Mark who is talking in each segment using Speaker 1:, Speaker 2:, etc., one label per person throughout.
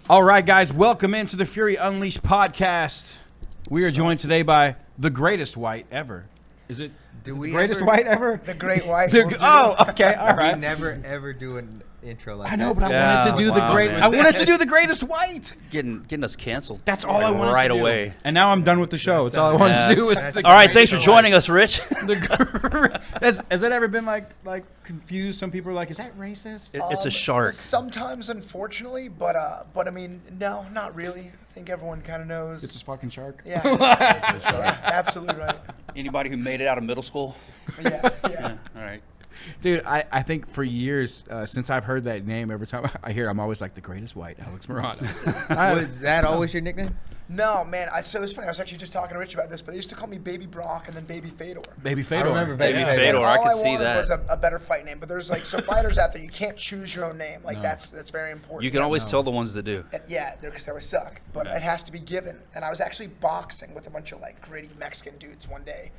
Speaker 1: All right, guys, welcome into the Fury Unleashed podcast. We are joined today by the greatest white ever. Is it the greatest white ever?
Speaker 2: The great white.
Speaker 1: Oh, okay, all right.
Speaker 3: We never ever do an intro like that.
Speaker 1: I know, but I wanted to do the great.
Speaker 4: Man.
Speaker 1: I wanted to do the greatest white.
Speaker 4: Getting us canceled.
Speaker 1: That's all I wanted
Speaker 4: right
Speaker 1: to do.
Speaker 4: away.
Speaker 1: And now I'm done with the show. That's all I wanted to do. Was the
Speaker 4: All right, thanks for joining us, Rich.
Speaker 1: has that ever been like confused? Some people are like, "Is that racist?"
Speaker 4: It's a shark.
Speaker 2: Sometimes, unfortunately, but I mean, no, not really. I think everyone kind of knows.
Speaker 1: It's a fucking shark.
Speaker 2: Yeah, it's a shark. Absolutely right.
Speaker 4: Anybody who made it out of middle school?
Speaker 2: Yeah.
Speaker 4: All right.
Speaker 1: Dude, I think for years since I've heard that name, every time I hear it, I'm always like the greatest white, Alex Morono.
Speaker 3: Was that always your nickname?
Speaker 2: No, man. So it's funny. I was actually just talking to Rich about this, but they used to call me Baby Brock and then Baby Fedor.
Speaker 1: Baby Fedor.
Speaker 3: I remember
Speaker 4: Baby
Speaker 3: Fedor.
Speaker 4: Fedor. I
Speaker 2: All
Speaker 4: could
Speaker 2: I
Speaker 4: see
Speaker 2: wanted
Speaker 4: that.
Speaker 2: was a better fight name, but there's like some fighters out there you can't choose your own name. Like that's very important.
Speaker 4: You can always tell the ones that do.
Speaker 2: And yeah, because they always suck, but it has to be given. And I was actually boxing with a bunch of like gritty Mexican dudes one day,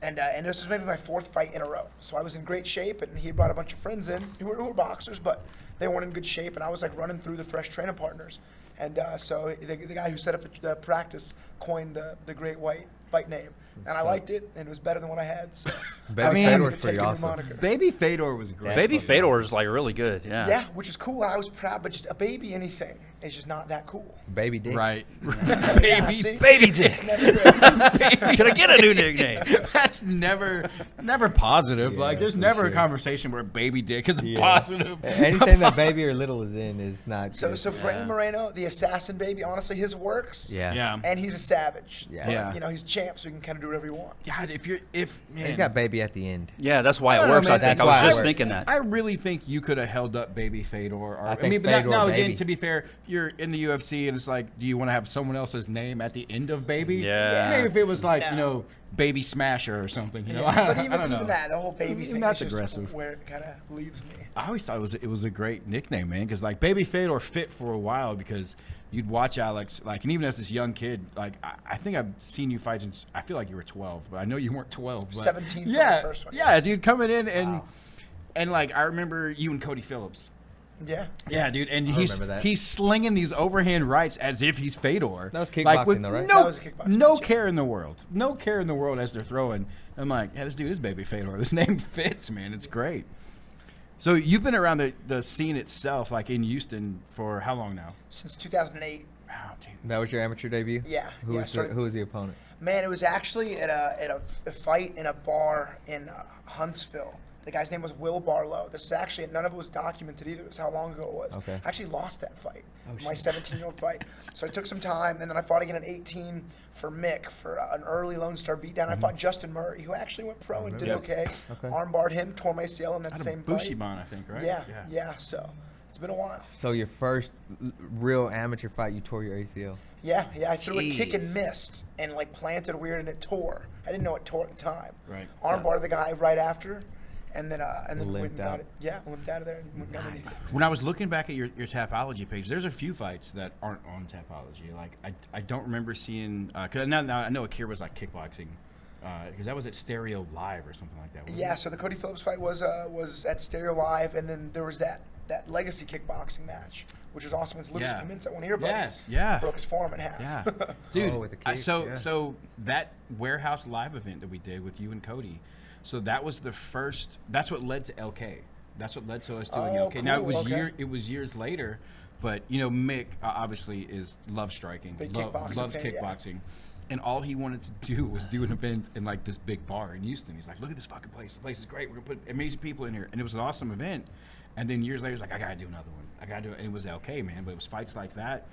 Speaker 2: and this was maybe my fourth fight in a row. So I was in great shape, and he brought a bunch of friends in who were boxers, but they weren't in good shape, and I was like running through the fresh training partners. And so the guy who set up the practice coined the Great White fight name, and I liked it, and it was better than what I had. So
Speaker 3: Baby Fedor's pretty awesome.
Speaker 1: Baby Fedor was great.
Speaker 4: Baby Fedor is like really good. Yeah.
Speaker 2: Yeah, which is cool, and I was proud, but just a baby anything is just not that cool.
Speaker 3: Baby Dick.
Speaker 1: Right.
Speaker 2: Yeah, see?
Speaker 4: Baby Dick.
Speaker 2: It's never good.
Speaker 4: Can I get a new nickname?
Speaker 1: That's never positive.
Speaker 3: Yeah,
Speaker 1: like, there's
Speaker 3: for
Speaker 1: never a
Speaker 3: sure.
Speaker 1: conversation where baby dick is
Speaker 3: Yeah.
Speaker 1: positive.
Speaker 3: Anything that baby or little is in is not
Speaker 2: So
Speaker 3: good.
Speaker 2: Brandon Moreno, the assassin baby, honestly, his works.
Speaker 3: Yeah.
Speaker 1: Yeah.
Speaker 2: And he's a savage.
Speaker 3: Yeah.
Speaker 2: But,
Speaker 1: Yeah.
Speaker 2: you know, he's champ, so he can kind of do whatever he wants.
Speaker 1: God, man,
Speaker 3: He's got baby at the end.
Speaker 4: Yeah, that's why
Speaker 1: I
Speaker 4: it
Speaker 1: don't know,
Speaker 4: works.
Speaker 1: man.
Speaker 4: I think
Speaker 3: That's
Speaker 4: I was
Speaker 3: why it
Speaker 4: just
Speaker 3: works.
Speaker 4: thinking that.
Speaker 1: I really think you could have held up Baby Fedor. Or,
Speaker 3: I think
Speaker 1: but
Speaker 3: Fedor
Speaker 1: now again,
Speaker 3: Baby.
Speaker 1: to be fair, you're in the UFC, and it's like, do you want to have someone else's name at the end of Baby?
Speaker 4: Yeah.
Speaker 1: Maybe if it was like,
Speaker 2: No.
Speaker 1: Baby Smasher or something. You know,
Speaker 2: Yeah, but
Speaker 1: I don't
Speaker 2: even
Speaker 1: know.
Speaker 2: that, the whole baby
Speaker 1: Even
Speaker 2: thing
Speaker 1: that's
Speaker 2: is just
Speaker 1: aggressive.
Speaker 2: where it kind of leaves me.
Speaker 1: I always thought it was a great nickname, man, because like Baby Fedor fit for a while because you'd watch Alex, like, and even as this young kid, like I think I've seen you fight since I feel like you were 12, but I know you weren't 12. But
Speaker 2: 17 for the
Speaker 1: yeah,
Speaker 2: first one.
Speaker 1: yeah, dude, coming in and
Speaker 3: Wow.
Speaker 1: and like I remember you and Cody Phillips.
Speaker 2: Yeah.
Speaker 1: Yeah, dude, and
Speaker 3: remember that.
Speaker 1: he's slinging these overhand rights as if he's Fedor.
Speaker 3: That was
Speaker 1: like, with
Speaker 3: kickboxing though, right?
Speaker 1: No,
Speaker 2: That was a kickboxing
Speaker 1: no
Speaker 2: match, yeah.
Speaker 1: care in the world, no care in the world as they're throwing. I'm like, yeah, this dude is Baby Fedor. This name fits, man. It's great. So you've been around the scene itself, like in Houston, for how long now?
Speaker 2: Since 2008.
Speaker 1: Wow, dude.
Speaker 3: That was your amateur debut?
Speaker 2: Yeah.
Speaker 3: Who
Speaker 2: yeah,
Speaker 3: was the opponent?
Speaker 2: Man, it was actually at a fight in a bar in Huntsville. The guy's name was Will Barlow. This is actually, none of it was documented either. It was how long ago it was.
Speaker 3: Okay.
Speaker 2: I actually lost that fight,
Speaker 3: Oh,
Speaker 2: my 17-year-old fight. So I took some time, and then I fought again at 18 for Mick for an early Lone Star beatdown. I fought Justin Murray, who actually went pro and did okay.
Speaker 3: Okay.
Speaker 2: Armbarred him, tore my ACL in that
Speaker 1: Out of
Speaker 2: same fight.
Speaker 1: Bushiban, I think, right?
Speaker 2: Yeah. So it's been a while.
Speaker 3: So your first real amateur fight, you tore your ACL.
Speaker 2: Yeah. I threw a kick and
Speaker 4: Jeez.
Speaker 2: missed and like planted weird and it tore. I didn't know it tore at the time.
Speaker 1: Right.
Speaker 2: Armbarred the guy right after, and then went
Speaker 3: Limped
Speaker 2: and got
Speaker 3: out.
Speaker 2: it. Yeah, limped out of there and went and got it.
Speaker 1: When I was looking back at your Tapology page, there's a few fights that aren't on Tapology. Like I don't remember seeing because now I know Akira was like kickboxing because that was at Stereo Live or something like that. wasn't
Speaker 2: Yeah,
Speaker 1: it?
Speaker 2: so the Cody Phillips fight was at Stereo Live, and then there was that legacy kickboxing match, which was awesome. It's Lucas
Speaker 1: Yeah.
Speaker 2: Pimenta, one of your buddies.
Speaker 1: Yes, yeah.
Speaker 2: Broke his forearm in half.
Speaker 1: Yeah, dude.
Speaker 3: Oh, with the kick, yeah.
Speaker 1: So that warehouse live event that we did with you and Cody, so that was the first. That's what led to LK. That's what led to us doing
Speaker 2: Oh,
Speaker 1: LK. Now it
Speaker 2: cool,
Speaker 1: was
Speaker 2: okay.
Speaker 1: years later, but you know Mick obviously loves striking,
Speaker 2: Big
Speaker 1: loves
Speaker 2: kickboxing fan, yeah.
Speaker 1: kickboxing. And all he wanted to do was do an event in like this big bar in Houston. He's like, look at this fucking place. The place is great. We're gonna put amazing people in here. And it was an awesome event. And then years later, he's like, I gotta do another one. I gotta do it. And it was LK, man. But it was fights like that.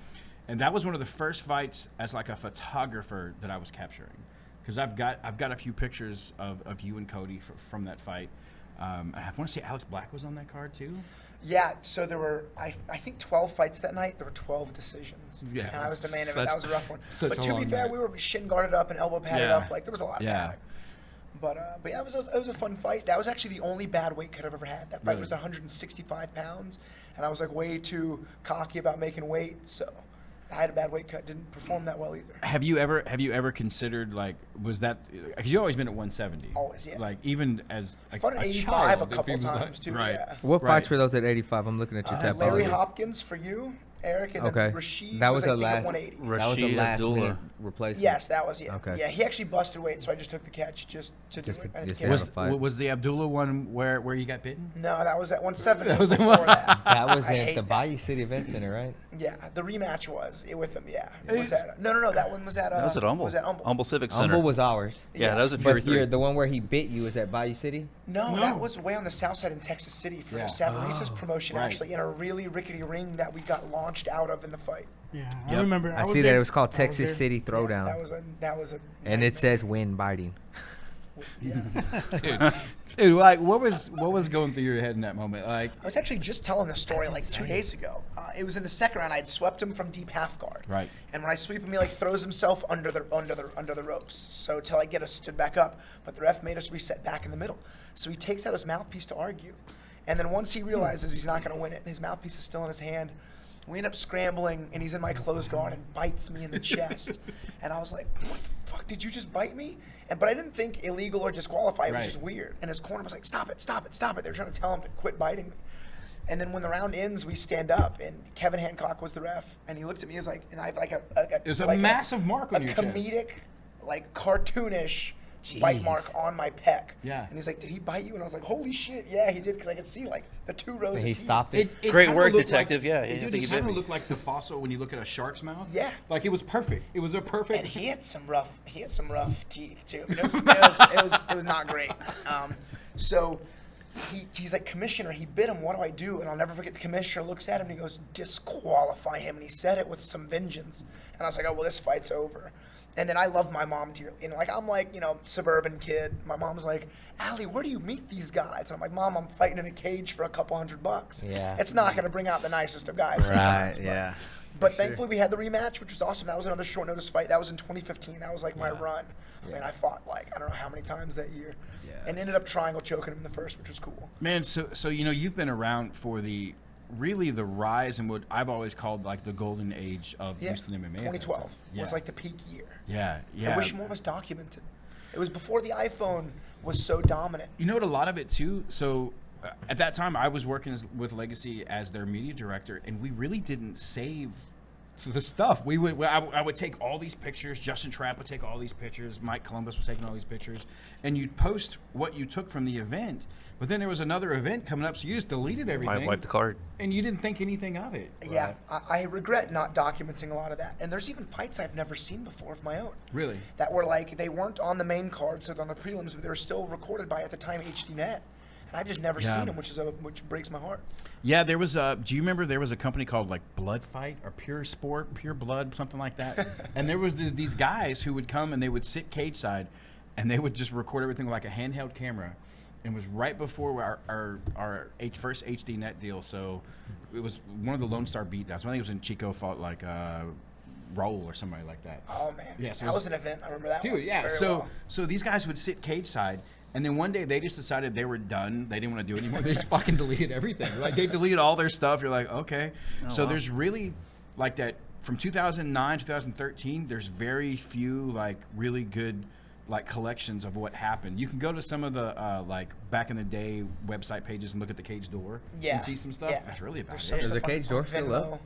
Speaker 1: And that was one of the first fights as like a photographer that I was capturing. Because I've got a few pictures of you and Cody from that fight. I want to say Alex Black was on that card too.
Speaker 2: Yeah, so there were, I think, 12 fights that night. There were 12 decisions.
Speaker 1: Yeah,
Speaker 2: and I was the man of it.
Speaker 1: such-
Speaker 2: That was a rough one.
Speaker 1: such
Speaker 2: But
Speaker 1: a
Speaker 2: to be
Speaker 1: long
Speaker 2: fair,
Speaker 1: night.
Speaker 2: we were shin guarded up and elbow padded
Speaker 1: Yeah.
Speaker 2: up. Like, there was a lot of
Speaker 1: Yeah.
Speaker 2: panic. But yeah, it was a fun fight. That was actually the only bad weight cut I've ever had. That fight
Speaker 1: Really?
Speaker 2: was 165 pounds, and I was like way too cocky about making weight. So I had a bad weight cut. Didn't perform that well either.
Speaker 1: Have you ever considered like was that because you've always been at 170?
Speaker 2: Always, yeah.
Speaker 1: Like even as
Speaker 2: I fought at
Speaker 1: a
Speaker 2: 85
Speaker 1: child,
Speaker 2: a
Speaker 1: if
Speaker 2: couple
Speaker 1: he was like-
Speaker 2: times too.
Speaker 1: right.
Speaker 2: Yeah.
Speaker 3: What
Speaker 1: Right.
Speaker 3: fights were those at 85? I'm looking at your tab.
Speaker 2: Larry Hopkins for you, Eric, and
Speaker 3: Okay.
Speaker 2: then Rashid
Speaker 3: That
Speaker 2: was,
Speaker 3: was
Speaker 2: I
Speaker 3: the
Speaker 2: think, at
Speaker 3: last.
Speaker 2: 180.
Speaker 3: That was the
Speaker 4: Rashid
Speaker 3: last
Speaker 4: Abdullah.
Speaker 3: minute replacement.
Speaker 2: Yes, that was it.
Speaker 3: Okay.
Speaker 2: Yeah, he actually busted weight, so I just took the catch just to
Speaker 3: Just
Speaker 2: do
Speaker 3: to-
Speaker 2: it. I didn't
Speaker 3: just to
Speaker 2: care.
Speaker 3: have
Speaker 1: Was
Speaker 3: a fight.
Speaker 1: was the Abdullah one where you got bitten?
Speaker 2: No, that was at 170.
Speaker 1: That was at
Speaker 2: before
Speaker 1: one-
Speaker 2: that.
Speaker 3: That was
Speaker 2: I
Speaker 3: at
Speaker 2: hate
Speaker 3: the
Speaker 2: that.
Speaker 3: Bayou City Event Center, right?
Speaker 2: Yeah, the rematch was with him. Yeah, it was
Speaker 1: It's-
Speaker 2: at, no. That one was at.
Speaker 4: That was at Humble.
Speaker 2: Was at Humble.
Speaker 4: Humble Civic Center.
Speaker 3: Humble was ours.
Speaker 4: Yeah, that was a Fury
Speaker 3: But
Speaker 4: 3.
Speaker 3: the one where he bit you was at Bayou City?
Speaker 2: No,
Speaker 1: No.
Speaker 2: that was way on the south side in Texas City for
Speaker 1: Yeah.
Speaker 2: the Savarisas promotion,
Speaker 1: right.
Speaker 2: actually, in a really rickety ring that we got launched out of in the fight.
Speaker 5: Yeah, I
Speaker 1: Yep.
Speaker 5: remember.
Speaker 3: I
Speaker 5: was
Speaker 3: see that
Speaker 5: there.
Speaker 3: it was called
Speaker 5: I was
Speaker 3: Texas
Speaker 5: there.
Speaker 3: City
Speaker 2: Yeah,
Speaker 3: Throwdown.
Speaker 2: that was a.
Speaker 3: And it says win biting.
Speaker 1: Dude, like what was going through your head in that moment? Like,
Speaker 2: I was actually just telling this story like 2 days ago. It was in the second round. I had swept him from deep half guard.
Speaker 1: Right.
Speaker 2: And when I sweep him, he like throws himself under the ropes. So till I get us stood back up, but the ref made us reset back in the middle. So he takes out his mouthpiece to argue, and then once he realizes he's not going to win it, and his mouthpiece is still in his hand, we end up scrambling, and he's in my closed guard and bites me in the chest. And I was like, "What the fuck? Did you just bite me?" But I didn't think illegal or disqualified. It was
Speaker 1: Right.
Speaker 2: just weird. And his corner was like, "Stop it! Stop it! Stop it!" They were trying to tell him to quit biting me. And then when the round ends, we stand up, and Kevin Hancock was the ref, and he looked at me as like, and I have like
Speaker 1: there's a
Speaker 2: like
Speaker 1: massive mark on
Speaker 2: a
Speaker 1: your chest.
Speaker 2: comedic, like cartoonish bite mark on my pec.
Speaker 1: Yeah.
Speaker 2: And he's like, "Did he bite you?" And I was like, "Holy shit, yeah, he did," because I could see like the 2 rows
Speaker 3: And
Speaker 2: of
Speaker 3: he
Speaker 2: teeth.
Speaker 3: stopped it.
Speaker 4: Great
Speaker 1: kinda
Speaker 4: work,
Speaker 1: looked
Speaker 4: detective. Yeah, I
Speaker 1: dude,
Speaker 4: think
Speaker 1: it
Speaker 4: he bit
Speaker 1: kind of
Speaker 4: me.
Speaker 1: looked like the fossil when you look at a shark's mouth.
Speaker 2: Yeah.
Speaker 1: Like it was perfect. It was a perfect.
Speaker 2: And he had some rough teeth too. It was not great. So he's like, "Commissioner, he bit him. What do I do?" And I'll never forget. The commissioner looks at him and he goes, "Disqualify him." And he said it with some vengeance. And I was like, "Oh well, this fight's over." And then I love my mom dearly. And like I'm like, suburban kid. My mom's like, "Allie, where do you meet these guys?" And I'm like, "Mom, I'm fighting in a cage for a couple $100.
Speaker 3: Yeah.
Speaker 2: It's not gonna bring out the nicest of guys sometimes. But thankfully, we had the rematch, which was awesome. That was another short notice fight. That was in 2015. That was like my run. I mean, I fought like I don't know how many times that year, and ended up triangle choking him in the first, which was cool.
Speaker 1: Man, so you've been around for the rise and what I've always called like the golden age of Houston MMA. at that
Speaker 2: 2012
Speaker 1: time.
Speaker 2: was
Speaker 1: Yeah.
Speaker 2: like the peak year.
Speaker 1: Yeah.
Speaker 2: I wish more was documented. It was before the iPhone was so dominant.
Speaker 1: You know what? A lot of it too. So at that time, I was working with Legacy as their media director, and we really didn't save the stuff. I would take all these pictures. Justin Trapp would take all these pictures. Mike Columbus was taking all these pictures, and you'd post what you took from the event. But then there was another event coming up, so you just deleted everything.
Speaker 4: Might wipe the card.
Speaker 1: And you didn't think anything of it.
Speaker 2: Yeah, I regret not documenting a lot of that. And there's even fights I've never seen before of my own.
Speaker 1: Really?
Speaker 2: That were like, they weren't on the main card, so they're on the prelims, but they were still recorded by, at the time, HDNet. And I've just never
Speaker 1: Yeah.
Speaker 2: seen them, which breaks my heart.
Speaker 1: Yeah, there was a. Do you remember there was a company called like Blood Fight or Pure Sport, Pure Blood, something like that? And there was these guys who would come and they would sit cage side, and they would just record everything with like a handheld camera. And it was right before our first HD net deal, so it was one of the Lone Star beatdowns. I think it was when Chico fought like Roll or somebody like that.
Speaker 2: Oh, man.
Speaker 1: Yeah, so it
Speaker 2: that
Speaker 1: was-
Speaker 2: was an event. I remember that one.
Speaker 1: Dude, yeah.
Speaker 2: very
Speaker 1: So
Speaker 2: well.
Speaker 1: so these guys would sit cage side, and then one day they just decided they were done. They didn't want to do it anymore. They just fucking deleted everything. Like they deleted all their stuff. You're like, okay. So
Speaker 4: wow.
Speaker 1: there's really like that from 2009, 2013. There's very few like really good like collections of what happened. You can go to some of the like back in the day website pages and look at the cage door and see some stuff.
Speaker 2: Yeah.
Speaker 1: That's really about
Speaker 2: There's
Speaker 1: it.
Speaker 2: some
Speaker 3: Is the
Speaker 2: stuff on-
Speaker 3: cage door
Speaker 2: on
Speaker 3: still
Speaker 2: Venmo.
Speaker 3: up?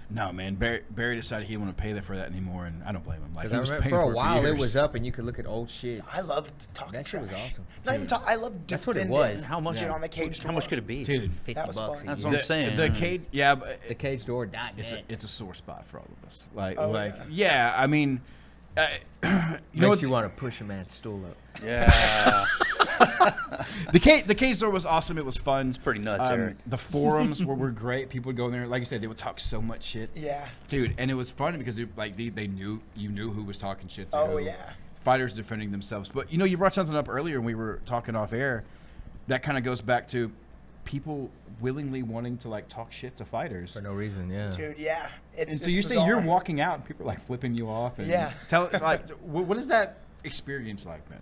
Speaker 1: No, man. Barry decided he didn't want to pay that for that anymore, and I don't blame him. Like
Speaker 3: Because
Speaker 1: he
Speaker 3: I
Speaker 1: was
Speaker 3: remember
Speaker 1: paying
Speaker 3: for a
Speaker 1: for it
Speaker 3: while it
Speaker 1: years.
Speaker 3: was up and you could look at old shit.
Speaker 2: I loved talking
Speaker 3: That shit was
Speaker 2: trash.
Speaker 3: awesome.
Speaker 2: Not even talk. I loved
Speaker 3: That's what it
Speaker 2: defending
Speaker 3: was.
Speaker 4: How much?
Speaker 2: shit on the cage
Speaker 4: How much
Speaker 2: door.
Speaker 4: could it be?
Speaker 1: Dude.
Speaker 3: 50
Speaker 2: That was
Speaker 3: bucks
Speaker 2: fun.
Speaker 3: a
Speaker 4: That's
Speaker 3: year.
Speaker 4: what I'm saying.
Speaker 1: The
Speaker 4: yeah.
Speaker 1: cage, yeah. But
Speaker 3: The cage door died.
Speaker 1: it's a sore spot for all of us. Like,
Speaker 2: Oh,
Speaker 1: yeah. I mean, you know
Speaker 3: Makes
Speaker 1: what?
Speaker 3: you want to push a man's stool up.
Speaker 4: Yeah.
Speaker 1: The cage door was awesome. It was fun. It's
Speaker 4: pretty nuts, Eric.
Speaker 1: The forums were great. People would go in there. Like you said, they would talk so much shit.
Speaker 2: Yeah.
Speaker 1: Dude, and it was fun because they knew you knew who was talking shit to
Speaker 2: Oh,
Speaker 1: who.
Speaker 2: yeah.
Speaker 1: Fighters defending themselves. But you brought something up earlier when we were talking off air. That kind of goes back to people willingly wanting to like talk shit to fighters.
Speaker 3: For no reason, yeah.
Speaker 2: Dude, yeah.
Speaker 1: And so you say you're walking out and people are like flipping you off. And
Speaker 2: Yeah.
Speaker 1: Tell like what is that experience like, man?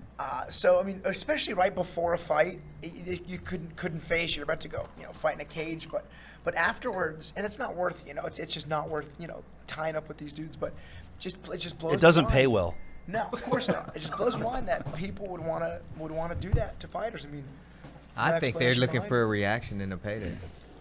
Speaker 2: So I mean, especially right before a fight, you couldn't face. You're about to go, fight in a cage, but afterwards, and it's not worth, it's just not worth, tying up with these dudes. But it just blows.
Speaker 4: It doesn't
Speaker 2: my
Speaker 4: pay
Speaker 2: mind.
Speaker 4: well.
Speaker 2: No, of course not. It just blows my mind that people would want to do that to fighters. I mean,
Speaker 3: I
Speaker 2: no
Speaker 3: think they're
Speaker 2: explanation
Speaker 3: looking
Speaker 2: behind
Speaker 3: for
Speaker 2: it.
Speaker 3: a reaction and a payday.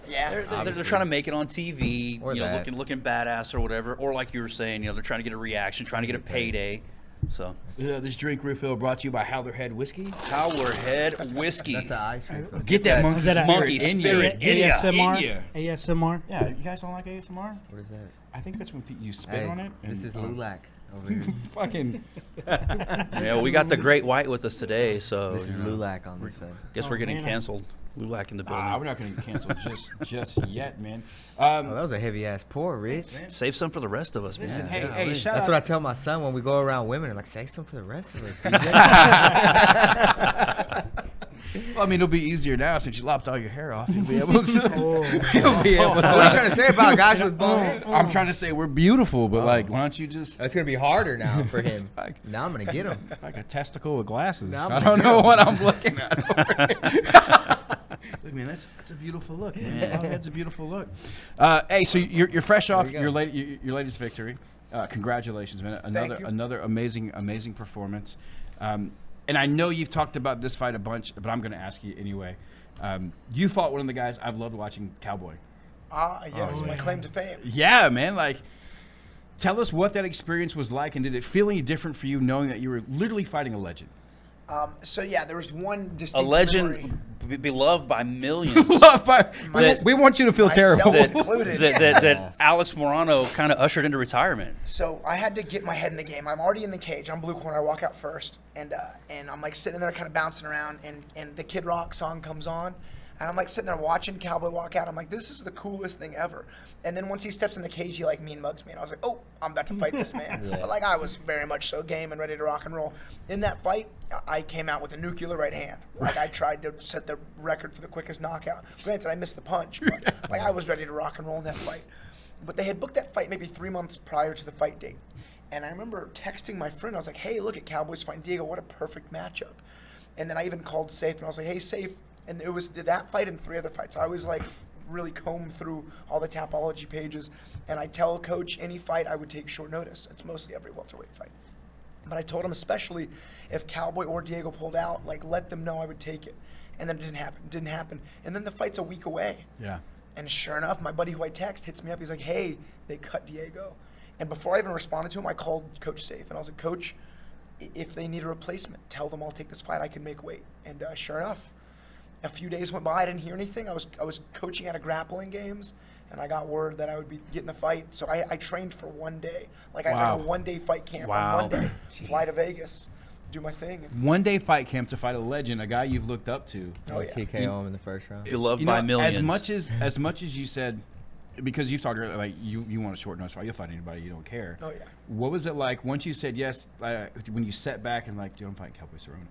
Speaker 2: Yeah.
Speaker 4: They're trying to make it on TV,
Speaker 3: Or
Speaker 4: you know,
Speaker 3: that.
Speaker 4: looking badass or whatever. Or like you were saying, you know, they're trying to get a reaction, trying to get a payday. So
Speaker 1: This drink refill brought to you by Howlerhead Whiskey.
Speaker 4: Howlerhead Whiskey.
Speaker 3: That's an ice cream.
Speaker 1: Get that monkey
Speaker 5: Is that a-
Speaker 1: spirit in you.
Speaker 4: spirit in ya.
Speaker 5: ASMR.
Speaker 1: In ya.
Speaker 5: ASMR.
Speaker 1: Yeah, you guys don't like ASMR?
Speaker 3: What is that?
Speaker 1: I think that's when you spit
Speaker 3: Hey,
Speaker 1: on it.
Speaker 3: this
Speaker 1: and-
Speaker 3: is Lulac over here.
Speaker 1: Fucking.
Speaker 4: Yeah, we got the Great White with us today, so
Speaker 3: This is
Speaker 4: you know,
Speaker 3: Lulac on this side.
Speaker 4: guess
Speaker 5: Oh,
Speaker 4: we're getting
Speaker 5: man.
Speaker 4: canceled. Lulac in the building.
Speaker 1: We're not going to get canceled just yet, man.
Speaker 3: Oh, that was a heavy ass pour, Rich.
Speaker 4: Save some for the rest of us, man.
Speaker 1: Listen, hey,
Speaker 4: Yeah,
Speaker 1: hey,
Speaker 4: man.
Speaker 1: shout
Speaker 3: That's
Speaker 1: out.
Speaker 3: what I tell my son when we go around women. I'm like, save some for the rest of us.
Speaker 1: Well, I mean, it'll be easier now since you lopped all your hair off. You'll be able to. You'll be able
Speaker 3: What are you
Speaker 1: to.
Speaker 3: trying to say about guys with bones?
Speaker 1: I'm trying to say we're beautiful, but like, why don't you just
Speaker 3: It's gonna be harder now for him.
Speaker 1: Like-
Speaker 3: Now I'm gonna get him.
Speaker 1: like a testicle with glasses?
Speaker 3: Now I'm
Speaker 1: I
Speaker 3: gonna
Speaker 1: don't know what I'm looking at. Over here. Look, man, that's a beautiful look, man. That's a beautiful look. Hey, so you're fresh off
Speaker 3: you go.
Speaker 1: your latest victory. Congratulations, man!
Speaker 2: you.
Speaker 1: Another amazing performance. And I know you've talked about this fight a bunch, but I'm going to ask you anyway. You fought one of the guys I've loved watching, Cowboy.
Speaker 2: Yeah, it was my claim to fame.
Speaker 1: Yeah, man. Like, tell us what that experience was like, and did it feel any different for you knowing that you were literally fighting a legend?
Speaker 2: So yeah, there was one
Speaker 4: A
Speaker 2: distinct
Speaker 4: legend
Speaker 2: memory.
Speaker 4: Beloved by millions.
Speaker 1: We want you to feel
Speaker 2: Myself
Speaker 1: terrible.
Speaker 2: included.
Speaker 4: that Alex Morono kind of ushered into retirement.
Speaker 2: So I had to get my head in the game. I'm already in the cage. I'm blue corner. I walk out first, and I'm like sitting there, kind of bouncing around, and the Kid Rock song comes on, and I'm like sitting there watching Cowboy walk out. I'm like, this is the coolest thing ever. And then once he steps in the cage, he like mean mugs me, and I was like, oh, I'm about to fight this man.
Speaker 3: Yeah.
Speaker 2: But like I was very much so game and ready to rock and roll. In that fight, I came out with a nuclear right hand. Like I tried to set the record for the quickest knockout. Granted, I missed the punch, but like I was ready to rock and roll in that fight. But they had booked that fight maybe 3 months prior to the fight date. And I remember texting my friend. I was like, hey, look at Cowboys fighting Diego. What a perfect matchup. And then I even called Safe, and I was like, hey, Safe. And it was that fight and 3 other fights. I was like really comb through all the Tapology pages. And I tell Coach any fight I would take short notice. It's mostly every welterweight fight. But I told him especially if Cowboy or Diego pulled out, like let them know I would take it. And then it didn't happen. And then the fight's a week away.
Speaker 1: Yeah.
Speaker 2: And sure enough, my buddy who I text hits me up. He's like, hey, they cut Diego. And before I even responded to him, I called Coach Safe. And I was like, Coach, if they need a replacement, tell them I'll take this fight. I can make weight. And sure enough, a few days went by. I didn't hear anything. I was coaching at a grappling games. And I got word that I would be getting the fight. So I trained for 1 day. Like I
Speaker 1: Wow.
Speaker 2: had a 1 day fight camp
Speaker 4: Wow.
Speaker 2: on Monday. Fly to Vegas, do my thing. And,
Speaker 1: 1 day fight camp to fight a legend, a guy you've looked up to.
Speaker 2: oh, yeah.
Speaker 3: TKO him in the first round.
Speaker 4: Beloved
Speaker 1: You know,
Speaker 4: by millions.
Speaker 1: as much as you said, because you've talked earlier, like you want a short notice fight, you'll fight anybody, you don't care.
Speaker 2: Oh, yeah.
Speaker 1: What was it like once you said yes? When you sat back and like, you don't fight Cowboy Cerrone?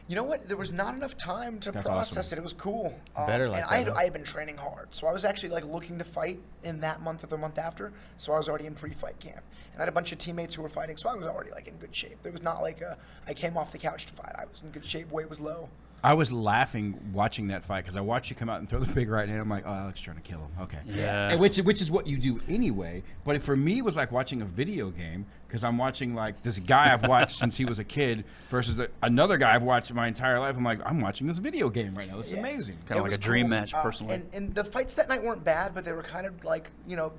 Speaker 2: You know what? There was not enough time to
Speaker 1: That's
Speaker 2: process
Speaker 1: awesome.
Speaker 2: it. It was cool.
Speaker 3: Better like
Speaker 2: and
Speaker 3: that,
Speaker 2: I had been training hard, so I was actually like looking to fight in that month or the month after. So I was already in pre-fight camp, and I had a bunch of teammates who were fighting, so I was already like in good shape. There was not like I came off the couch to fight. I was in good shape. Weight was low.
Speaker 1: I was laughing watching that fight because I watched you come out and throw the big right hand. I'm like, oh, Alex trying to kill him. Okay.
Speaker 4: Yeah.
Speaker 1: And which is what you do anyway. But for me, it was like watching a video game because I'm watching like this guy I've watched since he was a kid versus another guy I've watched my entire life. I'm like, I'm watching this video game right now. This is
Speaker 2: Yeah.
Speaker 1: amazing.
Speaker 4: Kind of
Speaker 2: It
Speaker 4: like
Speaker 2: was
Speaker 4: a dream
Speaker 2: cool.
Speaker 4: match, personally.
Speaker 2: And the fights that night weren't bad, but they were kind of like,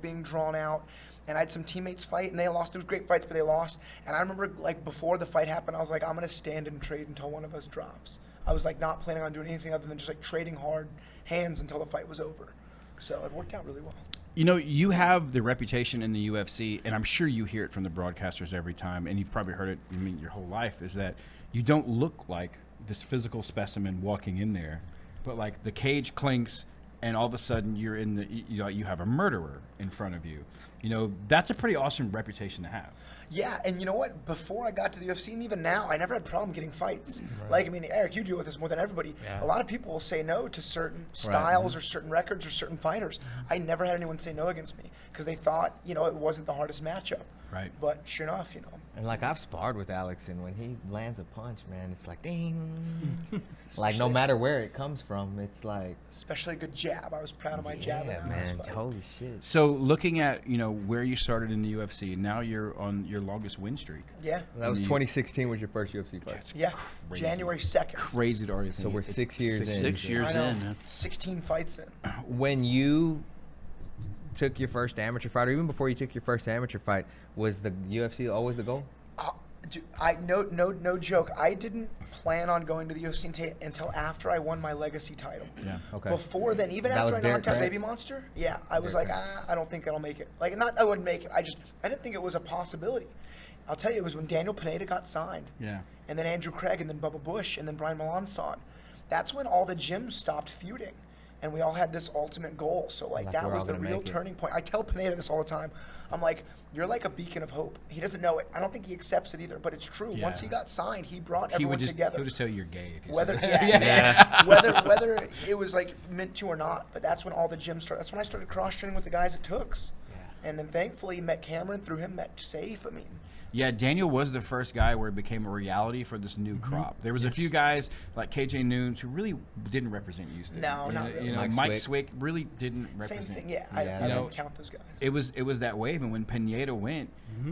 Speaker 2: being drawn out. And I had some teammates fight, and they lost. It was great fights, but they lost. And I remember, like, before the fight happened, I was like, I'm going to stand and trade until one of us drops. I was, like, not planning on doing anything other than just, like, trading hard hands until the fight was over. So it worked out really well.
Speaker 1: You know, you have the reputation in the UFC, and I'm sure you hear it from the broadcasters every time, and you've probably heard it your whole life, is that you don't look like this physical specimen walking in there, but like the cage clinks, and all of a sudden you're in the you have a murderer in front of you. You know, that's a pretty awesome reputation to have.
Speaker 2: Yeah, and you know what? Before I got to the UFC, and even now, I never had a problem getting fights. Like, I mean, Eric, you deal with this more than everybody.
Speaker 3: Yeah.
Speaker 2: A lot of people will say no to certain styles or certain records or certain fighters. I never had anyone say no against me because they thought, it wasn't the hardest matchup.
Speaker 1: Right.
Speaker 2: But sure enough,
Speaker 3: And like I've sparred with Alex, and when he lands a punch, man, it's like ding. It's like no matter where it comes from, it's like
Speaker 2: especially a good jab. I was proud of my jab.
Speaker 3: yeah,
Speaker 2: in that last
Speaker 3: man,
Speaker 2: fight.
Speaker 3: holy shit.
Speaker 1: So looking at where you started in the UFC. Now you're on your longest win streak.
Speaker 2: Yeah.
Speaker 3: That was 2016 was your first UFC fight.
Speaker 1: That's
Speaker 2: Yeah.
Speaker 1: crazy.
Speaker 2: January 2nd.
Speaker 1: Crazy to already think.
Speaker 3: So we're
Speaker 1: It's
Speaker 3: 6 years in.
Speaker 4: 6 years
Speaker 2: I know.
Speaker 4: in, man.
Speaker 2: 16 fights in.
Speaker 3: When you took your first amateur fight, or even before you took your first amateur fight, was the UFC always the goal?
Speaker 2: Dude, no joke. I didn't plan on going to the UFC until after I won my legacy title.
Speaker 1: Yeah.
Speaker 3: Okay.
Speaker 2: Before then, even
Speaker 3: That
Speaker 2: after
Speaker 3: was
Speaker 2: I knocked out
Speaker 3: Derek
Speaker 2: Baby
Speaker 3: Craig's?
Speaker 2: Monster, yeah, I was
Speaker 3: Derek
Speaker 2: like, I don't think I'll make it. Like, not I wouldn't make it. I didn't think it was a possibility. I'll tell you, it was when Daniel Pineda got signed.
Speaker 1: Yeah.
Speaker 2: And then Andrew Craig, and then Bubba Bush, and then Brian Melanson. That's when all the gyms stopped feuding. And we all had this ultimate goal. So, like that
Speaker 3: we're
Speaker 2: was
Speaker 3: all
Speaker 2: the
Speaker 3: gonna
Speaker 2: real
Speaker 3: make it.
Speaker 2: turning point. I tell Pineda this all the time. I'm like, you're like a beacon of hope. He doesn't know it. I don't think he accepts it either, but it's true.
Speaker 1: Yeah.
Speaker 2: Once he got signed, he brought
Speaker 1: He
Speaker 2: everyone
Speaker 1: would just
Speaker 2: together.
Speaker 1: tell you you're gay if you
Speaker 2: Whether
Speaker 1: said that.
Speaker 2: yeah, whether it was like meant to or not, but that's when all the gyms started. That's when I started cross training with the guys at Tooks, and then thankfully met Cameron through him, met Safe. I mean,
Speaker 1: Yeah, Daniel was the first guy where it became a reality for this new crop. There was a few guys like KJ Noons who really didn't represent Houston.
Speaker 2: No, not really.
Speaker 1: Mike
Speaker 3: Swick.
Speaker 1: Swick really didn't
Speaker 2: same
Speaker 1: represent.
Speaker 2: thing. Yeah,
Speaker 3: Yeah,
Speaker 2: I
Speaker 3: you
Speaker 2: don't
Speaker 1: know,
Speaker 2: count those guys.
Speaker 1: It was that wave, and when Pineda went,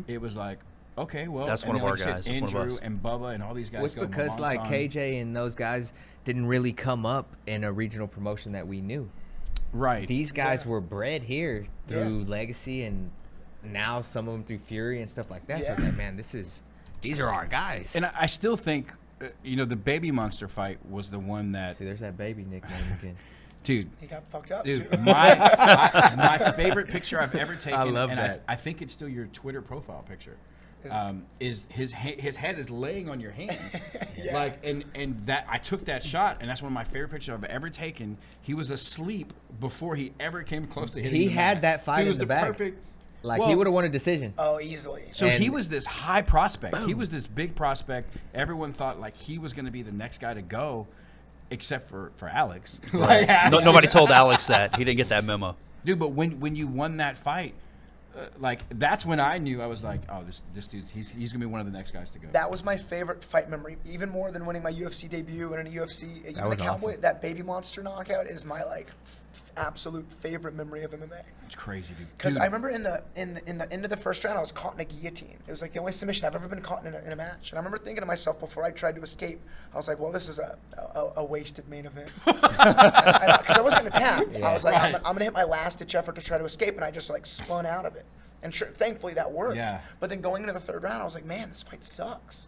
Speaker 1: it was like, okay, well,
Speaker 4: That's
Speaker 1: and
Speaker 4: one of
Speaker 1: then,
Speaker 4: our
Speaker 1: like you
Speaker 4: guys.
Speaker 1: said,
Speaker 4: That's one of
Speaker 1: Andrew
Speaker 4: us.
Speaker 1: and Bubba and all these guys.
Speaker 3: Was
Speaker 1: go,
Speaker 3: because like
Speaker 1: Melanson.
Speaker 3: KJ and those guys didn't really come up in a regional promotion that we knew.
Speaker 1: Right.
Speaker 3: These guys
Speaker 2: Yeah.
Speaker 3: were bred here through
Speaker 2: Yeah.
Speaker 3: Legacy, and now some of them through Fury and stuff like that. So
Speaker 2: Yeah.
Speaker 3: it's like, man, these are our guys.
Speaker 1: And I still think, the Baby Monster fight was the one that,
Speaker 3: See, there's that baby nickname again.
Speaker 1: dude.
Speaker 2: He got fucked up.
Speaker 1: Dude,
Speaker 2: too.
Speaker 1: my favorite picture I've ever taken,
Speaker 3: I love
Speaker 1: and
Speaker 3: that.
Speaker 1: I think it's still your Twitter profile picture, is his head is laying on your hand,
Speaker 2: Yeah.
Speaker 1: like and that I took that shot, and that's one of my favorite pictures I've ever taken. He was asleep before he ever came close to hitting.
Speaker 3: He
Speaker 1: the
Speaker 3: had
Speaker 1: mat.
Speaker 3: that fight
Speaker 1: He
Speaker 3: in
Speaker 1: was
Speaker 3: the
Speaker 1: the
Speaker 3: bag.
Speaker 1: perfect.
Speaker 3: Like
Speaker 1: Well,
Speaker 3: he would have won a decision.
Speaker 2: Oh, easily.
Speaker 1: So he
Speaker 3: And-
Speaker 1: was this high prospect. He was this big prospect. Everyone thought like he was going to be the next guy to go, except for Alex. Like,
Speaker 4: Nobody told Alex that. He didn't get that memo.
Speaker 1: dude, but when you won that fight, like that's when I knew. I was like, oh, this dude's he's gonna be one of the next guys to go.
Speaker 2: That was my favorite fight memory, even more than winning my UFC debut and in a UFC. Even the
Speaker 3: was
Speaker 2: Cowboy,
Speaker 3: awesome.
Speaker 2: that Baby Monster knockout is my like absolute favorite memory of MMA.
Speaker 1: It's crazy, dude.
Speaker 2: Because
Speaker 1: Dude,
Speaker 2: I remember in the end of the first round, I was caught in a guillotine. It was like the only submission I've ever been caught in a match. And I remember thinking to myself before I tried to escape, I was like, well, this is a wasted main event. Because I wasn't going to tap. I was like,
Speaker 1: Right.
Speaker 2: I'm going to hit my last ditch effort to try to escape. And I just like spun out of it. And sure, thankfully that worked.
Speaker 1: Yeah.
Speaker 2: But then going into the third round, I was like, man, this fight sucks.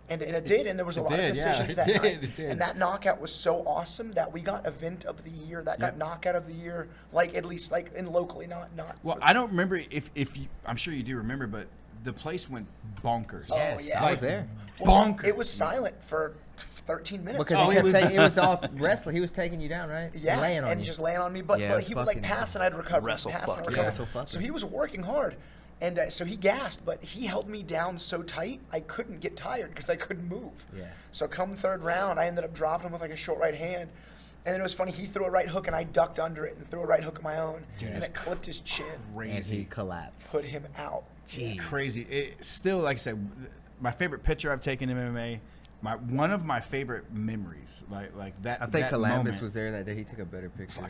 Speaker 2: And it did, and there was a lot of
Speaker 1: did, yeah,
Speaker 2: decisions
Speaker 1: it
Speaker 2: that
Speaker 1: did,
Speaker 2: night.
Speaker 1: it did.
Speaker 2: And that knockout was so awesome that we got event of the year. That got
Speaker 1: Yep.
Speaker 2: knockout of the year, like at least like in locally, not.
Speaker 1: well,
Speaker 2: for-
Speaker 1: I don't remember if you. I'm sure you do remember, but the place went bonkers.
Speaker 2: Oh, yeah.
Speaker 3: I was there.
Speaker 1: Bonkers.
Speaker 2: It was silent for 13 minutes.
Speaker 3: Because
Speaker 1: Oh,
Speaker 3: he
Speaker 1: he
Speaker 3: kept
Speaker 1: was-
Speaker 3: taking, it was all wrestling. He was taking you down, right?
Speaker 2: yeah,
Speaker 3: Laying on
Speaker 2: and
Speaker 3: you.
Speaker 2: just laying on me. But,
Speaker 3: Yeah,
Speaker 2: but
Speaker 3: it's
Speaker 2: he would like
Speaker 3: fucking-
Speaker 2: pass and I'd recover.
Speaker 4: Wrestle
Speaker 2: pass
Speaker 4: fuck,
Speaker 2: and
Speaker 4: yeah.
Speaker 2: recover.
Speaker 3: Wrestle fuck.
Speaker 2: So he was working hard. And so he gassed, but he held me down so tight, I couldn't get tired because I couldn't move.
Speaker 3: Yeah.
Speaker 2: So come third round, I ended up dropping him with like a short right hand. And then it was funny, he threw a right hook and I ducked under it and threw a right hook of my own. And it clipped his chin,
Speaker 3: and he
Speaker 1: Crazy.
Speaker 3: collapsed.
Speaker 2: put him out.
Speaker 1: Crazy. It, still, like I said, my favorite picture I've taken in MMA. One of my favorite memories, like that.
Speaker 3: I think
Speaker 1: that
Speaker 3: Columbus
Speaker 1: moment.
Speaker 3: was there that day. He took a better picture.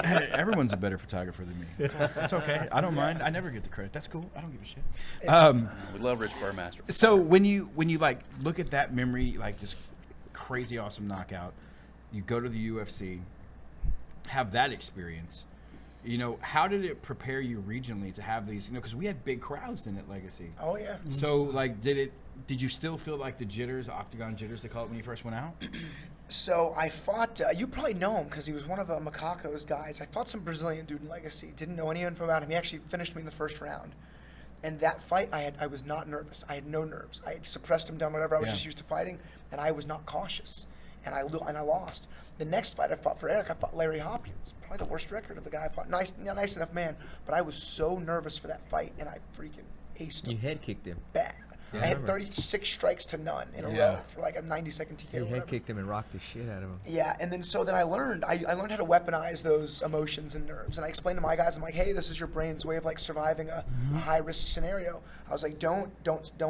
Speaker 1: Hey, everyone's a better photographer than me. It's okay. I don't mind. I never get the credit. That's cool. I don't give a shit.
Speaker 4: We love Rich Burmaster.
Speaker 1: So when you like look at that memory, like this crazy awesome knockout, you go to the UFC, have that experience. How did it prepare you regionally to have these? Because we had big crowds in at Legacy.
Speaker 2: Oh, yeah.
Speaker 1: So like, did you still feel like the jitters, octagon jitters, they call it when you first went out?
Speaker 2: So I fought, you probably know him because he was one of Macaco's guys. I fought some Brazilian dude in Legacy. Didn't know any info about him. He actually finished me in the first round. And that fight, I was not nervous. I had no nerves. I had suppressed him down, whatever. I was
Speaker 1: Yeah.
Speaker 2: just used to fighting, and I was not cautious. And I lost. The next fight I fought for Eric, I fought Larry Hopkins. Probably the worst record of the guy I fought. Nice enough man, but I was so nervous for that fight, and I freaking aced
Speaker 3: You
Speaker 2: him
Speaker 3: head kicked him.
Speaker 2: bad.
Speaker 3: Yeah,
Speaker 2: I
Speaker 3: I
Speaker 2: had
Speaker 3: remember.
Speaker 2: 36 strikes to none in a
Speaker 1: Yeah.
Speaker 2: row for like a 90-second TKO.
Speaker 3: You
Speaker 2: or
Speaker 3: head
Speaker 2: whatever.
Speaker 3: kicked him and rocked the shit out of him.
Speaker 2: Yeah, and then so then I learned how to weaponize those emotions and nerves, and I explained to my guys, I'm like, hey, this is your brain's way of like surviving a high risk scenario. I was like, don't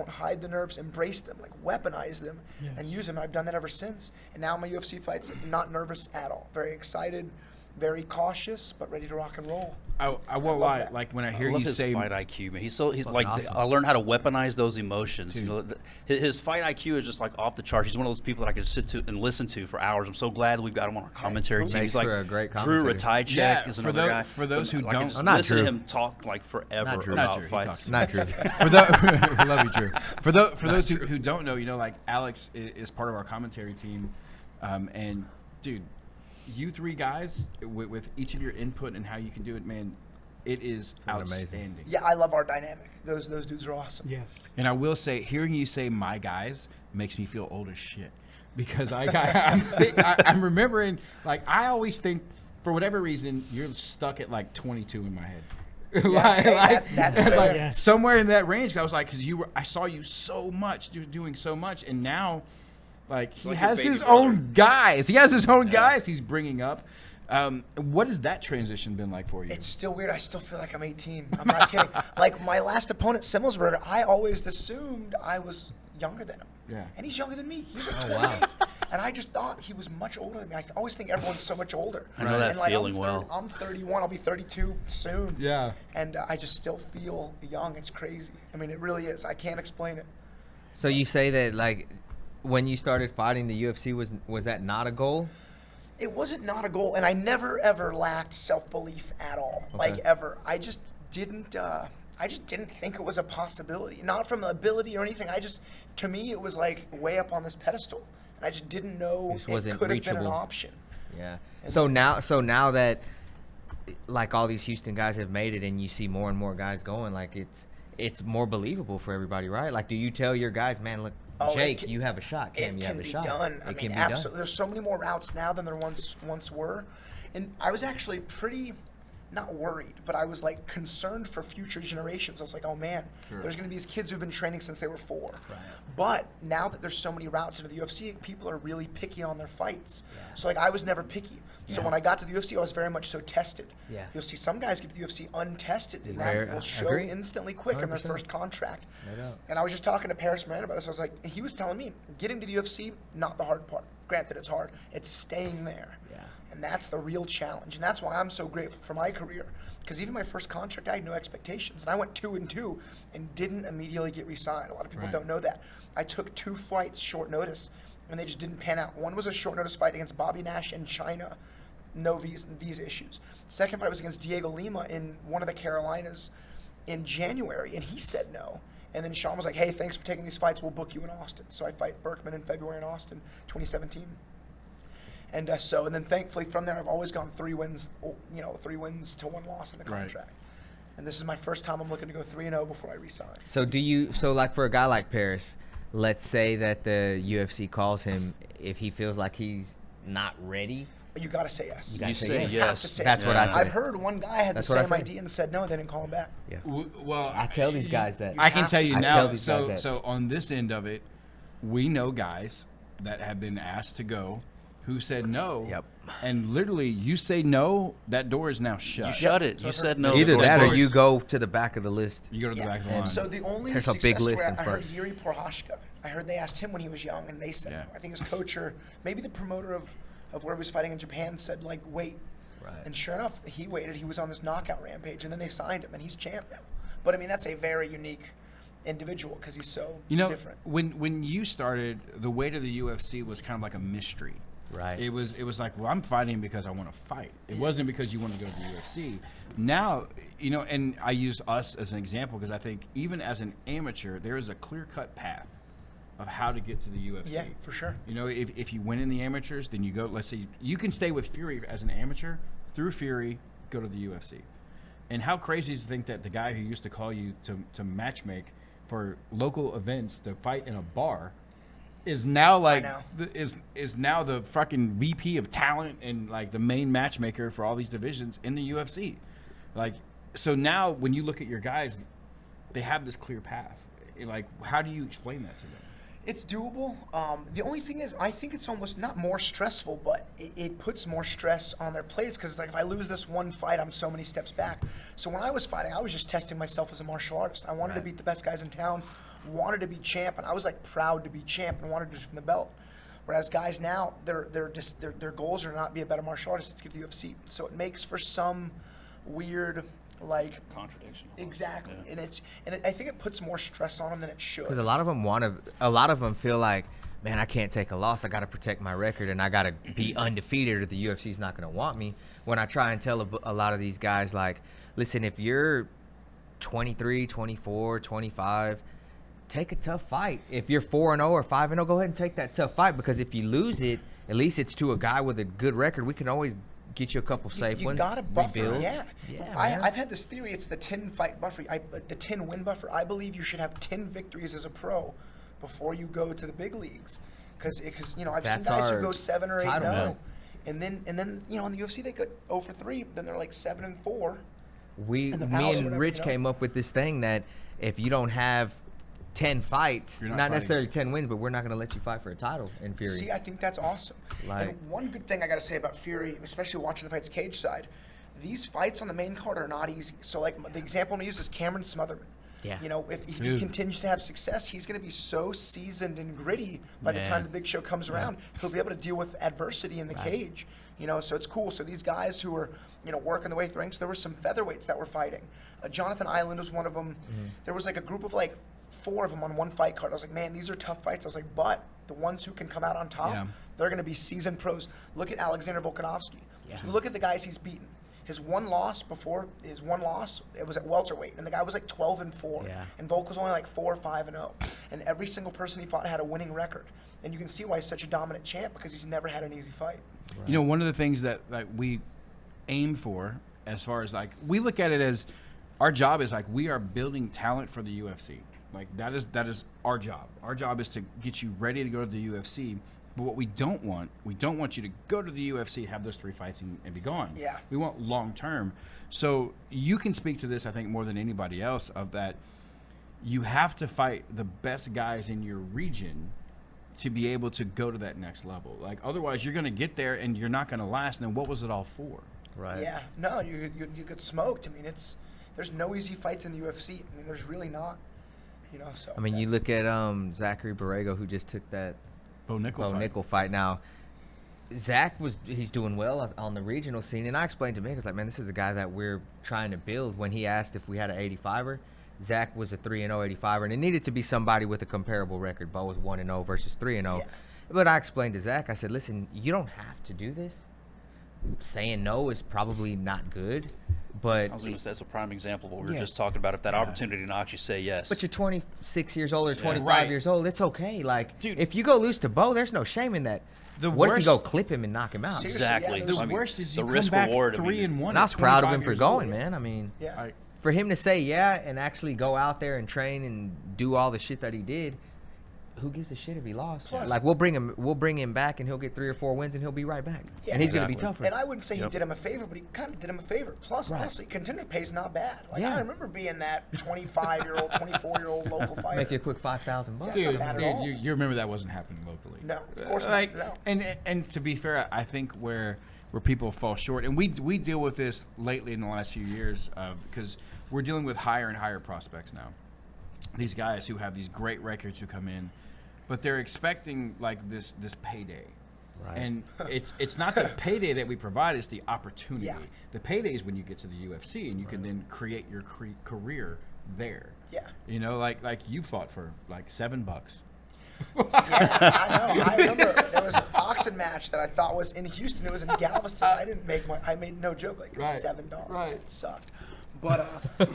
Speaker 2: hide the nerves, embrace them, like weaponize them and use them. And I've done that ever since. And now my UFC fights, I'm not nervous at all, very excited. very cautious, but ready to rock and roll.
Speaker 1: I won't
Speaker 2: love
Speaker 1: hi-
Speaker 2: that.
Speaker 1: like when I
Speaker 4: I
Speaker 1: hear
Speaker 4: love
Speaker 1: you
Speaker 4: his
Speaker 1: say
Speaker 4: fight IQ, man. He's like
Speaker 3: awesome.
Speaker 4: I learned how to weaponize those emotions. You
Speaker 1: Dude.
Speaker 4: know, his fight IQ is just like off the charts. He's one of those people that I could sit to and listen to for hours. I'm so glad we've got him on our commentary team.
Speaker 3: Makes
Speaker 4: He's like
Speaker 3: for a great
Speaker 4: Drew
Speaker 3: commentator.
Speaker 4: Ratajczak
Speaker 1: Yeah,
Speaker 4: is
Speaker 1: for
Speaker 4: another
Speaker 1: tho-
Speaker 4: guy.
Speaker 1: for those who
Speaker 4: I can
Speaker 1: don't-
Speaker 4: just
Speaker 3: Oh, not
Speaker 4: listen to
Speaker 3: Drew.
Speaker 4: him talk like forever
Speaker 3: Not Drew.
Speaker 4: about
Speaker 1: Not Drew. He
Speaker 4: fights.
Speaker 1: talks
Speaker 3: Not true.
Speaker 1: for those we love you, Drew. For those who don't know, like Alex is part of our commentary team, and dude, you three guys with each of your input and how you can do it, man, it is
Speaker 3: amazing.
Speaker 1: outstanding.
Speaker 2: Yeah, I love our dynamic. Those dudes are awesome.
Speaker 5: Yes.
Speaker 1: And I will say, hearing you say "my guys" makes me feel old as shit, because I'm remembering, like, I always think, for whatever reason, you're stuck at like 22 in my head.
Speaker 2: That's fair.
Speaker 5: Yes.
Speaker 1: Somewhere in that range. I was like, because I saw you so much, doing so much, and now, like, he
Speaker 4: like your
Speaker 1: has
Speaker 4: baby
Speaker 1: his
Speaker 4: brother.
Speaker 1: own guys. He has his own guys he's bringing up. What has that transition been like for you?
Speaker 2: It's still weird. I still feel like I'm 18. I'm not kidding. Like, my last opponent, Simmelsberger, I always assumed I was younger than him.
Speaker 1: Yeah.
Speaker 2: And he's younger than me. He's a
Speaker 3: Oh, wow.
Speaker 2: And I just thought he was much older than me. I always think everyone's so much older.
Speaker 4: I know that
Speaker 2: And, like,
Speaker 4: feeling well.
Speaker 2: I'm 31. I'll be 32 soon.
Speaker 1: Yeah.
Speaker 2: And I just still feel young. It's crazy. I mean, it really is. I can't explain it.
Speaker 3: So you say that, like, when you started fighting the UFC, was that not a goal?
Speaker 2: It wasn't not a goal, and I never ever lacked self-belief at all, like
Speaker 3: Okay.
Speaker 2: ever. I just didn't think it was a possibility. Not from ability or anything. To me, it was like way up on this pedestal, and I just didn't know
Speaker 3: This
Speaker 2: it
Speaker 3: wasn't
Speaker 2: could have been an
Speaker 3: reachable.
Speaker 2: option.
Speaker 3: Yeah. So now that, like, all these Houston guys have made it, and you see more and more guys going, like, it's more believable for everybody, right? Like, do you tell your guys, man, look,
Speaker 2: Oh, it
Speaker 3: Jake,
Speaker 2: can-
Speaker 3: you have a shot. Cam,
Speaker 2: It
Speaker 3: you
Speaker 2: can
Speaker 3: have a
Speaker 2: be
Speaker 3: shot.
Speaker 2: done. I
Speaker 3: It
Speaker 2: mean,
Speaker 3: can be
Speaker 2: absolutely.
Speaker 3: done.
Speaker 2: There's so many more routes now than there once were, and I was actually pretty, not worried, but I was like concerned for future generations. I was like, oh man, there's going to be these kids who've been training since they were 4. Right. But now that there's so many routes into the UFC, people are really picky on their fights. So like, I was never picky. So when I got to the UFC, I was very much so tested.
Speaker 3: Yeah.
Speaker 2: You'll see some guys get to the UFC untested, and
Speaker 3: Rare-
Speaker 2: that will show
Speaker 3: agree.
Speaker 2: instantly quick in their
Speaker 3: 100%.
Speaker 2: first contract.
Speaker 3: No doubt.
Speaker 2: And I was just talking to Paris Moran about this. I was like, he was telling me, getting to the UFC, not the hard part. Granted, it's hard. It's staying there.
Speaker 3: Yeah.
Speaker 2: And that's the real challenge. And that's why I'm so grateful for my career. Because even my first contract, I had no expectations. And I went 2-2 and didn't immediately get re-signed. A lot of people
Speaker 1: Right.
Speaker 2: don't know that. I took 2 fights short notice, and they just didn't pan out. One was a short notice fight against Bobby Nash in China. No visa issues. Second fight was against Diego Lima in one of the Carolinas in January, and he said no. And then Sean was like, hey, thanks for taking these fights. We'll book you in Austin. So I fight Berkman in February in Austin, 2017. And and then thankfully from there, I've always gone 3 wins, 3 wins to 1 loss in the
Speaker 1: Right.
Speaker 2: contract. And this is my first time I'm looking to go 3-0 before I resign.
Speaker 3: So like, for a guy like Paris, let's say that the UFC calls him, if he feels like he's not ready,
Speaker 2: You got to say yes.
Speaker 3: gotta
Speaker 4: You
Speaker 3: say
Speaker 4: say
Speaker 3: yes.
Speaker 2: You have
Speaker 4: yes.
Speaker 2: to say
Speaker 3: That's
Speaker 2: yes.
Speaker 3: what I say.
Speaker 2: I've heard one guy had
Speaker 3: That's
Speaker 2: the
Speaker 3: what I
Speaker 2: same
Speaker 3: say.
Speaker 2: idea and said no, they didn't call him back.
Speaker 3: Yeah.
Speaker 1: Well,
Speaker 3: I tell these guys that.
Speaker 1: I can tell you
Speaker 3: I
Speaker 1: now.
Speaker 3: tell these guys that.
Speaker 1: So on this end of it, we know guys that have been asked to go, who said no.
Speaker 3: Yep.
Speaker 1: And literally, you say no, that door is now shut.
Speaker 4: You shut it.
Speaker 2: So
Speaker 4: You
Speaker 2: I've
Speaker 4: said
Speaker 2: heard-
Speaker 4: no.
Speaker 3: Either
Speaker 4: the
Speaker 3: that or
Speaker 4: doors-
Speaker 3: you go to the back of the list.
Speaker 1: You go to the back of the line.
Speaker 2: So the only
Speaker 3: There's a
Speaker 2: success
Speaker 3: big list
Speaker 2: story,
Speaker 3: in
Speaker 2: I heard
Speaker 3: front.
Speaker 2: Yuri Prohashka. I heard they asked him when he was young, and they said
Speaker 1: Yeah.
Speaker 2: no. I think his coach or maybe the promoter of where he was fighting in Japan said, like, wait.
Speaker 3: Right.
Speaker 2: And sure enough, he waited. He was on this knockout rampage, and then they signed him, and he's champ now. But, I mean, that's a very unique individual because he's so different.
Speaker 1: when you started, the way to the UFC was kind of like a mystery.
Speaker 3: Right.
Speaker 1: It was like, well, I'm fighting because I want to fight. It wasn't because you want to go to the UFC. Now, and I use us as an example because I think even as an amateur, there is a clear-cut path of how to get to the UFC.
Speaker 2: Yeah, for sure.
Speaker 1: If you win in the amateurs, then you go, let's say, you can stay with Fury as an amateur, through Fury, go to the UFC. And how crazy is to think that the guy who used to call you to matchmake for local events to fight in a bar is now like
Speaker 2: know.
Speaker 1: is now the fucking VP of talent and like the main matchmaker for all these divisions in the UFC. Like, so now when you look at your guys, they have this clear path. Like, how do you explain that to them?
Speaker 2: It's doable. The only thing is, I think it's almost not more stressful, but it puts more stress on their plates because, like, if I lose this one fight, I'm so many steps back. So when I was fighting, I was just testing myself as a martial artist. I wanted to beat the best guys in town, wanted to be champ, and I was, like, proud to be champ and wanted to defend the belt. Whereas guys now, their goals are not to be a better martial artist, it's to get to the UFC. So it makes for some weird, like,
Speaker 4: Contradiction.
Speaker 2: exactly,
Speaker 4: Yeah.
Speaker 2: and I think it puts more stress on them than it should.
Speaker 3: Because a lot of them feel like, man, I can't take a loss. I got to protect my record, and I got to be undefeated, or the UFC's not going to want me. When I try and tell a lot of these guys, like, listen, if you're 23, 24, 25, take a tough fight. If you're 4-0 or 5-0, go ahead and take that tough fight, because if you lose it, at least it's to a guy with a good record. We can always get you a couple safe
Speaker 2: You
Speaker 3: ones.
Speaker 2: got to buffer,
Speaker 3: rebuild.
Speaker 2: yeah.
Speaker 3: Man.
Speaker 2: I've had this theory. It's the 10-fight buffer, the 10-win buffer. I believe you should have 10 victories as a pro before you go to the big leagues, because I've
Speaker 3: That's
Speaker 2: seen guys who
Speaker 3: our
Speaker 2: go 7 or 8-0,
Speaker 3: title,
Speaker 2: and then in the UFC they go 0-3, then they're like 7-4.
Speaker 3: Me
Speaker 2: and the power,
Speaker 3: and
Speaker 2: whatever,
Speaker 3: Rich
Speaker 2: you know?
Speaker 3: came up with this thing that if you don't have 10 fights,
Speaker 1: You're
Speaker 3: not,
Speaker 1: not fighting.
Speaker 3: necessarily 10 wins, but we're not going to let you fight for a title in Fury.
Speaker 2: See, I think that's awesome.
Speaker 3: Like-
Speaker 2: and one big thing I got to say about Fury, especially watching the fights cage side, these fights on the main card are not easy. So, like, the example I'm going to use is Cameron Smotherman.
Speaker 3: Yeah.
Speaker 2: You know, if he
Speaker 1: Dude.
Speaker 2: continues to have success, he's going to be so seasoned and gritty by the time
Speaker 3: Man.
Speaker 2: the big show comes around. He'll be able to deal with adversity in the cage. You know, so it's cool. So these guys who are, working the way through ranks, there were some featherweights that were fighting. Jonathan Island was one of them. There was like a group of like 4 of them on one fight card. I was like, man, these are tough fights. I was like, but the ones who can come out on top,
Speaker 1: Yeah.
Speaker 2: they're going to be seasoned pros. Look at Alexander Volkanovski.
Speaker 3: Yeah.
Speaker 2: So look at the guys he's beaten. His one loss, it was at welterweight, and the guy was like 12-4,
Speaker 3: Yeah.
Speaker 2: and Volk was only like 4 or 5-0, and every single person he fought had a winning record, and you can see why he's such a dominant champ, because he's never had an easy fight.
Speaker 1: You know, one of the things that we aim for, as far as like, we look at it as our job is like, we are building talent for the UFC. Like that is our job. Our job is to get you ready to go to the UFC. But what we don't want you to go to the UFC, have those 3 fights, and be gone.
Speaker 2: Yeah.
Speaker 1: We want long term. So you can speak to this, I think, more than anybody else, of that you have to fight the best guys in your region to be able to go to that next level. Like otherwise, you're going to get there and you're not going to last. And then what was it all for?
Speaker 3: Right.
Speaker 2: Yeah, no, you get smoked. I mean, there's no easy fights in the UFC. I mean, there's really not. So
Speaker 3: I mean, you
Speaker 2: that's-
Speaker 3: look at Zachary Borrego, who just took that
Speaker 1: Bo Nickel fight.
Speaker 3: fight. Now, he's doing well on the regional scene, and I explained to him, I was like, man, this is a guy that we're trying to build. When he asked if we had an 85er, Zach was a 3-0 85er, and it needed to be somebody with a comparable record. Bo was 1-0 versus 3-0.
Speaker 2: Yeah.
Speaker 3: But I explained to Zach, I said, listen, you don't have to do this. Saying no is probably not good, but
Speaker 4: I was going to say that's a prime example of what we were
Speaker 3: Yeah.
Speaker 4: just talking about. If that opportunity knocks, you say yes.
Speaker 3: But you're 26 years old or 25
Speaker 1: Right.
Speaker 3: years old. It's okay. Like,
Speaker 1: Dude.
Speaker 3: if you go lose to Bo, there's no shame in that.
Speaker 1: The
Speaker 3: What if you go
Speaker 1: worst-
Speaker 3: clip him and knock him out?
Speaker 2: Seriously,
Speaker 4: Exactly.
Speaker 2: yeah,
Speaker 1: The
Speaker 2: I mean,
Speaker 1: worst is
Speaker 4: the
Speaker 1: you
Speaker 4: risk
Speaker 1: come back
Speaker 4: reward, I mean,
Speaker 1: 3-1.
Speaker 3: And I was
Speaker 1: at
Speaker 3: proud of
Speaker 1: 25
Speaker 3: him for
Speaker 1: years old.
Speaker 3: going, man. I mean,
Speaker 2: Yeah.
Speaker 1: Like,
Speaker 3: for him to say yeah and actually go out there and train and do all the shit that he did, who gives a shit if he lost?
Speaker 2: Plus-
Speaker 3: Like, we'll bring him back, and he'll get 3 or 4 wins, and he'll be right back.
Speaker 2: Yeah,
Speaker 3: And he's gonna be
Speaker 4: exactly.
Speaker 3: tougher.
Speaker 2: And I wouldn't say he
Speaker 4: Yep.
Speaker 2: did him a favor, but he kind of did him a favor. Plus,
Speaker 3: Right.
Speaker 2: honestly, contender pay's not bad. Like,
Speaker 3: Yeah.
Speaker 2: I remember being that 25-year-old, 24-year-old local fighter.
Speaker 3: Make you a quick $5,000.
Speaker 2: Dude,
Speaker 1: dude,
Speaker 2: not bad at all.
Speaker 1: you remember that wasn't happening locally.
Speaker 2: No, of course not.
Speaker 1: Like,
Speaker 2: No.
Speaker 1: and to be fair, I think where people fall short, and we deal with this lately in the last few years, because we're dealing with higher and higher prospects now. These guys who have these great records who come in, but they're expecting like this payday.
Speaker 3: Right.
Speaker 1: And it's not the payday that we provide; it's the opportunity.
Speaker 2: Yeah.
Speaker 1: The payday is when you get to the UFC and you can then create your career there.
Speaker 2: Yeah.
Speaker 1: You know, like you fought for like $7.
Speaker 2: Yeah, I know. I remember there was an boxing match that I thought was in Houston. It was in Galveston. I made no joke, like
Speaker 1: Right.
Speaker 2: $7.
Speaker 1: Right.
Speaker 2: It sucked. But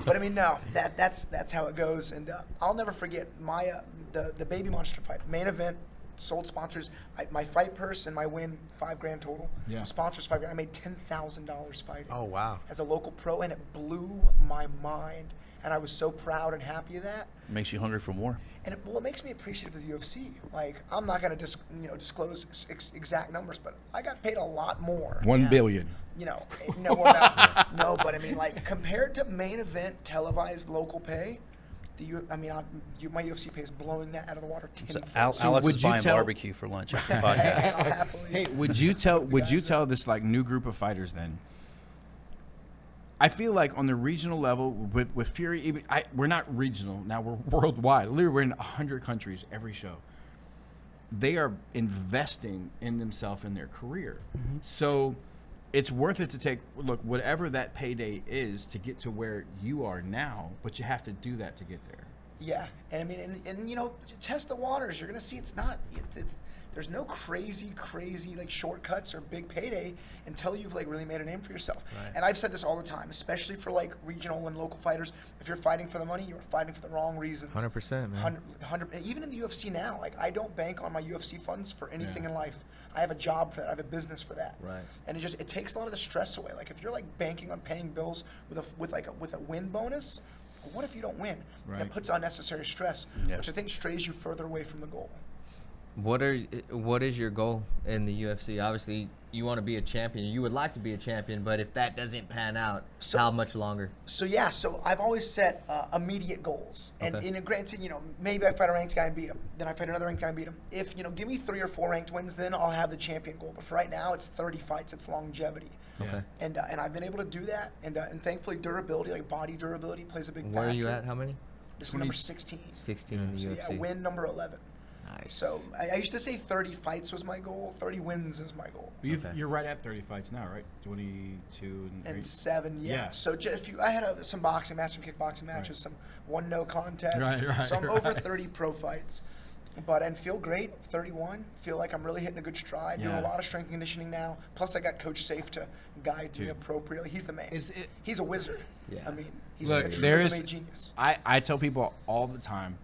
Speaker 2: I mean, no, that's how it goes. And I'll never forget my the Baby Monster fight, main event, sold sponsors. My fight purse and my win, $5,000 total.
Speaker 1: Yeah.
Speaker 2: Sponsors $5,000. I made $10,000 fighting.
Speaker 3: Oh, wow.
Speaker 2: As a local pro, and it blew my mind. And I was so proud and happy of that.
Speaker 4: Makes you hungry for more.
Speaker 2: And it makes me appreciative of the UFC. Like, I'm not going to disclose exact numbers, but I got paid a lot more.
Speaker 1: $1 billion.
Speaker 2: No, but I mean, like, compared to main event televised local pay, my UFC pay is blowing that out of the water
Speaker 4: So
Speaker 2: tenfold.
Speaker 4: Alex
Speaker 1: would
Speaker 4: is
Speaker 1: you
Speaker 4: buying
Speaker 1: tell-
Speaker 4: barbecue for lunch after the podcast.
Speaker 2: I'll happily.
Speaker 1: Hey, would you tell this like new group of fighters then? I feel like on the regional level with Fury, we're not regional now. We're worldwide. Literally, we're in 100 countries every show. they are investing in themselves and their career. So it's worth it to take whatever that payday is to get to where you are now, but you have to do that to get there.
Speaker 2: Yeah, and I mean, and you know, test the waters. You're gonna see it's not. There's no crazy like shortcuts or big payday until you've like really made a name for yourself.
Speaker 3: Right.
Speaker 2: And I've said this all the time, especially for like regional and local fighters. If you're fighting for the money, you're fighting for the wrong reasons.
Speaker 3: 100%, man.
Speaker 2: 100. Even in the UFC now, like I don't bank on my UFC funds for anything in life. I have a job for that. I have a business for that.
Speaker 3: Right.
Speaker 2: And it takes a lot of the stress away. Like if you're like banking on paying bills with a win bonus. What if you don't win?
Speaker 1: Right.
Speaker 2: That puts unnecessary stress, which I think strays you further away from the goal.
Speaker 3: What is your goal in the UFC? Obviously, you want to be a champion. You would like to be a champion, but if that doesn't pan out, how much longer?
Speaker 2: So I've always set immediate goals, and granted, you know, maybe I fight a ranked guy and beat him, then I fight another ranked guy and beat him. If give me 3 or 4 ranked wins, then I'll have the champion goal. But for right now, it's 30 fights. It's longevity.
Speaker 3: Okay.
Speaker 2: And I've been able to do that, and thankfully durability, like body durability, plays a big factor.
Speaker 3: Where are you at? How many?
Speaker 2: This is number 16.
Speaker 3: 16 in the
Speaker 2: So
Speaker 3: UFC.
Speaker 2: yeah, win number 11.
Speaker 3: Nice.
Speaker 2: So I used to say 30 fights was my goal. 30 wins is my goal.
Speaker 1: You're right at 30 fights now, right? 22
Speaker 2: And 7, yeah.
Speaker 1: Yeah.
Speaker 2: So I had some boxing matches, some kickboxing matches, some 1-no contest.
Speaker 1: Right,
Speaker 2: so I'm over 30 pro fights. And feel great, 31. Feel like I'm really hitting a good stride. Doing a lot of strength and conditioning now. Plus, I got Coach Safe to guide me appropriately. He's the man. He's a wizard.
Speaker 3: Yeah.
Speaker 2: I mean, he's
Speaker 1: Look,
Speaker 2: a
Speaker 1: there is
Speaker 2: truly genius.
Speaker 1: I tell people all the time,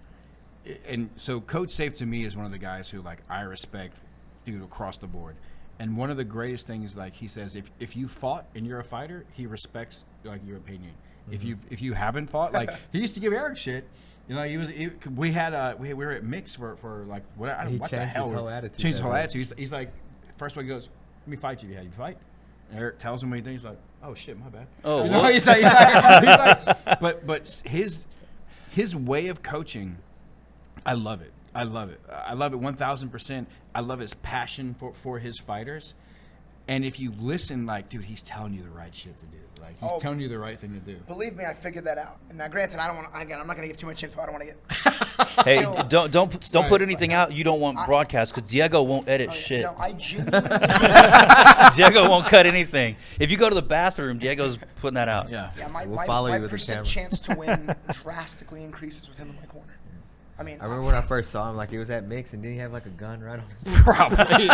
Speaker 1: and so Coach Safe to me is one of the guys who like I respect, dude, across the board. And one of the greatest things, like he says, if you fought and you're a fighter, he respects like your opinion. If you haven't fought, like he used to give Eric shit. You know, we were at Mix for like what I don't
Speaker 3: He
Speaker 1: what the
Speaker 3: changed
Speaker 1: hell.
Speaker 3: his whole attitude
Speaker 1: Changed his
Speaker 3: that
Speaker 1: whole
Speaker 3: way.
Speaker 1: attitude. He's like, first one he goes, let me fight you. Have you fight? And Eric tells him what he thinks. He's like, oh shit, my bad.
Speaker 4: Oh,
Speaker 1: you know,
Speaker 4: what?
Speaker 1: he's like, but his way of coaching, I love it. I love it 1,000%. I love his passion for his fighters. And if you listen, like, dude, he's telling you the right shit to do. Like, he's telling you the right thing to do.
Speaker 2: Believe me, I figured that out. And now, granted, I'm not going to give too much info. I don't want to get.
Speaker 4: Hey, don't put anything out you don't want broadcast because Diego won't edit shit.
Speaker 2: No, I genuinely.
Speaker 4: Diego won't cut anything. If you go to the bathroom, Diego's putting that out.
Speaker 1: Yeah.
Speaker 2: Yeah,
Speaker 3: We'll follow
Speaker 2: my
Speaker 3: you with the
Speaker 2: percent
Speaker 3: camera.
Speaker 2: chance to win drastically increases with him in my corner. I mean,
Speaker 3: I remember when I first saw him, like he was at Mix, and didn't he have like a gun right on his
Speaker 1: Probably.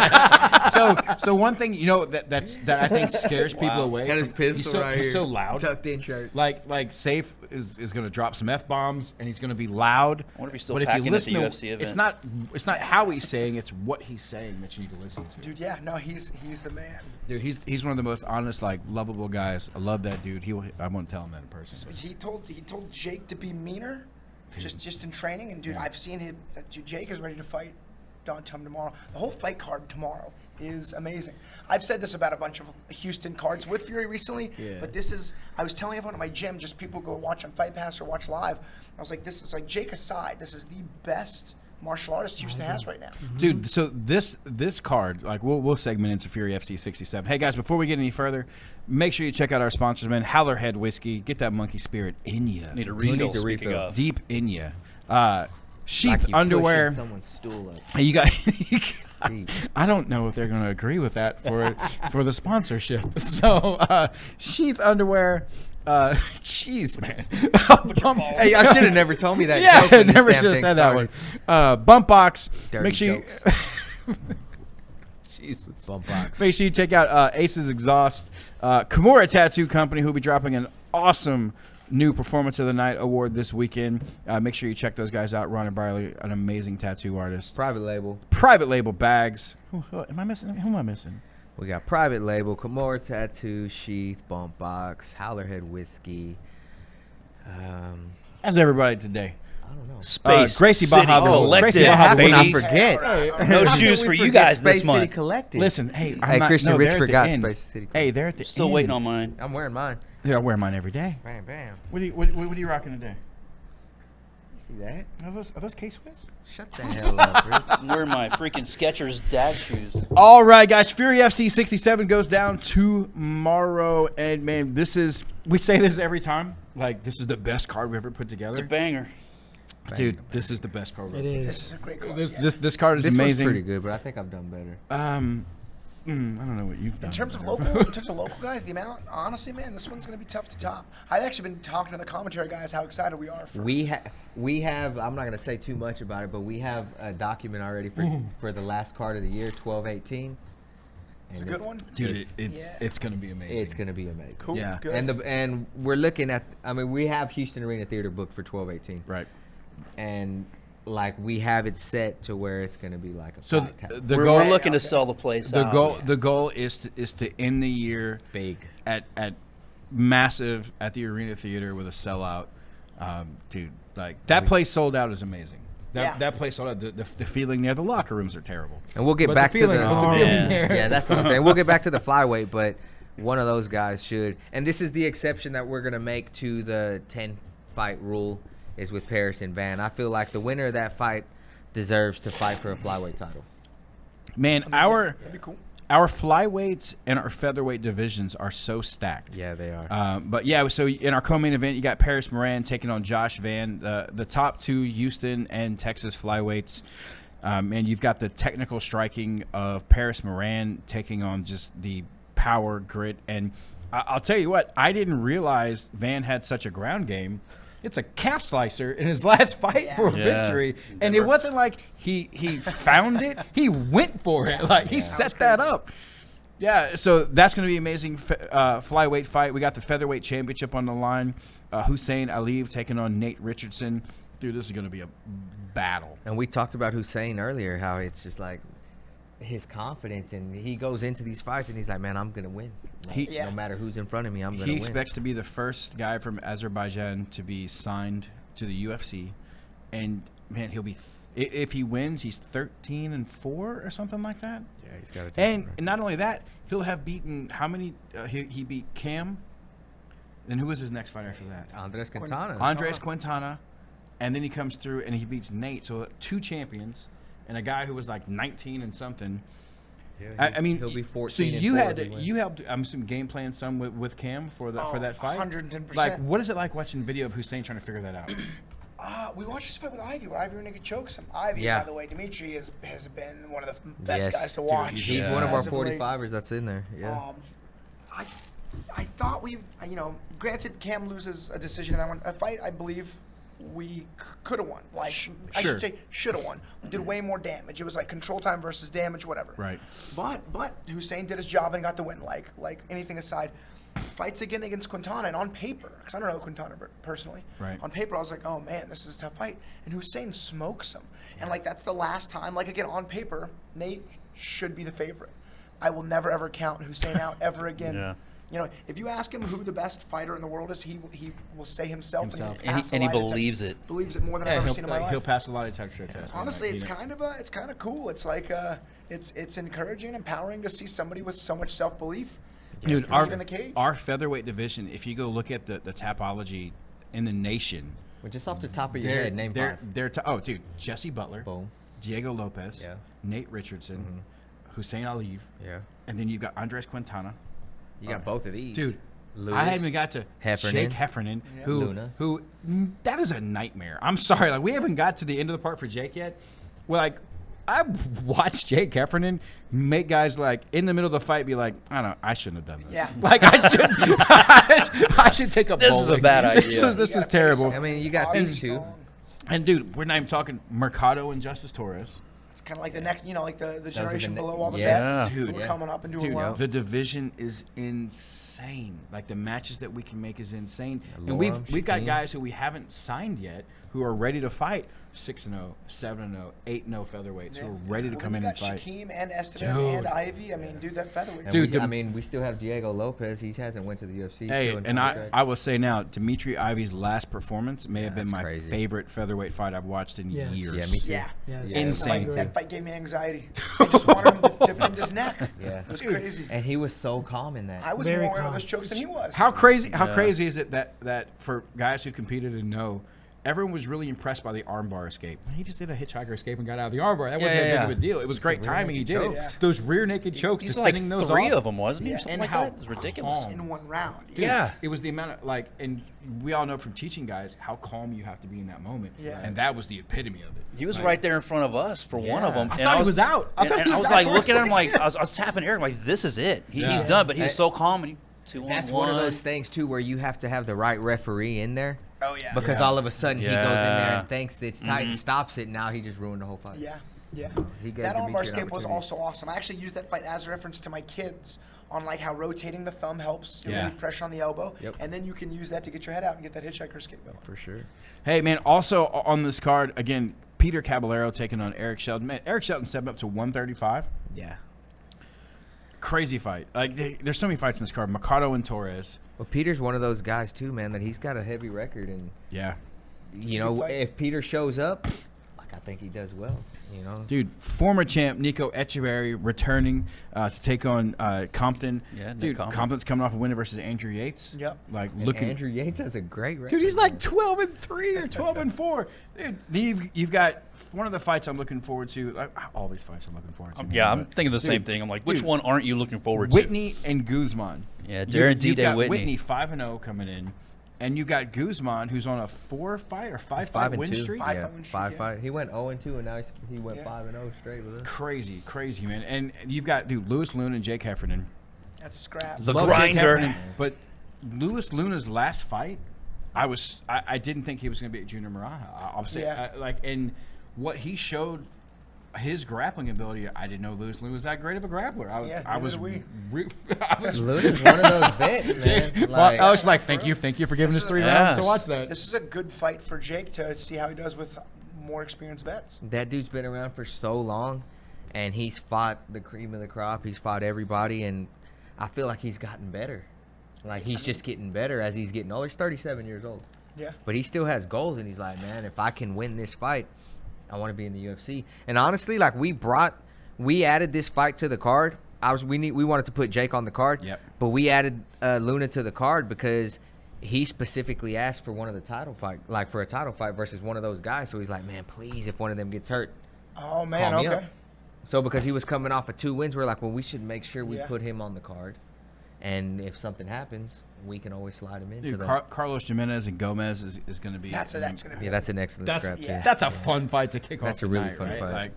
Speaker 1: So one thing, you know, that I think scares people away.
Speaker 3: Got his
Speaker 1: from-
Speaker 3: pistol right
Speaker 1: he's
Speaker 3: here.
Speaker 1: so loud.
Speaker 3: tucked in shirt.
Speaker 1: Like Safe is going to drop some F-bombs and he's going to be loud.
Speaker 4: I wonder if he's still
Speaker 1: but if
Speaker 4: packing
Speaker 1: you
Speaker 4: at the
Speaker 1: listen
Speaker 4: UFC
Speaker 1: it's
Speaker 4: events.
Speaker 1: not how he's saying, it's what he's saying that you need to listen to.
Speaker 2: dude, yeah, no, he's the man.
Speaker 1: Dude, he's one of the most honest, like lovable guys. I love that dude. I won't tell him that in person.
Speaker 2: So he told Jake to be meaner, just in training. And dude, I've seen him. Dude, Jake is ready to fight Don Tum tomorrow. The whole fight card tomorrow is amazing. I've said this about a bunch of Houston cards with Fury recently, but this is. I was telling everyone at my gym, just people go watch on Fight Pass or watch live. I was like, this is like Jake aside. This is the best martial artist Houston has right now.
Speaker 1: Dude, so this card, like we'll segment into Fury FC 67. Hey guys, before we get any further, make sure you check out our sponsors, man. Howlerhead Whiskey, get that monkey spirit in you,
Speaker 4: Need a
Speaker 3: need
Speaker 4: refill.
Speaker 3: to
Speaker 4: Speaking
Speaker 3: refill.
Speaker 4: of,
Speaker 1: deep in you. Sheath
Speaker 3: Like you
Speaker 1: underwear.
Speaker 3: pushing someone's stool up.
Speaker 1: Hey, you guys, I don't know if they're going to agree with that for the sponsorship. So, sheath underwear. Jeez, man.
Speaker 3: Hey, I should have never told me that.
Speaker 1: Yeah,
Speaker 3: joke when this
Speaker 1: never
Speaker 3: damn
Speaker 1: should have
Speaker 3: thing
Speaker 1: said that
Speaker 3: started.
Speaker 1: one. Bump box.
Speaker 3: Dirty
Speaker 1: Make sure you.
Speaker 3: jokes.
Speaker 1: Jesus.
Speaker 3: Bump box.
Speaker 1: Make sure you check out Aces Exhaust, Kimura Tattoo Company, who'll be dropping an awesome new Performance of the Night award this weekend. Make sure you check those guys out. Ron and Barley, an amazing tattoo artist.
Speaker 3: Private label.
Speaker 1: Private label bags. Who am I missing? Who am I missing?
Speaker 3: We got private label, Kimura Tattoo, Sheath, Bump Box, Howlerhead Whiskey.
Speaker 1: How's everybody today?
Speaker 3: I don't know.
Speaker 4: Space
Speaker 1: Gracie
Speaker 4: City
Speaker 1: Baja Bill. Gracie
Speaker 4: Collective,
Speaker 1: Baja
Speaker 3: How can I
Speaker 4: baby.
Speaker 3: forget?
Speaker 4: No
Speaker 3: How
Speaker 4: shoes
Speaker 3: can
Speaker 4: for
Speaker 3: we
Speaker 4: you
Speaker 3: forget
Speaker 4: guys this
Speaker 3: Space City
Speaker 4: month.
Speaker 3: Collective.
Speaker 1: Listen, hey,
Speaker 3: Hey, Christian
Speaker 1: they're
Speaker 3: Rich
Speaker 1: at the
Speaker 3: forgot
Speaker 1: end.
Speaker 3: Space City.
Speaker 1: Hey, they're at the
Speaker 4: Still
Speaker 1: end.
Speaker 4: waiting on mine.
Speaker 3: I'm wearing mine.
Speaker 1: Yeah, I wear mine every day.
Speaker 3: Bam, bam.
Speaker 1: What are you rocking today?
Speaker 3: You see that?
Speaker 1: Are those K-Swiss?
Speaker 3: Shut the hell up, Rich.
Speaker 4: I'm wearing my freaking Skechers dad shoes.
Speaker 1: All right, guys. Fury FC 67 goes down tomorrow, and man, we say this every time. Like, this is the best card we ever put together.
Speaker 4: It's a banger.
Speaker 1: Dude, this is the best card.
Speaker 5: It
Speaker 2: This
Speaker 5: is.
Speaker 2: is a great card.
Speaker 1: This card is
Speaker 3: This one's
Speaker 1: amazing.
Speaker 3: pretty good, but I think I've done better.
Speaker 1: I don't know what you've done.
Speaker 2: In terms of local guys, the amount, honestly, man, this one's gonna be tough to top. I've actually been talking to the commentary guys how excited we are for.
Speaker 3: We have. I'm not gonna say too much about it, but we have a document already for the last card of the year, 12-18.
Speaker 2: It's a good one.
Speaker 1: Dude, it's gonna be amazing.
Speaker 3: It's gonna be amazing.
Speaker 2: Cool.
Speaker 1: Yeah.
Speaker 2: Good.
Speaker 3: And we're looking at. I mean, we have Houston Arena Theater booked for 12-18,
Speaker 1: Right.
Speaker 3: and like we have it set to where it's gonna be like a
Speaker 1: So
Speaker 3: packed house.
Speaker 1: the
Speaker 4: we're
Speaker 1: goal,
Speaker 4: looking to sell the place
Speaker 1: the
Speaker 4: out.
Speaker 1: goal is to end the year
Speaker 3: big.
Speaker 1: at massive at the Arena Theater with a sellout. Dude, like that place sold out is amazing. That place sold out. The feeling there, the locker rooms are terrible.
Speaker 3: And we'll get
Speaker 1: But
Speaker 3: back
Speaker 1: the
Speaker 3: to
Speaker 1: feeling-
Speaker 3: the.
Speaker 1: but the
Speaker 5: Oh,
Speaker 1: feeling
Speaker 5: yeah.
Speaker 1: there-
Speaker 3: Yeah, that's the thing. We'll get back to the flyweight, but one of those guys should. And this is the exception that we're gonna make to the 10-fight rule is with Paris and Van. I feel like the winner of that fight deserves to fight for a flyweight title.
Speaker 1: Man,
Speaker 2: That'd be cool.
Speaker 1: our flyweights and our featherweight divisions are so stacked.
Speaker 3: Yeah, they are.
Speaker 1: But yeah, so in our co-main event, you got Paris Moran taking on Josh Van, the top two Houston and Texas flyweights. And you've got the technical striking of Paris Moran taking on just the power, grit. And I'll tell you what, I didn't realize Van had such a ground game. It's a calf slicer in his last fight for a
Speaker 4: Yeah.
Speaker 1: victory. And it wasn't like he found it. He went for it. Like he set that up. Yeah, so that's going to be amazing flyweight fight. We got the featherweight championship on the line. Hussein Aliyev taking on Nate Richardson. Dude, this is going to be a battle.
Speaker 3: And we talked about Hussein earlier, how it's just like his confidence, and he goes into these fights and he's like, man, I'm going to win. Like,
Speaker 2: Yeah.
Speaker 3: No matter who's in front of me, I'm going to
Speaker 1: He
Speaker 3: win.
Speaker 1: expects to be the first guy from Azerbaijan to be signed to the UFC. And, man, he'll be if he wins, he's 13-4 or something like that.
Speaker 3: Yeah, he's got to
Speaker 1: And not only that, he'll have beaten how many? He beat Cam. Then who was his next fight after that?
Speaker 3: Andres Quintana.
Speaker 1: Andres Quintana. And then he comes through and he beats Nate. So two champions and a guy who was like 19 and something.
Speaker 3: Yeah,
Speaker 1: I mean,
Speaker 3: he'll be
Speaker 1: so
Speaker 3: 14 and
Speaker 1: you
Speaker 3: 4
Speaker 1: had
Speaker 3: if he
Speaker 1: to,
Speaker 3: wins.
Speaker 1: you helped. I'm assuming game plan some with Cam for that fight.
Speaker 2: 110%.
Speaker 1: Like, what is it like watching video of Hussein trying to figure that out?
Speaker 2: We watched this fight with Ivy, where Ivy Renegade chokes him. Ivy,
Speaker 3: Yeah.
Speaker 2: by the way, Dimitri has been one of the best
Speaker 3: Yes.
Speaker 2: guys to
Speaker 3: Dude,
Speaker 2: watch.
Speaker 3: He's
Speaker 4: Yeah.
Speaker 3: one of our
Speaker 2: As of late.
Speaker 3: 45ers that's in there. Yeah.
Speaker 2: I thought granted, Cam loses a decision in that one. A fight, I believe we could have won. Like, I
Speaker 1: Sure.
Speaker 2: should say, should have won. We did way more damage. It was like control time versus damage, whatever.
Speaker 1: Right.
Speaker 2: But Hussein did his job and got the win. Like anything aside, fights again against Quintana, and on paper, because I don't know Quintana personally.
Speaker 1: Right.
Speaker 2: On paper, I was like, oh man, this is a tough fight. And Hussein smokes him. And like that's the last time. Like again, on paper, Nate should be the favorite. I will never ever count Hussein out ever again.
Speaker 4: Yeah.
Speaker 2: You know, if you ask him who the best fighter in the world is, he will say himself.
Speaker 1: Himself.
Speaker 4: And he believes it.
Speaker 2: Believes it more than I've ever seen in my life.
Speaker 1: he'll pass a lot of texture tests. man.
Speaker 2: Honestly,
Speaker 1: Like,
Speaker 2: it's
Speaker 1: you know-
Speaker 2: kind of cool. It's like it's encouraging, empowering to see somebody with so much self-belief.
Speaker 1: Dude,
Speaker 2: compete in the cage.
Speaker 1: our featherweight division, if you go look at the tapology in the nation,
Speaker 3: Well, just off the top of your head, name five.
Speaker 1: oh, dude, Jesse Butler,
Speaker 3: Boom.
Speaker 1: Diego Lopez,
Speaker 3: Yeah.
Speaker 1: Nate Richardson, Hussein Aliyev,
Speaker 3: Yeah.
Speaker 1: and then you've got Andres Quintana.
Speaker 3: You got both of these.
Speaker 1: Dude,
Speaker 3: Lewis,
Speaker 1: I haven't even got to
Speaker 3: Heffernan.
Speaker 1: Jake Heffernan,
Speaker 3: Luna.
Speaker 1: who that is a nightmare. I'm sorry, like we haven't got to the end of the part for Jake yet. Well, like I watched Jake Heffernan make guys like in the middle of the fight be like, I don't know, I shouldn't have done this.
Speaker 2: Yeah.
Speaker 1: Like I should take a
Speaker 4: This is a
Speaker 1: bowling.
Speaker 4: bad
Speaker 1: This
Speaker 4: idea.
Speaker 1: was this
Speaker 2: You
Speaker 1: was
Speaker 2: gotta
Speaker 1: terrible.
Speaker 2: face
Speaker 3: I mean, you got
Speaker 2: Body
Speaker 3: these two.
Speaker 2: strong.
Speaker 1: And dude, we're not even talking Mercado and Justice Torres.
Speaker 2: It's kind of like the next, like the
Speaker 3: the
Speaker 2: generation
Speaker 3: ne-
Speaker 2: below all the
Speaker 3: yes.
Speaker 2: best
Speaker 1: Dude,
Speaker 2: who are
Speaker 3: yeah.
Speaker 2: coming up and doing
Speaker 1: Dude,
Speaker 2: well.
Speaker 1: the division is insane. Like the matches that we can make is insane.
Speaker 3: Yeah,
Speaker 1: And
Speaker 3: Lorem,
Speaker 1: we've got
Speaker 3: Shaquem.
Speaker 1: guys who we haven't signed yet who are ready to fight 6-0, 7-0, 8-0 featherweights who are ready to
Speaker 2: When
Speaker 1: come
Speaker 2: you
Speaker 1: in and
Speaker 2: got
Speaker 1: fight.
Speaker 2: Shaquem and Estevez
Speaker 1: Dude.
Speaker 2: and Ivy. I mean, dude, that featherweight.
Speaker 3: And
Speaker 1: Dude,
Speaker 3: I mean, we still have Diego Lopez. He hasn't went to the UFC.
Speaker 1: Hey,
Speaker 3: still in
Speaker 1: and
Speaker 3: contract.
Speaker 1: I will say now, Dimitri Ivy's last performance may have been
Speaker 3: that's
Speaker 1: my
Speaker 3: crazy.
Speaker 1: favorite featherweight fight I've watched in
Speaker 5: Yes.
Speaker 1: years.
Speaker 3: Yeah, me too.
Speaker 2: Yeah.
Speaker 5: Yeah, it's
Speaker 1: Insane.
Speaker 5: like,
Speaker 2: That fight gave me anxiety. I just wanted him to dip into his neck.
Speaker 3: Yeah.
Speaker 2: It was
Speaker 1: Dude.
Speaker 2: crazy.
Speaker 3: And he was so calm in that.
Speaker 2: I was
Speaker 5: Very
Speaker 2: more aware of
Speaker 5: calm.
Speaker 2: those chokes than he was.
Speaker 1: How crazy
Speaker 4: Yeah.
Speaker 1: is it that for guys who competed and know everyone was really impressed by the armbar escape. He just did a hitchhiker escape and got out of the armbar. That wasn't
Speaker 4: Yeah,
Speaker 1: that
Speaker 4: yeah.
Speaker 1: big of a deal. It was great timing. He did it.
Speaker 3: chokes.
Speaker 1: Those rear naked chokes,
Speaker 4: He's
Speaker 1: just
Speaker 4: like
Speaker 1: spinning those
Speaker 4: 3
Speaker 1: off.
Speaker 4: of them, wasn't he? Or something
Speaker 1: And
Speaker 4: like
Speaker 1: how
Speaker 4: that. It was ridiculous.
Speaker 1: calm.
Speaker 2: In one round.
Speaker 1: Dude,
Speaker 4: Yeah.
Speaker 1: It was the amount of and we all know from teaching guys how calm you have to be in that moment.
Speaker 2: Yeah.
Speaker 1: And that was the epitome of it.
Speaker 4: He was
Speaker 1: Like,
Speaker 4: right there in front of us for one of
Speaker 3: Yeah.
Speaker 4: them.
Speaker 1: I thought he was out. I thought he
Speaker 4: I
Speaker 1: was
Speaker 4: was
Speaker 1: out
Speaker 4: like
Speaker 1: for a
Speaker 4: looking at him
Speaker 1: second.
Speaker 4: like, I was tapping Eric like, this is it.
Speaker 1: Yeah.
Speaker 4: He's done, but he's so calm. And 2 on
Speaker 3: That's
Speaker 4: 1.
Speaker 3: one of those things too where you have to have the right referee in there.
Speaker 2: Oh, yeah.
Speaker 3: Because
Speaker 1: Yeah.
Speaker 3: all of a sudden he goes in there
Speaker 4: Yeah.
Speaker 3: and thinks it's tight and stops it. And now he just ruined the whole fight.
Speaker 2: Yeah, yeah.
Speaker 3: He gave
Speaker 2: That
Speaker 3: Demetri
Speaker 2: armbar
Speaker 3: an
Speaker 2: escape was
Speaker 3: opportunity.
Speaker 2: also awesome. I actually used that fight as a reference to my kids on like how rotating the thumb helps
Speaker 1: Yeah.
Speaker 2: relieve pressure on the elbow,
Speaker 3: Yep.
Speaker 2: and then you can use that to get your head out and get that hitchhiker escape going.
Speaker 3: For sure.
Speaker 1: Hey man, also on this card again, Peter Caballero taking on Eric Shelton. Man, Eric Shelton stepped up to 135.
Speaker 3: Yeah.
Speaker 1: Crazy fight. Like there's so many fights in this card. Mercado and Torres.
Speaker 3: Well, Peter's one of those guys too, man, that he's got a heavy record, and
Speaker 1: Yeah.
Speaker 3: you
Speaker 2: a
Speaker 3: know,
Speaker 2: good fight.
Speaker 3: if Peter shows up, like I think he does well. You know,
Speaker 1: Dude, former champ Nico Echeverry returning to take on Compton.
Speaker 4: Yeah, Nick
Speaker 1: dude,
Speaker 4: Compton.
Speaker 1: Compton's coming off a win versus Andrew Yates.
Speaker 2: Yep.
Speaker 1: Like
Speaker 3: and
Speaker 1: looking.
Speaker 3: Andrew Yates has a great record.
Speaker 1: Dude, he's
Speaker 3: man.
Speaker 1: like 12-3 or 12-4. Dude, then you've got one of the fights I'm looking forward to. Like, all these fights I'm looking forward to. man,
Speaker 4: Yeah, I'm
Speaker 1: but-
Speaker 4: thinking the same
Speaker 1: dude,
Speaker 4: thing. I'm like, which
Speaker 1: dude,
Speaker 4: one aren't you looking forward to?
Speaker 1: Whitney and Guzman.
Speaker 4: Yeah, Darren
Speaker 1: You've
Speaker 4: D-Day
Speaker 1: got
Speaker 4: Whitney.
Speaker 1: 5-0 coming in, and you got Guzman who's on a 4-fight or
Speaker 3: He's
Speaker 1: 5-fight win
Speaker 3: 5-2.
Speaker 1: streak.
Speaker 2: Five
Speaker 3: Yeah,
Speaker 2: fight win streak,
Speaker 3: five
Speaker 2: yeah.
Speaker 3: fight. He went 0-2, and now he went
Speaker 2: Yeah.
Speaker 3: 5-0 straight with us.
Speaker 1: Crazy, man. And you've got Lewis Luna and Jake Heffernan.
Speaker 2: That's scrap.
Speaker 4: The
Speaker 3: Love Jake
Speaker 4: grinder.
Speaker 3: Heffernan.
Speaker 1: But Lewis Luna's last fight, I didn't think he was going to be Junior Morono. Obviously,
Speaker 2: Yeah.
Speaker 1: and what he showed, his grappling ability, I didn't know Lewis Luna was that great of a grappler.
Speaker 2: Yeah,
Speaker 1: I
Speaker 2: neither
Speaker 1: was,
Speaker 2: did we.
Speaker 1: I was
Speaker 3: Luna's one of those vets, man.
Speaker 1: well, I was like,
Speaker 2: for
Speaker 1: thank you for giving
Speaker 2: This
Speaker 1: us
Speaker 2: is-
Speaker 1: 3
Speaker 4: Yes.
Speaker 1: rounds to watch that.
Speaker 2: This is a good fight for Jake to see how he does with more experienced vets.
Speaker 3: that dude's been around for so long, and he's fought the cream of the crop. He's fought everybody, and I feel like he's gotten better. Like he's just getting better as he's getting older. He's 37 years old,
Speaker 2: Yeah.
Speaker 3: but he still has goals, and he's like, man, if I can win this fight, I want to be in the UFC. And honestly, like we added this fight to the card. We wanted to put Jake on the card,
Speaker 1: Yep.
Speaker 3: but we added Luna to the card because he specifically asked for one of the title fight, like for a title fight versus one of those guys. So he's like, man, please, if one of them gets hurt,
Speaker 2: Oh man.
Speaker 3: call me
Speaker 2: Okay.
Speaker 3: up. So because he was coming off of 2 wins, we're like, well, we should make sure we
Speaker 2: Yeah.
Speaker 3: put him on the card, and if something happens, we can always slide him into
Speaker 1: Dude,
Speaker 3: the.
Speaker 1: Carlos Jimenez and Gomez is going to be.
Speaker 2: That's gonna be.
Speaker 3: Yeah, that's an excellent
Speaker 1: That's
Speaker 3: scrap too.
Speaker 2: yeah.
Speaker 1: that's a fun fight to kick off.
Speaker 3: That's a
Speaker 1: the
Speaker 3: really
Speaker 1: night,
Speaker 3: fun
Speaker 1: right?
Speaker 3: fight.
Speaker 1: Like,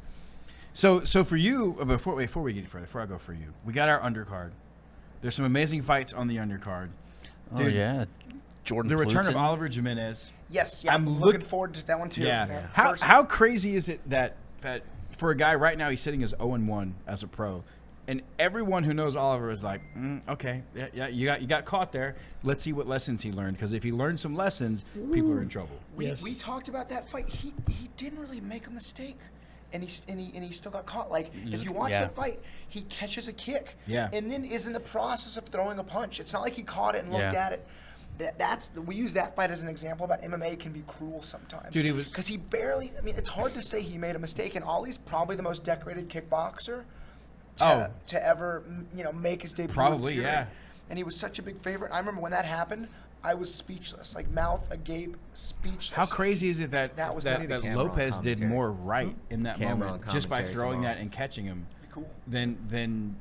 Speaker 1: so for you, before we get further, before I go for you, we got our undercard. There's some amazing fights on the undercard.
Speaker 4: Oh,
Speaker 1: Dude,
Speaker 4: yeah. Jordan
Speaker 1: The return of
Speaker 4: Pluton.
Speaker 1: Oliver Jimenez.
Speaker 2: Yes. Yeah.
Speaker 1: I'm
Speaker 2: I'm
Speaker 1: look-
Speaker 2: looking forward to that one too.
Speaker 1: Yeah.
Speaker 2: man.
Speaker 1: How
Speaker 2: First-
Speaker 1: how crazy is it that for a guy right now he's sitting as 0-1 as a pro, and everyone who knows Oliver is like, okay, yeah, you got caught there. Let's see what lessons he learned, because if he learned some lessons, people are in trouble.
Speaker 2: We talked about that fight. He didn't really make a mistake, and he still got caught. Like if you watch
Speaker 4: Yeah.
Speaker 2: that fight, he catches a kick,
Speaker 1: Yeah.
Speaker 2: and then is in the process of throwing a punch. It's not like he caught it and looked
Speaker 4: Yeah.
Speaker 2: at it. We use that fight as an example about MMA can be cruel sometimes.
Speaker 1: Dude, it was-
Speaker 2: because he barely. I mean, it's hard to say he made a mistake, and Ollie's probably the most decorated kickboxer to ever make his debut. with
Speaker 1: Probably,
Speaker 2: Fury.
Speaker 1: yeah.
Speaker 2: And he was such a big favorite. I remember when that happened, I was speechless, like mouth agape, speechless.
Speaker 1: How crazy is it that
Speaker 2: That was
Speaker 1: that,
Speaker 2: funny to
Speaker 1: that
Speaker 2: see.
Speaker 3: Camera on
Speaker 1: Lopez did
Speaker 3: commentary.
Speaker 1: more right in that
Speaker 3: Camera
Speaker 1: moment
Speaker 3: on
Speaker 1: just by
Speaker 3: commentary
Speaker 1: throwing
Speaker 3: tomorrow.
Speaker 1: that and catching him
Speaker 2: Cool.
Speaker 1: than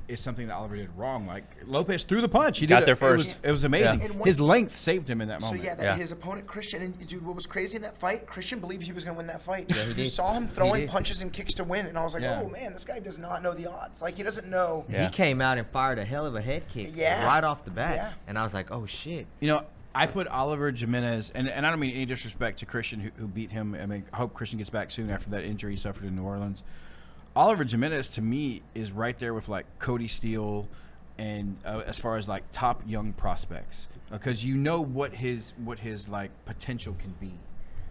Speaker 1: is something that Oliver did wrong. Like Lopez threw the punch. He
Speaker 4: Got
Speaker 1: did
Speaker 4: there
Speaker 1: it.
Speaker 4: first.
Speaker 1: It was amazing.
Speaker 2: Yeah. And
Speaker 1: His length saved him in that
Speaker 2: So
Speaker 1: moment.
Speaker 2: yeah,
Speaker 4: Yeah.
Speaker 2: his opponent Christian, and dude, what was crazy in that fight? Christian believed he was going to win that fight.
Speaker 3: Yeah, he
Speaker 2: You
Speaker 3: did.
Speaker 2: saw him
Speaker 3: He
Speaker 2: throwing
Speaker 3: did.
Speaker 2: punches and kicks to win, and I was like,
Speaker 1: Yeah.
Speaker 2: oh man, this guy does not know the odds. Like he doesn't know.
Speaker 4: Yeah.
Speaker 3: He came out and fired a hell of a head kick
Speaker 2: Yeah.
Speaker 3: right off the bat,
Speaker 2: Yeah.
Speaker 3: and I was like, oh shit.
Speaker 1: You know, I put Oliver Jimenez, and I don't mean any disrespect to Christian who beat him. I mean, I hope Christian gets back soon after that injury he suffered in New Orleans. Oliver Jimenez to me is right there with like Cody Steele, and as far as like top young prospects, because you know what his like potential can be.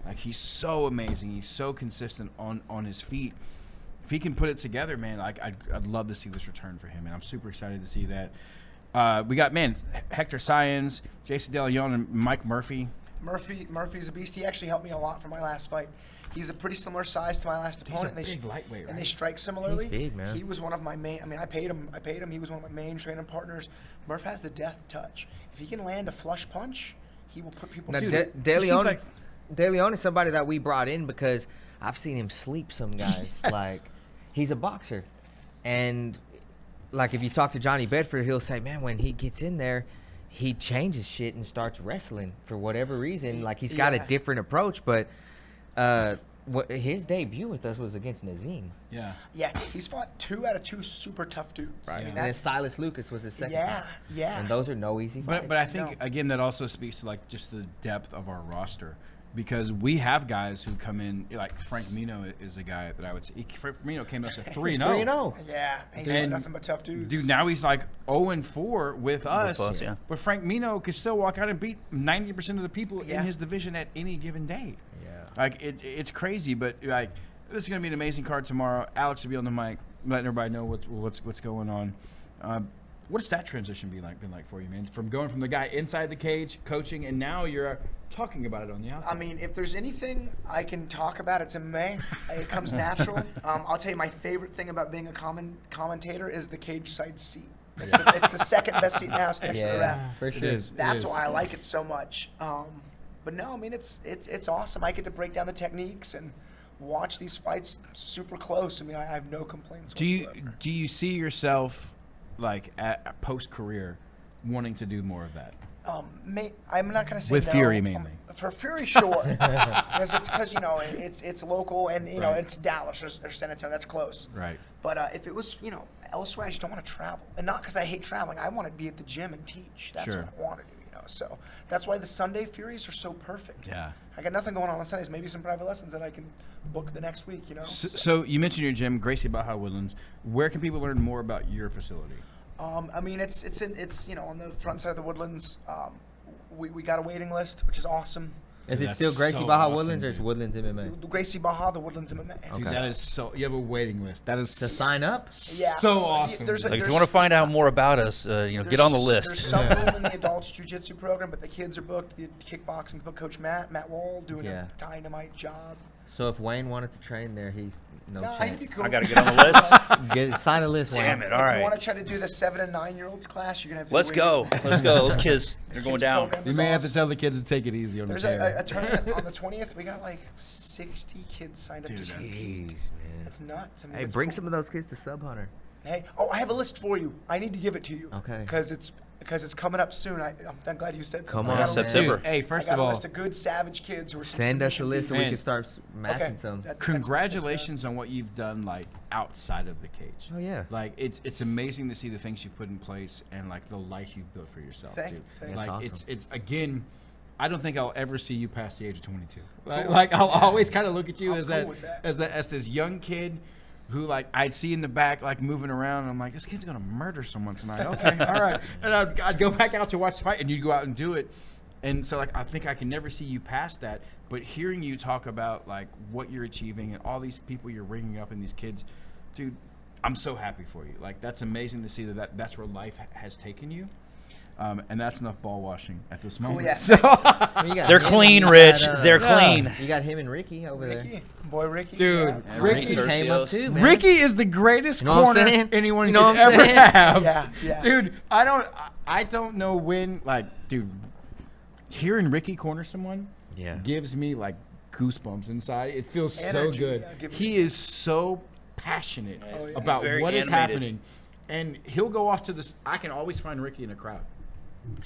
Speaker 1: Like he's so amazing, he's so consistent on his feet. If he can put it together, man, like I'd love to see this return for him, and I'm super excited to see that. We got Hector Syons, Jason De Leon, and Mike Murphy.
Speaker 2: Murphy's a beast. He actually helped me a lot for my last fight. He's a pretty similar size to my last opponent.
Speaker 1: a big lightweight,
Speaker 2: and
Speaker 1: right?
Speaker 2: they strike similarly.
Speaker 3: He's big, man.
Speaker 2: He was one of my main. I mean, I paid him. He was one of my main training partners. Murph has the death touch. If he can land a flush punch, he will put people.
Speaker 3: Now,
Speaker 2: to
Speaker 3: De
Speaker 2: sleep.
Speaker 3: De
Speaker 1: He seems
Speaker 3: Leon,
Speaker 1: like-
Speaker 3: De Leon is somebody that we brought in because I've seen him sleep some guys.
Speaker 2: Yes.
Speaker 3: Like, he's a boxer. And, like, if you talk to Johnny Bedford, he'll say, man, when he gets in there, he changes shit and starts wrestling for whatever reason. Like, he's got a different approach. But his debut with us was against Nazim.
Speaker 1: Yeah.
Speaker 2: Yeah, he's fought 2 out of 2 super tough dudes.
Speaker 3: Right.
Speaker 2: I mean,
Speaker 3: And then
Speaker 2: that's
Speaker 3: Silas Lucas was his second.
Speaker 2: yeah,
Speaker 3: fight.
Speaker 2: yeah.
Speaker 3: And those are no easy fights.
Speaker 1: But I think again that also speaks to like just the depth of our roster, because we have guys who come in like Frank Mino is a guy that I would say. Frank Mino came us at 3-0.
Speaker 3: 3-0.
Speaker 2: Yeah, he's got nothing but tough dudes.
Speaker 1: Dude, now he's like 0-4 with us.
Speaker 4: Yeah.
Speaker 1: But Frank Mino could still walk out and beat 90% of the people
Speaker 2: Yeah.
Speaker 1: in his division at any given day.
Speaker 3: Yeah.
Speaker 1: Like it's crazy, but like this is gonna be an amazing card tomorrow. Alex will be on the mic, letting everybody know what's going on. What's that transition been like for you, man? From going from the guy inside the cage coaching, and now you're talking about it on the outside.
Speaker 2: I mean, if there's anything I can talk about, it's MMA. It comes natural. I'll tell you, my favorite thing about being a commentator is the cage side seat. It's the second best seat in the house next to the ref.
Speaker 3: for sure.
Speaker 2: That's why I like it so much. But no, I mean, it's awesome. I get to break down the techniques and watch these fights super close. I mean, I have no complaints whatsoever.
Speaker 1: Do you see yourself like at post career wanting to do more of that?
Speaker 2: I'm not going to say
Speaker 1: With
Speaker 2: no.
Speaker 1: Fury mainly.
Speaker 2: For Fury, sure, because you know it's local and you know
Speaker 1: Right.
Speaker 2: it's Dallas or San Antonio. That's close.
Speaker 1: Right.
Speaker 2: But if it was elsewhere, I just don't want to travel, and not because I hate traveling. I want to be at the gym and teach. That's
Speaker 1: Sure.
Speaker 2: what I want to do. So that's why the Sunday Furies are so perfect.
Speaker 1: Yeah.
Speaker 2: I got nothing going on Sundays. Maybe some private lessons that I can book the next week.
Speaker 1: So you mentioned your gym, Gracie Baja Woodlands. Where can people learn more about your facility?
Speaker 2: I mean, it's on the front side of the Woodlands. We got a waiting list, which is awesome.
Speaker 3: Is
Speaker 1: Dude,
Speaker 3: it still
Speaker 1: that's
Speaker 3: Gracie
Speaker 1: so
Speaker 3: Baja
Speaker 1: awesome,
Speaker 3: Woodlands or it's
Speaker 1: dude.
Speaker 3: Woodlands MMA?
Speaker 2: The Gracie Baja, the Woodlands MMA.
Speaker 1: Dude,
Speaker 3: Okay.
Speaker 1: that is so. You have a waiting list. That is
Speaker 3: To sign up?
Speaker 2: Yeah.
Speaker 1: so awesome.
Speaker 2: There's a-
Speaker 4: Like, if you
Speaker 2: there's-
Speaker 4: want to find out more about us, get on the
Speaker 2: There's
Speaker 4: list.
Speaker 2: some room in the adults jiu-jitsu program, but the kids are booked. The kickboxing book, Coach Matt Wall, doing
Speaker 3: Yeah.
Speaker 2: a dynamite job.
Speaker 3: So if Wayne wanted to train there, he's no
Speaker 2: Nah,
Speaker 3: chance.
Speaker 2: he'd be cool.
Speaker 4: I got to get on the list.
Speaker 3: Sign a list, Wayne.
Speaker 4: Damn it! All
Speaker 2: If you want
Speaker 4: right,
Speaker 2: to try to do the 7 and 9-year-olds class, you're gonna have to.
Speaker 4: let's go. Let's go. Those kids, they're going
Speaker 2: Kids
Speaker 4: down.
Speaker 2: program
Speaker 1: you
Speaker 2: is
Speaker 1: may have to
Speaker 2: awesome.
Speaker 1: tell the kids to take it easy on
Speaker 2: There's
Speaker 1: the chair.
Speaker 2: a tournament on the 20th. We got like 60 kids signed up to
Speaker 1: Dude,
Speaker 2: compete.
Speaker 3: Jeez, man.
Speaker 2: That's nuts. I mean,
Speaker 3: Hey,
Speaker 2: it's
Speaker 3: bring
Speaker 2: cool.
Speaker 3: some of those kids to Sub Hunter.
Speaker 2: Hey, I have a list for you. I need to give it to you.
Speaker 3: Okay.
Speaker 2: Because it's coming up soon. I'm glad you said
Speaker 3: Come
Speaker 2: something.
Speaker 3: on,
Speaker 2: I got a list-
Speaker 4: September.
Speaker 1: Dude, hey, first
Speaker 2: I got
Speaker 1: of
Speaker 2: a
Speaker 1: all,
Speaker 2: list of good savage kids who are some
Speaker 3: Send us a
Speaker 2: submission
Speaker 3: list so we
Speaker 1: Man.
Speaker 3: can start matching
Speaker 2: Okay.
Speaker 3: some.
Speaker 2: That's
Speaker 1: congratulations on what you've done, like outside of the cage.
Speaker 3: Oh, yeah.
Speaker 1: Like it's amazing to see the things you put in place and like the life you've built for yourself,
Speaker 2: Thank
Speaker 1: dude.
Speaker 2: you, thank you.
Speaker 1: Like
Speaker 3: That's awesome.
Speaker 1: it's again. I don't think I'll ever see you past the age of 22. Like I'll always kind of look at you
Speaker 2: I'm
Speaker 1: as
Speaker 2: cool
Speaker 1: that,
Speaker 2: with that.
Speaker 1: as this young kid who like I'd see in the back like moving around and I'm like, this kid's gonna murder someone tonight. Okay, all right. And I'd go back out to watch the fight and you'd go out and do it. And so like I think I can never see you past that. But hearing you talk about like what you're achieving and all these people you're bringing up and these kids, dude, I'm so happy for you. Like that's amazing to see that's where life has taken you. And that's enough ball washing at this moment.
Speaker 2: yeah.
Speaker 1: So,
Speaker 3: Well, you got
Speaker 4: They're
Speaker 3: him,
Speaker 4: clean,
Speaker 3: you
Speaker 4: Rich.
Speaker 3: got,
Speaker 4: They're
Speaker 1: Yeah.
Speaker 4: clean.
Speaker 3: You got him and Ricky over there.
Speaker 2: Ricky, boy Ricky.
Speaker 1: Dude,
Speaker 2: yeah.
Speaker 3: And
Speaker 1: Ricky
Speaker 3: came up
Speaker 4: Tercios.
Speaker 3: too, man.
Speaker 1: Ricky is the greatest
Speaker 3: You know what I'm
Speaker 1: corner
Speaker 3: saying?
Speaker 1: anyone
Speaker 3: You know
Speaker 1: could
Speaker 3: what I'm
Speaker 1: ever
Speaker 3: saying?
Speaker 1: have.
Speaker 2: Yeah.
Speaker 1: Dude, I don't know when dude, hearing Ricky corner someone
Speaker 3: Yeah.
Speaker 1: gives me like goosebumps inside. It feels
Speaker 2: Energy,
Speaker 1: so good.
Speaker 2: yeah, give me-
Speaker 1: He is so passionate
Speaker 2: Oh, yeah.
Speaker 1: about
Speaker 4: Very
Speaker 1: what is
Speaker 4: animated.
Speaker 1: happening. And he'll go off to this. I can always find Ricky in a crowd.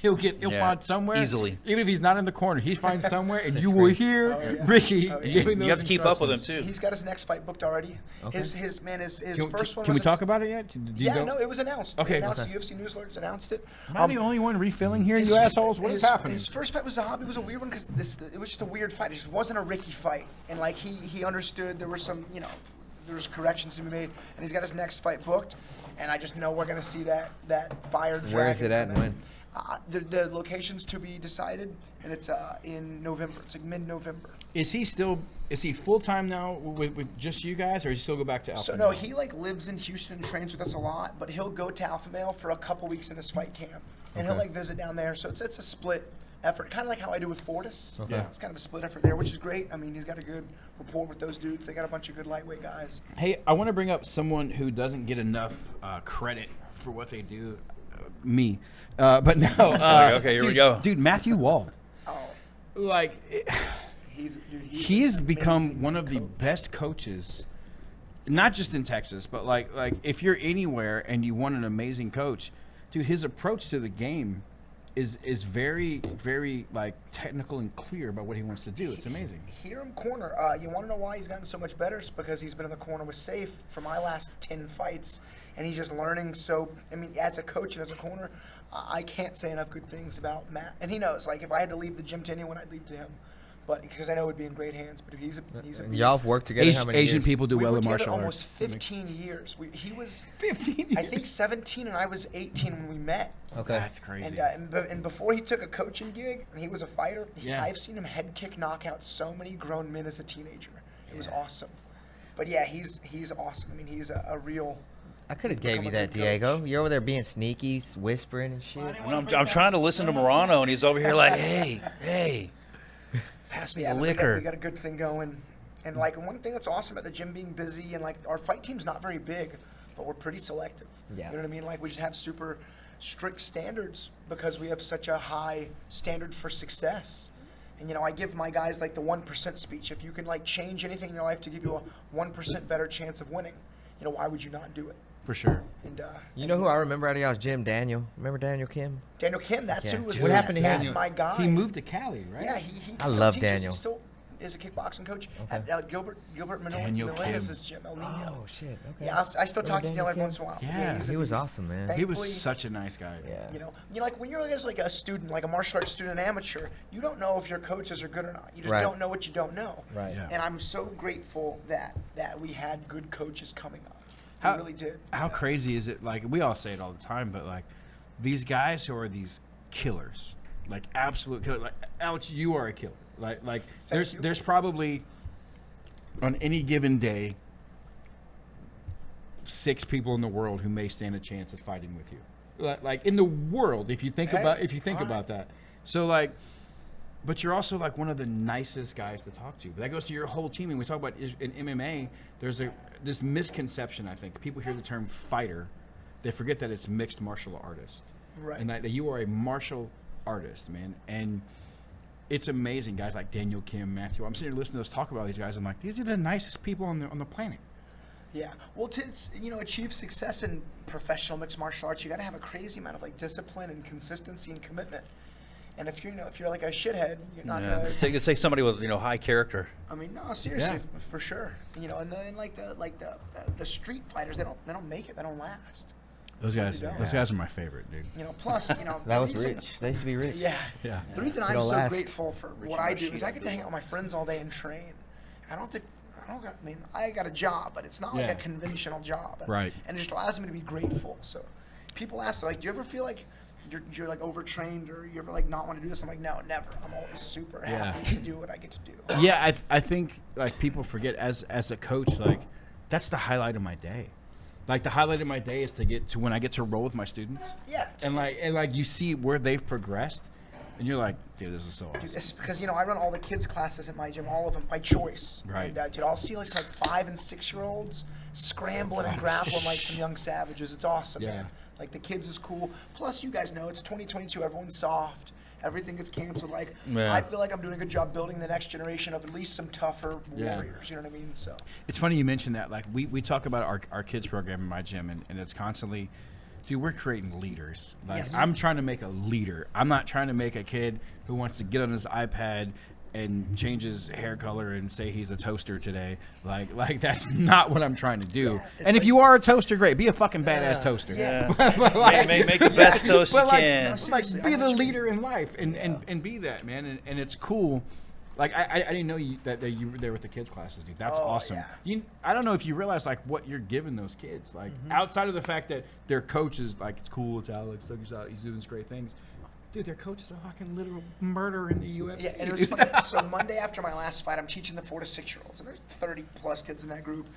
Speaker 1: He'll
Speaker 4: Yeah,
Speaker 1: find somewhere
Speaker 4: easily.
Speaker 1: Even if he's not in the corner, he finds somewhere, and you will hear
Speaker 2: Oh, yeah.
Speaker 1: Ricky
Speaker 2: Oh, yeah.
Speaker 1: giving those
Speaker 4: You have to keep up with him
Speaker 1: instructions.
Speaker 4: too.
Speaker 2: He's got his next fight booked already.
Speaker 3: Okay.
Speaker 2: His
Speaker 1: Can,
Speaker 2: first one.
Speaker 1: can we
Speaker 2: was
Speaker 1: talk about it yet? Did you
Speaker 2: Yeah,
Speaker 1: go?
Speaker 2: no, it was announced. They
Speaker 1: Okay.
Speaker 2: announced
Speaker 1: Okay.
Speaker 2: the UFC News Alerts announced it.
Speaker 1: Am I the only one refilling here, you assholes? What is happening?
Speaker 2: His first fight was a hobby. It was a weird one because it was just a weird fight. It just wasn't a Ricky fight, and like he understood there were some there was corrections to be made, and he's got his next fight booked, and I just know we're gonna see that fire dragon.
Speaker 3: Where is it at and
Speaker 2: come in.
Speaker 3: when?
Speaker 2: The location's to be decided, and it's in November. It's like mid-November.
Speaker 1: Is he full time now with just you guys, or does he still go back to Alpha
Speaker 2: So no,
Speaker 1: Male?
Speaker 2: he like lives in Houston and trains with us a lot, but he'll go to Alpha Male for a couple weeks in his fight camp, and he'll
Speaker 1: Okay.
Speaker 2: like visit down there. So it's a split effort, kind of like how I do with Fortis.
Speaker 3: Okay.
Speaker 1: Yeah.
Speaker 2: It's kind of a split effort there, which is great. I mean, he's got a good rapport with those dudes. They got a bunch of good lightweight guys.
Speaker 1: Hey, I want to bring up someone who doesn't get enough credit for what they do. Me, but no.
Speaker 4: Okay, here we
Speaker 1: dude,
Speaker 4: go.
Speaker 1: Dude, Matthew Wald.
Speaker 2: Oh,
Speaker 1: Like, He's
Speaker 2: an
Speaker 1: become
Speaker 2: amazing
Speaker 1: one of the
Speaker 2: coach.
Speaker 1: best coaches, not just in Texas, but like if you're anywhere and you want an amazing coach, dude, his approach to the game is very, very like technical and clear about what he wants to do. It's amazing.
Speaker 2: Hear him corner. You want to know why he's gotten so much better? It's because he's been in the corner with Safe for my last 10 fights, and he's just learning. So, I mean, as a coach and as a corner, I can't say enough good things about Matt. And he knows, like, if I had to leave the gym to anyone, I'd leave to him. But because I know it would be in great hands. But he's a beast.
Speaker 3: Y'all have worked together how many
Speaker 1: Asian
Speaker 3: years?
Speaker 1: people do
Speaker 2: We've
Speaker 1: well
Speaker 2: worked
Speaker 1: in
Speaker 2: together
Speaker 1: martial
Speaker 2: almost
Speaker 1: arts.
Speaker 2: 15 years. He was
Speaker 1: 15 years.
Speaker 2: I think 17 and I was 18 when we met.
Speaker 3: Okay.
Speaker 1: That's crazy.
Speaker 2: And before he took a coaching gig, he was a fighter.
Speaker 1: Yeah.
Speaker 2: I've seen him head kick, knock out so many grown men as a teenager. It was awesome. But yeah, he's awesome. I mean, he's a real.
Speaker 3: I could have
Speaker 2: He's
Speaker 3: gave
Speaker 2: become
Speaker 3: you
Speaker 2: a
Speaker 3: that,
Speaker 2: good
Speaker 3: Diego.
Speaker 2: coach.
Speaker 3: You're over there being sneaky, whispering and shit.
Speaker 4: And I'm trying to listen to Morono, and he's over here like, hey, pass me
Speaker 2: Yeah,
Speaker 4: the
Speaker 2: we
Speaker 4: liquor.
Speaker 2: got a good thing going. And like one thing that's awesome about the gym being busy and like our fight team's not very big, but we're pretty selective.
Speaker 3: Yeah.
Speaker 2: You know what I mean? Like we just have super strict standards because we have such a high standard for success. And you know, I give my guys like the 1% speech. If you can like change anything in your life to give you a 1% better chance of winning, you know, why would you not do it?
Speaker 1: For sure.
Speaker 2: And
Speaker 3: You know who I remember out of y'all's gym? Daniel. Remember Daniel Kim?
Speaker 2: Daniel Kim, that's
Speaker 3: Yeah.
Speaker 2: who was
Speaker 3: What
Speaker 2: with
Speaker 3: happened to
Speaker 2: Matt,
Speaker 3: him?
Speaker 2: my guy.
Speaker 1: He moved to Cali, right?
Speaker 2: Yeah, he
Speaker 3: I
Speaker 2: still
Speaker 3: love
Speaker 2: teaches.
Speaker 3: Daniel.
Speaker 2: He still is a kickboxing coach
Speaker 3: Okay.
Speaker 2: at Gilbert
Speaker 1: Daniel
Speaker 2: Melendez's gym, El Nino.
Speaker 3: Oh, shit. Okay.
Speaker 2: Yeah, I still talk to
Speaker 3: Daniel
Speaker 2: Daniel every
Speaker 3: Kim?
Speaker 2: once in a while.
Speaker 1: Yeah,
Speaker 2: he's a
Speaker 3: he was
Speaker 2: beast.
Speaker 3: awesome, man.
Speaker 1: He was
Speaker 2: Thankfully,
Speaker 1: such a nice guy.
Speaker 3: Yeah.
Speaker 2: You know, like when you're just like a student, like a martial arts student, amateur, you don't know if your coaches are good or not. You just
Speaker 3: Right.
Speaker 2: don't know what you don't know.
Speaker 3: Right.
Speaker 1: Yeah.
Speaker 2: And I'm so grateful that we had good coaches coming up.
Speaker 1: How-
Speaker 2: We really did.
Speaker 1: How crazy is it? Like we all say it all the time, but like these guys who are these killers, like absolute killers. Like Alex, you are a killer. Like
Speaker 2: you.
Speaker 1: there's probably on any given day 6 people in the world who may stand a chance of fighting with you. Like in the world, if you think
Speaker 2: Hey,
Speaker 1: about
Speaker 2: alright.
Speaker 1: that. So like, but you're also like one of the nicest guys to talk to. But that goes to your whole team. And we talk about in MMA, there's this misconception. I think people hear the term fighter, they forget that it's mixed martial artist,
Speaker 2: Right.
Speaker 1: and that you are a martial artist, man. And it's amazing, guys like Daniel Kim, Matthew. I'm sitting here listening to us talk about these guys. I'm like, these are the nicest people on the planet.
Speaker 2: Yeah. Well, to achieve success in professional mixed martial arts, you got to have a crazy amount of like discipline and consistency and commitment. And if you're like a shithead, you're not
Speaker 4: Yeah.
Speaker 2: gonna.
Speaker 4: It takes somebody with high character.
Speaker 2: I mean, no, seriously,
Speaker 1: Yeah.
Speaker 2: for sure. You know, and the street fighters, they don't make it. They don't last.
Speaker 1: Those guys,
Speaker 2: don't.
Speaker 1: those guys are my favorite, dude.
Speaker 2: You know, plus, you know,
Speaker 3: That
Speaker 2: the
Speaker 3: was
Speaker 2: reason-
Speaker 3: rich. They used to be rich.
Speaker 2: Yeah.
Speaker 1: Yeah.
Speaker 2: The reason
Speaker 3: They
Speaker 2: I'm
Speaker 3: don't
Speaker 2: so
Speaker 3: last.
Speaker 2: grateful for what I do is I get to hang out with my friends all day and train. I got a job, but it's not like
Speaker 1: Yeah.
Speaker 2: a conventional job.
Speaker 1: Right.
Speaker 2: And it just allows me to be grateful. So people ask, like, do you ever feel like you're like overtrained or you ever like not want to do this? I'm like, no, never. I'm always super happy to do what I get to do.
Speaker 1: Yeah, I think like people forget as a coach, like that's the highlight of my day. Like the highlight of my day is to get to when I get to roll with my students.
Speaker 2: Yeah.
Speaker 1: And like you see where they've progressed, and you're like, dude, this is so awesome.
Speaker 2: It's because I run all the kids classes at my gym, all of them by choice.
Speaker 1: Right.
Speaker 2: And dude, I'll see like 5 and 6 year olds scrambling and grappling like some young savages. It's awesome.
Speaker 1: Yeah.
Speaker 2: Man. Like the kids is cool. Plus, you guys know it's 2022. Everyone's soft. Everything gets canceled. Like
Speaker 4: Yeah.
Speaker 2: I feel like I'm doing a good job building the next generation of at least some tougher
Speaker 1: Yeah.
Speaker 2: warriors. You know what I mean? So
Speaker 1: It's funny you mentioned that. Like we talk about our kids program in my gym, and it's constantly, dude, we're creating leaders. Like
Speaker 2: Yes.
Speaker 1: I'm trying to make a leader. I'm not trying to make a kid who wants to get on his iPad and change his hair color and say he's a toaster today. Like that's not what I'm trying to do.
Speaker 2: it's
Speaker 1: And if
Speaker 2: like-
Speaker 1: you are a toaster, great. Be a fucking badass toaster.
Speaker 2: Yeah.
Speaker 4: Make the best toast you
Speaker 1: But like,
Speaker 4: can.
Speaker 2: No,
Speaker 1: like
Speaker 2: seriously,
Speaker 1: be
Speaker 2: I know
Speaker 1: the
Speaker 2: what you
Speaker 1: leader in life and be that, man. And it's cool. Like I didn't know that you were there with the kids classes, dude. That's
Speaker 2: Oh,
Speaker 1: awesome.
Speaker 2: yeah.
Speaker 1: I don't know if you realize like what you're giving those kids. Like outside of the fact that their coach is like, it's cool, it's Alex, he's doing these great things. Dude, their coach is a fucking literal murderer in the UFC.
Speaker 2: yeah, and it was
Speaker 1: dude.
Speaker 2: funny. So Monday after my last fight, I'm teaching the 4 to 6 year olds, and there's 30 plus kids in that group.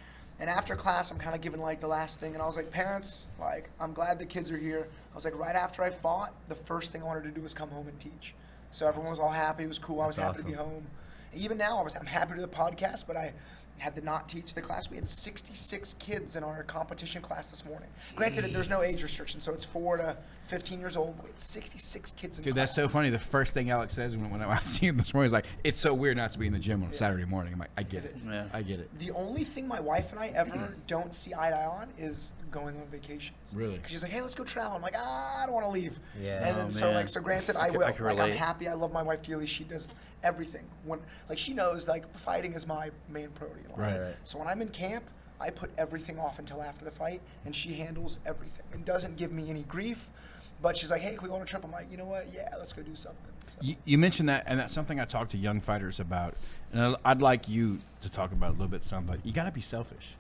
Speaker 2: And after class, I'm kind of giving like the last thing, and I was like, parents, like I'm glad the kids are here. I was like, right after I fought, the first thing I wanted to do was come home and teach. So everyone was all happy. It was cool. I was
Speaker 3: That's
Speaker 2: happy to be
Speaker 3: awesome.
Speaker 2: home. Even now, I'm happy to do the podcast, but I had to not teach the class. We had 66 kids in our competition class this morning. Granted, there's no age restriction, so it's 4 to 15 years old. We had 66 kids in
Speaker 1: Dude,
Speaker 2: class.
Speaker 1: that's so funny. The first thing Alex says when I see him this morning is like, it's so weird not to be in the gym on a Saturday morning. I'm like, I get it.
Speaker 4: Yeah.
Speaker 1: I get it.
Speaker 2: The only thing my wife and I ever don't see eye to eye on is going on vacations.
Speaker 1: Really?
Speaker 2: 'Cause she's like, hey, let's go travel. I'm like, I don't want to leave.
Speaker 3: Yeah.
Speaker 2: And then
Speaker 4: man.
Speaker 2: so granted,
Speaker 4: I
Speaker 2: I
Speaker 4: can-
Speaker 2: will.
Speaker 4: I can
Speaker 2: Like, I'm
Speaker 4: relate.
Speaker 2: happy. I love my wife dearly. She does everything. She knows like fighting is my main priority in life.
Speaker 3: Right.
Speaker 2: So when I'm in camp, I put everything off until after the fight, and she handles everything and doesn't give me any grief. But she's like, hey, can we go on a trip? I'm like, you know what? Yeah, let's go do something. So.
Speaker 1: You mentioned that, and that's something I talk to young fighters about. And I'd like you to talk about it a little bit some, but you got to be selfish.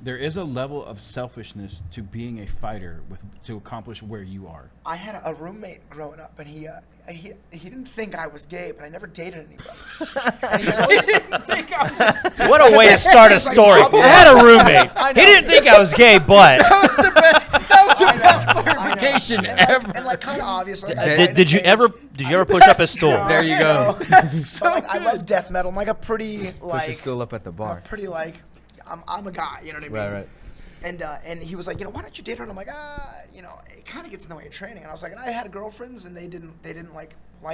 Speaker 1: There is a level of selfishness to being a fighter to accomplish where you are.
Speaker 2: I had a roommate growing up, and he didn't think I was gay, but I never dated anybody. And he was always,
Speaker 4: What a way to start a story. I had a roommate.
Speaker 2: I
Speaker 4: He
Speaker 2: know.
Speaker 4: didn't think I was gay, but
Speaker 1: That was the best
Speaker 2: I know.
Speaker 1: clarification
Speaker 2: and
Speaker 1: ever.
Speaker 2: like kind of obvious. Like,
Speaker 4: did you ever push up his stool?
Speaker 3: There you go.
Speaker 2: I love death metal. I'm like a pretty
Speaker 3: Put your
Speaker 2: like
Speaker 3: stool up at the
Speaker 2: I'm
Speaker 3: bar.
Speaker 2: pretty like I'm a guy. You know what I mean?
Speaker 3: Right.
Speaker 2: And he was like, why don't you date her? And I'm like, it kind of gets in the way of training. And I was like, and I had girlfriends, and they didn't like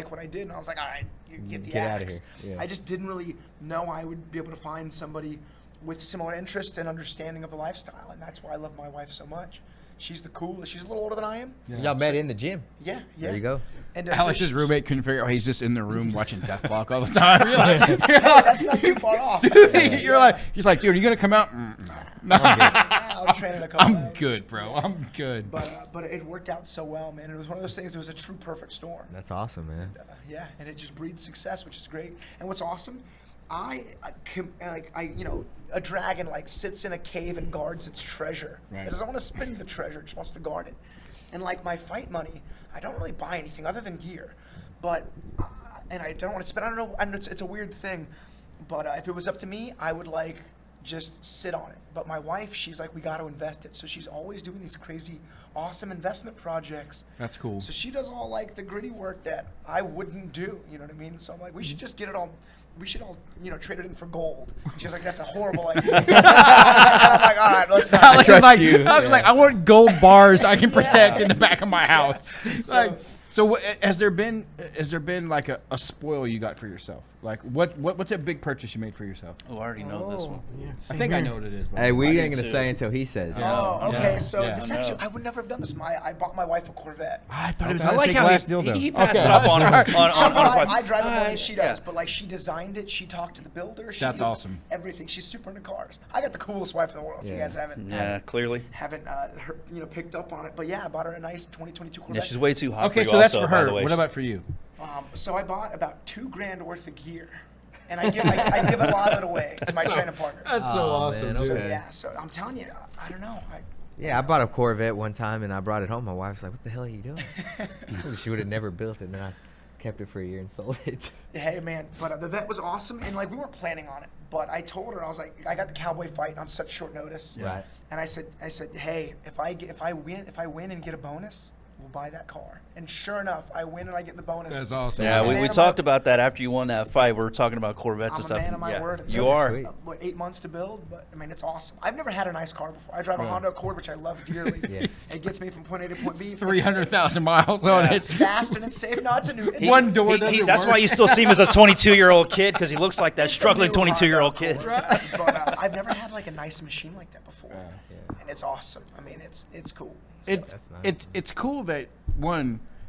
Speaker 2: what I did. And I was like, all right, you get the
Speaker 3: Get outta
Speaker 2: axe.
Speaker 3: here. Yeah.
Speaker 2: I just didn't really know I would be able to find somebody with similar interest and understanding of the lifestyle, and that's why I love my wife so much. She's the coolest. She's a little older than I am.
Speaker 3: Y'all met in the gym.
Speaker 2: Yeah.
Speaker 3: There you go.
Speaker 2: And
Speaker 1: Alex's roommate couldn't figure out he's just in the room watching Death Block all the time. You're like,
Speaker 2: That's not too far off.
Speaker 1: he's like, dude, are you gonna come out? No.
Speaker 2: I'll train in a couple
Speaker 1: I'm
Speaker 2: hours.
Speaker 1: good, bro. I'm good.
Speaker 2: But it worked out so well, man. It was one of those things. It was a true perfect storm.
Speaker 3: That's awesome, man.
Speaker 2: Yeah, and it just breeds success, which is great. And what's awesome, a dragon like sits in a cave and guards its treasure.
Speaker 1: Right.
Speaker 2: It doesn't want to spend the treasure; it just wants to guard it. And like my fight money, I don't really buy anything other than gear, but and I don't want to spend. I don't know. It's a weird thing, but if it was up to me, I would like just sit on it. But my wife, she's like, we got to invest it. So she's always doing these crazy, awesome investment projects.
Speaker 1: That's cool.
Speaker 2: So she does all like the gritty work that I wouldn't do. You know what I mean? So I'm like, we should just get it all. We should all, trade it in for gold. She's like, that's a horrible idea. And I'm like, all right, let's not.
Speaker 1: I was like,
Speaker 3: you.
Speaker 1: I want gold bars I can protect in the back of my house. So has there been like a spoil you got for yourself? Like what's a big purchase you made for yourself?
Speaker 4: Oh, I already know this one.
Speaker 1: I think I know what it is. But
Speaker 3: Hey, we
Speaker 4: I
Speaker 3: ain't
Speaker 4: do
Speaker 3: gonna
Speaker 4: too.
Speaker 3: say until he says.
Speaker 2: Oh, okay.
Speaker 1: Yeah.
Speaker 2: So
Speaker 1: Yeah.
Speaker 2: this actually, I would never have done this. I bought my wife a Corvette.
Speaker 1: I thought it was
Speaker 4: I
Speaker 1: gonna
Speaker 4: like
Speaker 1: say
Speaker 4: how
Speaker 1: glass
Speaker 4: he
Speaker 1: dildo.
Speaker 4: passed
Speaker 1: Okay,
Speaker 4: it up on
Speaker 1: sorry.
Speaker 4: his wife.
Speaker 2: I drive it more than she does,
Speaker 4: yeah.
Speaker 2: but like she designed it. She talked to the builder.
Speaker 1: That's awesome.
Speaker 2: Everything. She's super into cars. I got the coolest wife in the world. If you
Speaker 3: Yeah.
Speaker 2: guys haven't,
Speaker 4: Yeah, clearly.
Speaker 2: picked up on it. But yeah, I bought her a nice 2022 Corvette.
Speaker 4: Yeah, she's way too hot
Speaker 1: Okay,
Speaker 4: for you
Speaker 1: so that's
Speaker 4: also,
Speaker 1: for
Speaker 4: by
Speaker 1: her.
Speaker 4: the way.
Speaker 1: What about for you?
Speaker 2: So I bought about $2,000 worth of gear, and I give a lot of it away to my training partners.
Speaker 1: That's so
Speaker 3: Oh,
Speaker 1: awesome,
Speaker 3: man,
Speaker 1: dude.
Speaker 3: okay.
Speaker 2: Yeah, so I'm telling you, I don't know.
Speaker 3: Yeah, I bought a Corvette one time and I brought it home. My wife's like, "What the hell are you doing?" She would have never built it. And then I kept it for a year and sold it.
Speaker 2: Hey man, but the vet was awesome, and like we weren't planning on it. But I told her, I was like, I got the cowboy fight on such short notice.
Speaker 3: Right.
Speaker 2: And I said, hey, if I win and get a bonus, we'll buy that car. And sure enough, I win and I get the bonus.
Speaker 1: That's awesome.
Speaker 4: Yeah,
Speaker 2: I'm a
Speaker 4: we
Speaker 2: man of
Speaker 4: talked
Speaker 2: my-
Speaker 4: about that after you won that fight. We were talking about Corvettes
Speaker 2: I'm
Speaker 4: and
Speaker 2: a
Speaker 4: stuff.
Speaker 2: man of my
Speaker 4: Yeah,
Speaker 2: word. It's
Speaker 4: you
Speaker 2: over,
Speaker 4: are.
Speaker 3: Sweet.
Speaker 2: 8 months to build, but I mean, it's awesome. I've never had a nice car before. I drive a Honda Accord, which I love dearly.
Speaker 3: Yes.
Speaker 2: It gets me from point A to point B.
Speaker 1: 300,000 miles on
Speaker 2: It's
Speaker 1: it.
Speaker 2: fast and it's safe. No, it's a new. It's
Speaker 1: One door doesn't
Speaker 4: That's
Speaker 1: work.
Speaker 4: why you still see him as a 22-year-old kid, because he looks like that
Speaker 2: It's a
Speaker 4: struggling
Speaker 2: new
Speaker 4: 22-year-old
Speaker 2: Honda
Speaker 4: kid.
Speaker 2: Accord. But I've never had like a nice machine like that before, and it's awesome. I mean, it's cool. So,
Speaker 1: It's
Speaker 3: That's nice.
Speaker 1: it's cool that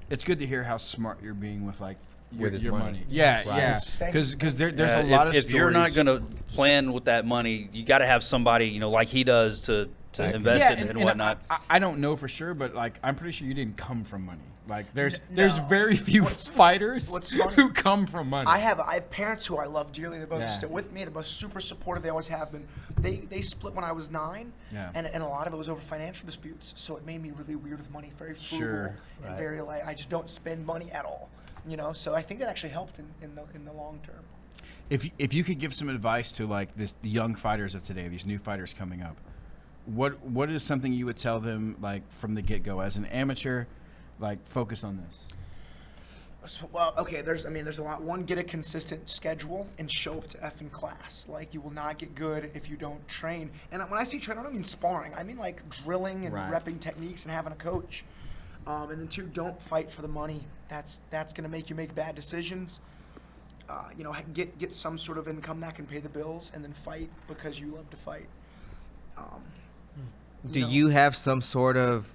Speaker 1: it's good to hear how smart you're being with like
Speaker 3: With his
Speaker 1: your
Speaker 3: money.
Speaker 1: money. Yeah,
Speaker 3: Right.
Speaker 1: yeah.
Speaker 2: Thank you.
Speaker 1: Because there's
Speaker 4: Yeah,
Speaker 1: a lot of
Speaker 4: if you're not
Speaker 1: stories-
Speaker 4: going to plan with that money, you got to have somebody, like he does, to
Speaker 3: Exactly.
Speaker 4: invest
Speaker 1: yeah,
Speaker 4: in it and
Speaker 1: and
Speaker 4: whatnot.
Speaker 1: I don't know for sure, but like I'm pretty sure you didn't come from money. Like there's
Speaker 2: No.
Speaker 1: very few fighters
Speaker 2: what's funny-
Speaker 1: who come from money.
Speaker 2: I have parents who I love dearly. They're both
Speaker 1: Yeah.
Speaker 2: still with me. They're both super supportive. They always have been. They split when I was 9,
Speaker 1: Yeah.
Speaker 2: and a lot of it was over financial disputes. So it made me really weird with money, very frugal,
Speaker 1: Sure.
Speaker 2: and
Speaker 3: Right.
Speaker 2: very like I just don't spend money at all. So I think that actually helped in the long term.
Speaker 1: If you could give some advice to like the young fighters of today, these new fighters coming up, what is something you would tell them like from the get go as an amateur, like focus on this?
Speaker 2: So, well, okay, there's a lot. One, get a consistent schedule and show up to effing class. Like, you will not get good if you don't train. And when I say train, I don't mean sparring. I mean, like, drilling and
Speaker 3: Right.
Speaker 2: repping techniques and having a coach. And then 2, don't fight for the money. That's going to make you make bad decisions. You know, get some sort of income that can pay the bills, and then fight because you love to fight.
Speaker 3: Do you have some sort of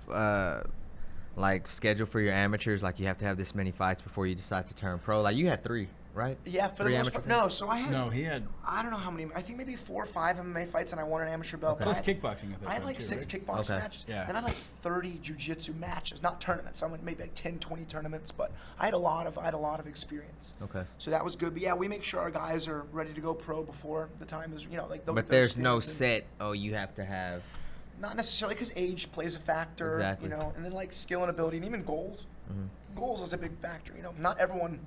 Speaker 3: like schedule for your amateurs? Like you have to have this many fights before you decide to turn pro. Like you had 3, right?
Speaker 2: Yeah, for the
Speaker 3: 3
Speaker 2: most
Speaker 3: amateur
Speaker 2: part. No, so I had.
Speaker 1: No, he had
Speaker 2: I don't know how many. I think maybe 4 or 5 MMA fights, and I won an amateur belt.
Speaker 3: Okay.
Speaker 2: but
Speaker 1: plus
Speaker 2: I had-
Speaker 1: kickfighting.
Speaker 2: I had like
Speaker 1: too,
Speaker 2: 6
Speaker 1: right?
Speaker 2: kickboxing
Speaker 3: Okay.
Speaker 2: matches.
Speaker 1: Yeah.
Speaker 2: Then I had like 30 jiu-jitsu matches, not tournaments. I went maybe like 10, 20 tournaments, but I had a lot of experience.
Speaker 3: Okay.
Speaker 2: So that was good. But yeah, we make sure our guys are ready to go pro before the time is, like. they'll
Speaker 3: But
Speaker 2: get their
Speaker 3: there's no
Speaker 2: experience
Speaker 3: set. Oh, you have to have.
Speaker 2: not necessarily because age plays a factor,
Speaker 3: Exactly.
Speaker 2: and then like skill and ability, and even goals.
Speaker 3: Mm-hmm.
Speaker 2: Goals is a big factor. Not everyone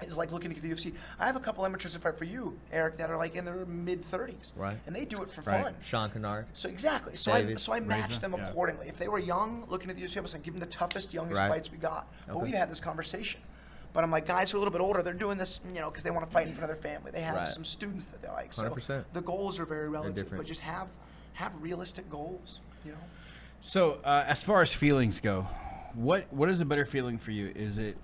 Speaker 2: is like looking to get the UFC. I have a couple amateurs that fight for you, Eric, that are like in their mid-30s,
Speaker 3: Right.
Speaker 2: And they do it for
Speaker 1: Right.
Speaker 2: fun.
Speaker 3: Sean Kennard.
Speaker 2: So exactly.
Speaker 3: David,
Speaker 2: So I match
Speaker 1: Reza,
Speaker 2: them
Speaker 1: yeah.
Speaker 2: accordingly. If they were young, looking at the UFC, I was like, give them the toughest, youngest
Speaker 3: Right.
Speaker 2: fights we got. But
Speaker 3: Okay.
Speaker 2: we had this conversation. But I'm like, guys who are a little bit older, they're doing this, because they want to fight in front of their family. They have
Speaker 3: Right.
Speaker 2: some students that they like. So
Speaker 3: 100%.
Speaker 2: the goals are very relative,
Speaker 3: different.
Speaker 2: but just have realistic goals.
Speaker 1: So, as far as feelings go, what is a better feeling for you? Is it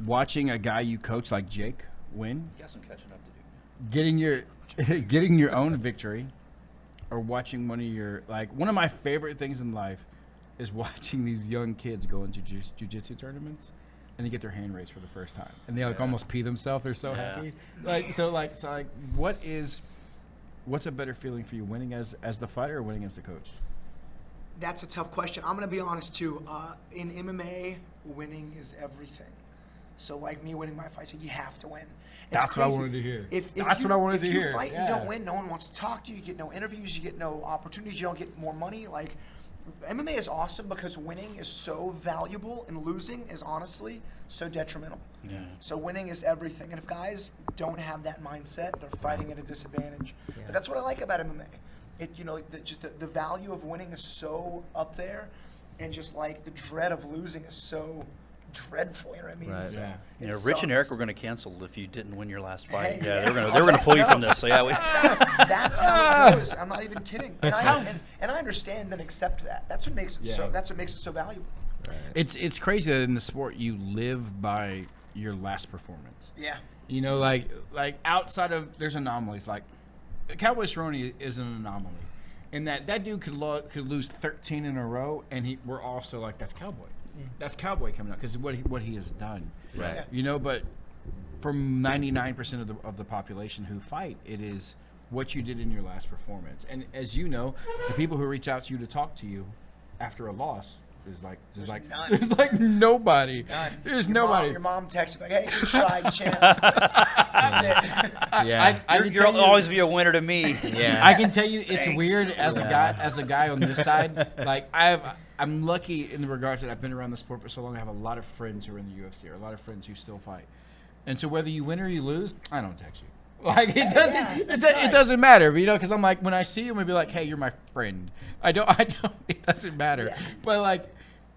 Speaker 1: watching a guy you coach like Jake win,
Speaker 4: You got some catching up to do.
Speaker 1: getting your own victory, or watching one of my favorite things in life is watching these young kids go into jiu-jitsu tournaments and they get their hand raised for the first time and they almost pee themselves. They're so happy. What's a better feeling for you, winning as the fighter or winning as the coach?
Speaker 2: That's a tough question. I'm going to be honest, too. In MMA, winning is everything. So, like me winning my fight, so you have to win. It's
Speaker 1: That's what I
Speaker 2: crazy.
Speaker 1: wanted to hear.
Speaker 2: If
Speaker 1: That's what I wanted to hear.
Speaker 2: If you fight and
Speaker 1: Yeah.
Speaker 2: you don't win, no one wants to talk to you. You get no interviews. You get no opportunities. You don't get more money. Like, MMA is awesome because winning is so valuable and losing is honestly so detrimental.
Speaker 4: Yeah.
Speaker 2: So winning is everything. And if guys don't have that mindset, they're fighting at a disadvantage.
Speaker 3: Yeah.
Speaker 2: But that's what I like about MMA. The value of winning is so up there, and just like the dread of losing is so dreadful. You know what I mean?
Speaker 3: Right.
Speaker 2: So
Speaker 1: Yeah.
Speaker 2: it
Speaker 4: Yeah, Rich and Eric
Speaker 2: sucks.
Speaker 4: were going to cancel if you didn't win your last fight.
Speaker 2: Hey,
Speaker 4: yeah,
Speaker 2: yeah.
Speaker 4: they were going to pull you from this. So yeah,
Speaker 2: That's how it goes. I'm not even kidding. And I understand and accept that. That's what makes it
Speaker 1: Yeah.
Speaker 2: That's what makes it so valuable.
Speaker 1: It's crazy that in the sport you live by your last performance.
Speaker 2: Yeah.
Speaker 1: Like outside of, there's anomalies. Like Cowboy Cerrone is an anomaly, in that dude could lose 13 in a row, and we're also like, that's Cowboy. That's Cowboy coming out because what he has done.
Speaker 3: Right.
Speaker 1: But from 99% of the population who fight, it is what you did in your last performance. And as you know, the people who reach out to you to talk to you after a loss, there's like nobody.
Speaker 2: None.
Speaker 1: There's
Speaker 2: Your
Speaker 1: nobody.
Speaker 2: Your mom texts you like, "Hey, good try, champ." That's it.
Speaker 3: Yeah.
Speaker 1: I can
Speaker 4: you'll
Speaker 1: tell you-
Speaker 4: always be a winner to me.
Speaker 3: Yeah.
Speaker 1: I can tell you, it's
Speaker 2: Thanks.
Speaker 1: weird as a guy on this side. Like I'm lucky in the regards that I've been around the sport for so long. I have a lot of friends who are in the UFC, or a lot of friends who still fight. And so whether you win or you lose, I don't text you. Like it doesn't,
Speaker 2: Yeah,
Speaker 1: it,
Speaker 2: that's
Speaker 1: do-
Speaker 2: nice.
Speaker 1: it doesn't matter, because I'm like, when I see you, I'm gonna be like, hey, you're my friend. I don't. It doesn't matter.
Speaker 2: Yeah.
Speaker 1: But like,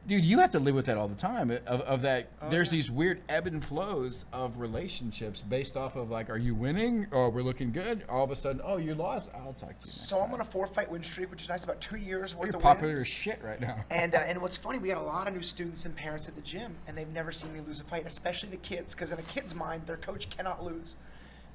Speaker 1: dude, you have to live with that all the time. Of that, there's these weird ebb and flows of relationships based off of like, are you winning? Or we're looking good. All of a sudden, oh, you lost. I'll talk to you. Next
Speaker 2: So I'm
Speaker 1: time.
Speaker 2: on a 4-fight win streak, which is nice. About 2 years worth
Speaker 1: You're
Speaker 2: of
Speaker 1: popular
Speaker 2: wins.
Speaker 1: as shit right now.
Speaker 2: And what's funny, we got a lot of new students and parents at the gym, and they've never seen me lose a fight, especially the kids, because in a kid's mind, their coach cannot lose.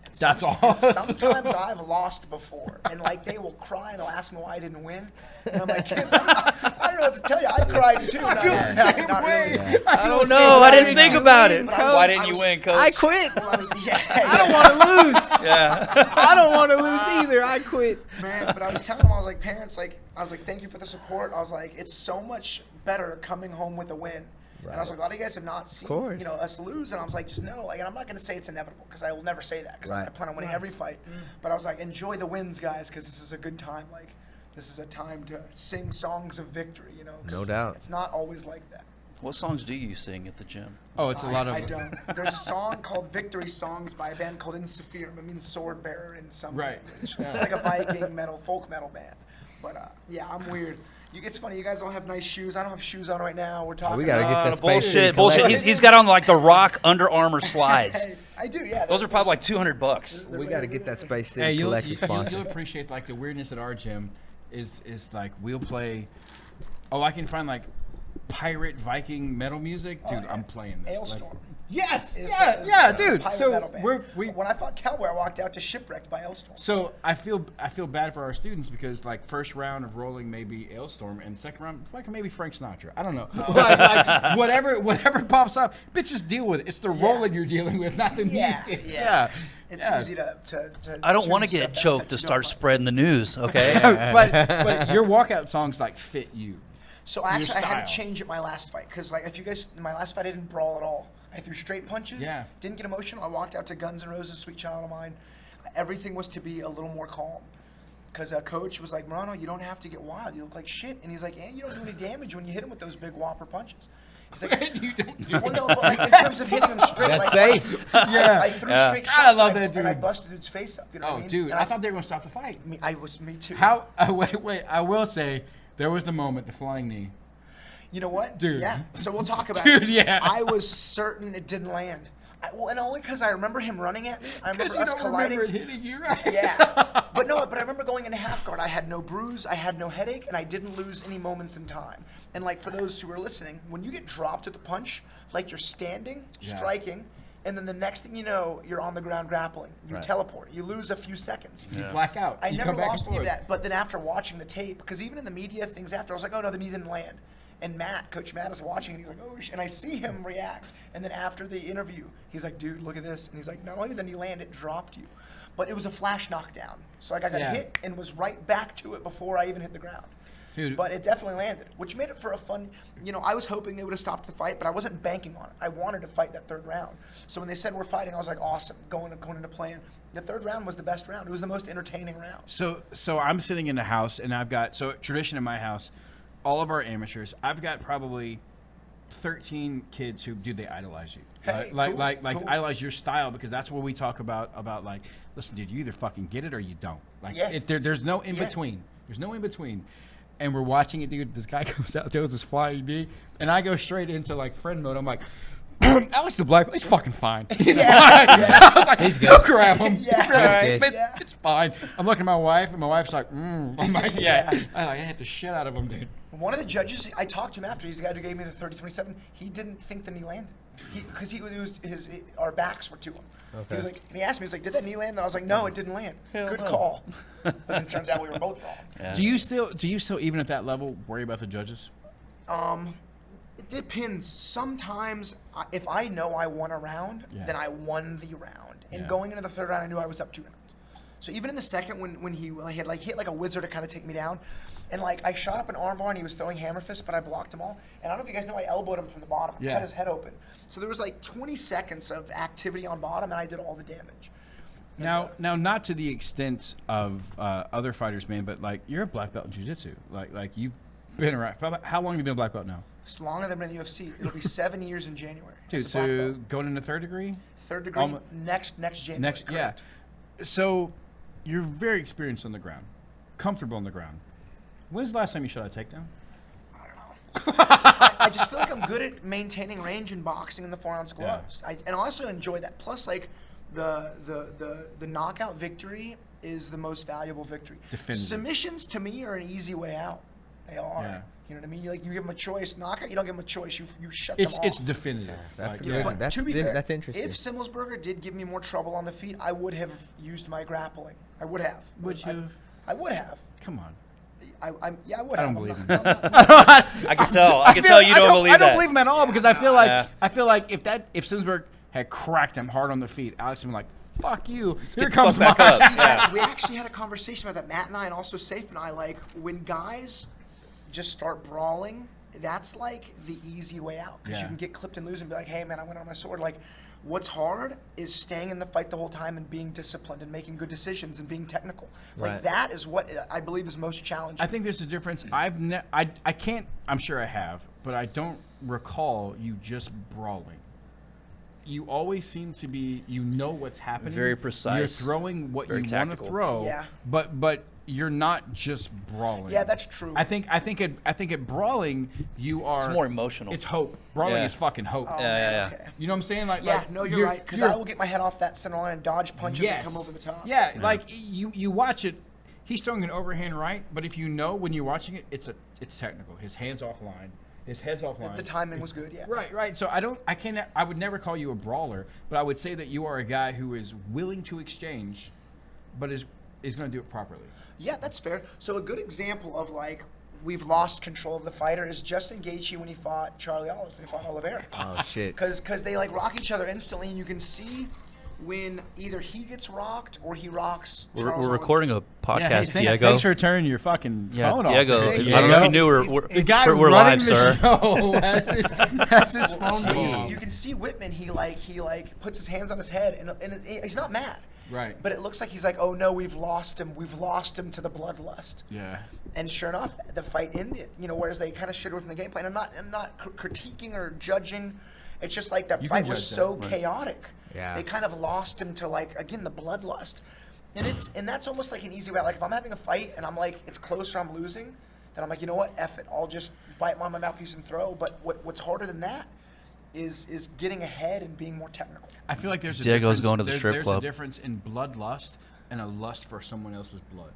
Speaker 2: And
Speaker 1: That's
Speaker 2: and
Speaker 1: awesome.
Speaker 2: Sometimes I've lost before, and like they will cry and they'll ask me why I didn't win, and I'm like, kids, I don't know what to tell you. I cried too.
Speaker 1: I feel the same way.
Speaker 3: Yeah.
Speaker 4: I don't know. I didn't think about it.
Speaker 2: But I was-
Speaker 4: Why
Speaker 2: I
Speaker 4: didn't you
Speaker 2: was-
Speaker 4: win, coach?
Speaker 3: I quit.
Speaker 2: I
Speaker 3: don't want to lose.
Speaker 4: Yeah.
Speaker 3: I don't want to lose either. I quit.
Speaker 2: Man, but I was telling them, I was like, parents, thank you for the support. I was like, it's so much better coming home with a win. And I was like, a lot of you guys have not seen,
Speaker 3: course.
Speaker 2: us lose. And I was like, just know, and I'm not going to say it's inevitable because I will never say that because I
Speaker 3: Right.
Speaker 2: plan on winning every fight. But I was like, enjoy the wins, guys, because this is a good time. Like, this is a time to sing songs of victory, 'cause
Speaker 3: No doubt.
Speaker 2: It's not always like that.
Speaker 4: What songs do you sing at the gym?
Speaker 1: Oh, it's a lot of.
Speaker 2: I don't. There's a song called Victory Songs by a band called Insafir. It means sword bearer in some
Speaker 1: Right.
Speaker 2: language.
Speaker 1: Yeah.
Speaker 2: It's like a Viking folk metal band. But yeah, I'm weird. It's funny. You guys all have nice shoes. I don't have shoes on right now. We're talking.
Speaker 3: we gotta get that
Speaker 4: bullshit.
Speaker 3: space
Speaker 4: Bullshit.
Speaker 3: collected.
Speaker 4: He's got on like the Rock Under Armour slides.
Speaker 2: Hey, I do. Yeah.
Speaker 4: Those are probably like $200.
Speaker 3: We got to get that Space City
Speaker 1: Hey, you'll
Speaker 3: sponsor.
Speaker 1: appreciate like the weirdness at our gym is like we'll play. Oh, I can find like pirate Viking metal music, dude.
Speaker 2: yeah.
Speaker 1: I'm playing this.
Speaker 2: Ailstorm.
Speaker 1: Yes,
Speaker 2: Is
Speaker 1: yeah,
Speaker 2: the-
Speaker 1: yeah,
Speaker 2: the
Speaker 1: dude.
Speaker 2: pirate
Speaker 1: So
Speaker 2: metal band.
Speaker 1: we
Speaker 2: when I fought Cowboy, I walked out to Shipwrecked by Ailstorm.
Speaker 1: so I feel bad for our students because like first round of rolling maybe Ailstorm and second round like maybe Frank Sinatra. I don't know. like, whatever pops up, bitches deal with it. It's the rolling you're dealing with, not the music. Yeah.
Speaker 2: It's
Speaker 1: Yeah.
Speaker 2: easy to
Speaker 4: I don't
Speaker 2: tune
Speaker 4: want to
Speaker 2: stuff
Speaker 4: get
Speaker 2: out
Speaker 4: choked
Speaker 2: that
Speaker 4: to
Speaker 2: you
Speaker 4: start
Speaker 2: don't like.
Speaker 4: spreading the news, okay?
Speaker 1: but your walkout songs like fit you.
Speaker 2: So actually, I had to
Speaker 1: style.
Speaker 2: change it my last fight because, like, if you guys, in my last fight, I didn't brawl at all. I threw straight punches.
Speaker 1: Yeah.
Speaker 2: Didn't get emotional. I walked out to Guns N' Roses, "Sweet Child of Mine." Everything was to be a little more calm. Because a coach was like, "Morono, you don't have to get wild. You look like shit." And he's like, "And you don't do any damage when you hit him with those big whopper punches." He's like,
Speaker 1: You don't do
Speaker 2: well, no, but like in terms of hitting him straight,
Speaker 3: That's
Speaker 2: like,
Speaker 3: safe.
Speaker 1: Yeah.
Speaker 2: I threw
Speaker 4: Yeah.
Speaker 2: straight
Speaker 1: I
Speaker 2: shots.
Speaker 1: love
Speaker 2: and
Speaker 1: that
Speaker 2: and I
Speaker 1: dude.
Speaker 2: busted dude's face up. You know what I
Speaker 1: Oh,
Speaker 2: mean?
Speaker 1: dude,
Speaker 2: And
Speaker 1: I thought they were gonna stop the fight.
Speaker 2: me too.
Speaker 1: How? Wait. I will say there was the moment, the flying knee.
Speaker 2: You know what?
Speaker 1: Dude.
Speaker 2: Yeah. So we'll talk about
Speaker 1: Dude,
Speaker 2: it.
Speaker 1: yeah.
Speaker 2: I was certain it didn't land. Well, and only because I remember him running at me. I remember us colliding.
Speaker 1: remember it hitting you, right?
Speaker 2: Yeah. But I remember going into half guard. I had no bruise, I had no headache, and I didn't lose any moments in time. And like for those who are listening, when you get dropped at the punch, like you're standing,
Speaker 1: Yeah.
Speaker 2: striking, and then the next thing you know, you're on the ground grappling. You
Speaker 3: Right.
Speaker 2: teleport. You lose a few seconds.
Speaker 1: You black out.
Speaker 2: I
Speaker 1: You
Speaker 2: never
Speaker 1: come back
Speaker 2: lost
Speaker 1: and
Speaker 2: any of
Speaker 1: forth.
Speaker 2: that. But then after watching the tape, because even in the media things after, I was like, oh no, the knee didn't land. And Coach Matt is watching, and he's like, oh, and I see him react. And then after the interview, he's like, dude, look at this. And he's like, not only did he land, it dropped you. But it was a flash knockdown. So like I got
Speaker 1: Yeah.
Speaker 2: hit and was right back to it before I even hit the ground.
Speaker 1: Dude.
Speaker 2: But it definitely landed, which made it for a fun, I was hoping they would have stopped the fight, but I wasn't banking on it. I wanted to fight that third round. So when they said we're fighting, I was like, awesome, going into plan. The third round was the best round. It was the most entertaining round.
Speaker 1: So I'm sitting in the house, and I've got tradition in my house. All of our amateurs, I've got probably 13 kids who they idolize you.
Speaker 2: Hey,
Speaker 1: like
Speaker 2: cool.
Speaker 1: idolize your style because that's what we talk about like, listen, dude, you either fucking get it or you don't. Like
Speaker 2: Yeah.
Speaker 1: there's no in
Speaker 2: Yeah.
Speaker 1: between. There's no in between. And we're watching it, dude. This guy comes out, does this flying knee, and I go straight into like friend mode. I'm like, Alex the Black, he's fucking fine. He's fine. I was like,
Speaker 3: He's
Speaker 1: go
Speaker 3: good.
Speaker 1: grab him.
Speaker 2: Yeah.
Speaker 1: Grab him.
Speaker 3: He's good.
Speaker 2: Yeah.
Speaker 1: It's fine. I'm looking at my wife, and my wife's like, I'm like, yeah. I hit the shit out of him, dude.
Speaker 2: One of the judges, I talked to him after. He's the guy who gave me the 30-27. He didn't think the knee landed because our backs were to him. He
Speaker 3: Okay.
Speaker 2: was like, and he asked me, he's like, "Did that knee land?" And I was like, "No, it didn't land." Good call. But then it turns out we were both wrong.
Speaker 4: Yeah.
Speaker 1: Do you still even at that level worry about the judges?
Speaker 2: It depends. Sometimes, if I know I won a round,
Speaker 1: Yeah.
Speaker 2: then I won the round. And
Speaker 1: Yeah.
Speaker 2: going into the third round, I knew I was up 2 rounds. So even in the second, when he had like hit like a wizard to kind of take me down, and like I shot up an armbar and he was throwing hammer fists, but I blocked them all. And I don't know if you guys know, I elbowed him from the bottom,
Speaker 1: Yeah.
Speaker 2: cut his head open. So there was like 20 seconds of activity on bottom, and I did all the damage.
Speaker 1: Now, not to the extent of other fighters, man, but like you're a black belt in jiu-jitsu. Like you've been around. How long have you been a black belt now?
Speaker 2: It's longer than I've been in the UFC. It'll be 7 years in January.
Speaker 1: Dude,
Speaker 2: As a black
Speaker 1: so
Speaker 2: belt.
Speaker 1: going into third degree?
Speaker 2: Third degree
Speaker 1: Almo-
Speaker 2: next January.
Speaker 1: Next,
Speaker 2: correct.
Speaker 1: yeah. So you're very experienced on the ground, comfortable on the ground. When's the last time you shot a takedown?
Speaker 2: I just feel like I'm good at maintaining range in boxing in the 4-ounce gloves. And I also enjoy that. Plus, like the knockout victory is the most valuable victory.
Speaker 1: Definitive.
Speaker 2: Submissions to me are an easy way out. They all are.
Speaker 1: Yeah.
Speaker 2: You know what I mean? You give them a choice. Knockout, you don't give them a choice. You shut them off.
Speaker 1: It's definitive.
Speaker 3: That's
Speaker 1: Like,
Speaker 3: good.
Speaker 2: But
Speaker 3: That's
Speaker 2: to be fair,
Speaker 3: that's interesting.
Speaker 2: If Simmelsberger did give me more trouble on the feet, I would have used my grappling. I would have.
Speaker 1: Would you have?
Speaker 2: I would have.
Speaker 1: Come on.
Speaker 2: I would
Speaker 1: I
Speaker 2: have.
Speaker 1: don't believe him.
Speaker 4: I can tell. I can tell you don't believe
Speaker 1: I
Speaker 4: that.
Speaker 1: don't believe him at all because I feel like
Speaker 4: Yeah.
Speaker 1: if Simmonsberg had cracked him hard on the feet, Alex would be like, "Fuck you."
Speaker 4: get
Speaker 1: Here
Speaker 4: the
Speaker 1: comes
Speaker 4: fuck
Speaker 1: my
Speaker 4: back up. Yeah.
Speaker 2: We actually had a conversation about that, Matt and I, and also Safe and I. Like when guys just start brawling, that's like the easy way out because
Speaker 1: Yeah.
Speaker 2: you can get clipped and lose and be like, "Hey man, I went on my sword." Like, what's hard is staying in the fight the whole time and being disciplined and making good decisions and being technical. Like
Speaker 3: Right.
Speaker 2: that is what I believe is most challenging.
Speaker 1: I think there's a difference. I can't. I'm sure I have, but I don't recall you just brawling. You always seem to be. You know what's happening.
Speaker 4: Very precise.
Speaker 1: You're throwing what
Speaker 4: Very
Speaker 1: you want to
Speaker 4: tactical.
Speaker 1: throw.
Speaker 2: Yeah.
Speaker 1: But you're not just brawling.
Speaker 2: Yeah, that's true.
Speaker 1: I think at brawling you are.
Speaker 4: It's more emotional.
Speaker 1: It's hope. Brawling
Speaker 4: Yeah.
Speaker 1: is fucking hope.
Speaker 2: Oh,
Speaker 4: Yeah,
Speaker 2: man,
Speaker 4: yeah,
Speaker 2: okay.
Speaker 1: You know what I'm saying? Like,
Speaker 2: Yeah,
Speaker 1: like
Speaker 2: no, you're right. Because I will get my head off that center line and dodge punches and come over the top.
Speaker 1: Yeah, like you watch it. He's throwing an overhand right, but if you know when you're watching it, it's technical. His hands offline. His head's offline.
Speaker 2: The timing was good, yeah.
Speaker 1: Right. So I would never call you a brawler, but I would say that you are a guy who is willing to exchange, but is going to do it properly.
Speaker 2: Yeah, that's fair. So a good example of like we've lost control of the fighter is Justin Gaethje when he fought Charlie Olives, when he fought Oliveira.
Speaker 3: Oh shit.
Speaker 2: Because they like rock each other instantly, and you can see when either he gets rocked or he rocks.
Speaker 4: We're
Speaker 2: Charles
Speaker 4: recording a podcast, Diego.
Speaker 1: Thanks for turning your fucking phone
Speaker 4: Diego.
Speaker 1: off.
Speaker 4: I don't know if you knew
Speaker 1: The guy's
Speaker 4: we're
Speaker 1: running
Speaker 4: live,
Speaker 1: the
Speaker 4: sir.
Speaker 1: show has his phone
Speaker 2: So
Speaker 1: off.
Speaker 2: you can see Whitman. He puts his hands on his head, and he's not mad.
Speaker 1: Right.
Speaker 2: But it looks like he's like, oh no, we've lost him. We've lost him to the bloodlust.
Speaker 1: Yeah.
Speaker 2: And sure enough, the fight ended. Whereas they kind of shit away from the game plan. I'm not critiquing or judging. It's just like that
Speaker 1: You can
Speaker 2: fight was
Speaker 1: judge
Speaker 2: so
Speaker 1: that, right.
Speaker 2: chaotic.
Speaker 3: Yeah.
Speaker 2: They kind of lost him to like again the bloodlust, and that's almost like an easy way. Like if I'm having a fight and I'm like it's close or I'm losing, then I'm like, you know what, F it. I'll just bite my mouthpiece and throw. But what's harder than that is getting ahead and being more technical.
Speaker 1: I feel like there's a
Speaker 4: Diego's
Speaker 1: difference.
Speaker 4: going to the strip
Speaker 1: there's
Speaker 4: club.
Speaker 1: a difference in bloodlust and a lust for someone else's blood.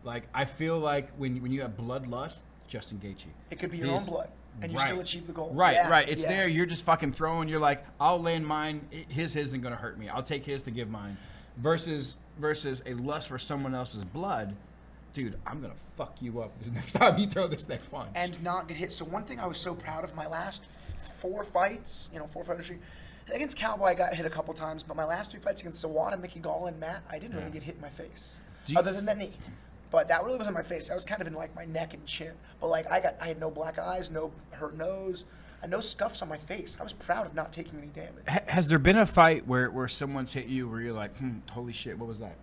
Speaker 1: Like I feel like when you have bloodlust, Justin Gaethje.
Speaker 2: It could be your own blood, and you still achieve the goal.
Speaker 1: Right,
Speaker 2: Yeah,
Speaker 1: right. It's
Speaker 2: yeah.
Speaker 1: there. You're just fucking throwing. You're like, I'll land mine. His isn't gonna hurt me. I'll take his to give mine. Versus a lust for someone else's blood. Dude, I'm gonna fuck you up the next time you throw this next punch.
Speaker 2: And not get hit. So one thing I was so proud of my last 4 fights, 4-fight streak. Against Cowboy, I got hit a couple times, but my last 3 fights against Sawada, Mickey Gall, and Matt, I didn't really get hit in my face, other than that knee. But that really wasn't my face. That was kind of in like my neck and chin. But like I had no black eyes, no hurt nose, and no scuffs on my face. I was proud of not taking any damage.
Speaker 1: Has there been a fight where someone's hit you where you're like, holy shit, what was that?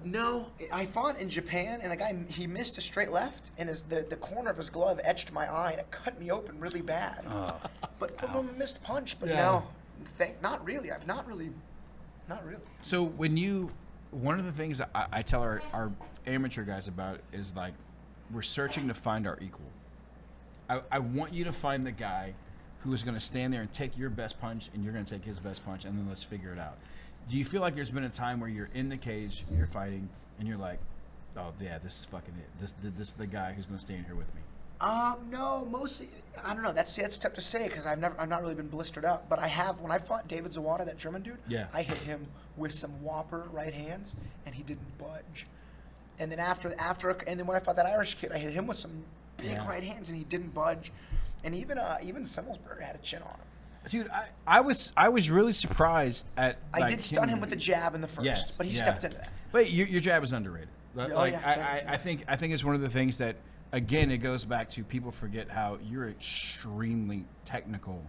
Speaker 2: No, I fought in Japan, and a guy, he missed a straight left, and the corner of his glove etched my eye, and it cut me open really bad. But from a missed punch, but no, not really. Not really.
Speaker 1: So one of the things that I tell our amateur guys about is like, we're searching to find our equal. I want you to find the guy who is going to stand there and take your best punch, and you're going to take his best punch, and then let's figure it out. Do you feel like there's been a time where you're in the cage, you're fighting, and you're like, oh yeah, this is fucking it. This is the guy who's going to stand here with me?
Speaker 2: No, mostly I don't know. That's tough to say because I've not really been blistered up. But I have when I fought David Zawada, that German dude.
Speaker 1: Yeah.
Speaker 2: I hit him with some whopper right hands, and he didn't budge. And then and then when I fought that Irish kid, I hit him with some big right hands, and he didn't budge. And even Semmelsberger had a chin on him.
Speaker 1: Dude, I was really surprised at.
Speaker 2: I did stun him with the jab in the first,
Speaker 1: Yes,
Speaker 2: but he
Speaker 1: yeah.
Speaker 2: stepped into that.
Speaker 1: But your jab is underrated. Like
Speaker 2: yeah.
Speaker 1: I think it's one of the things that, again, it goes back to people forget how you're extremely technical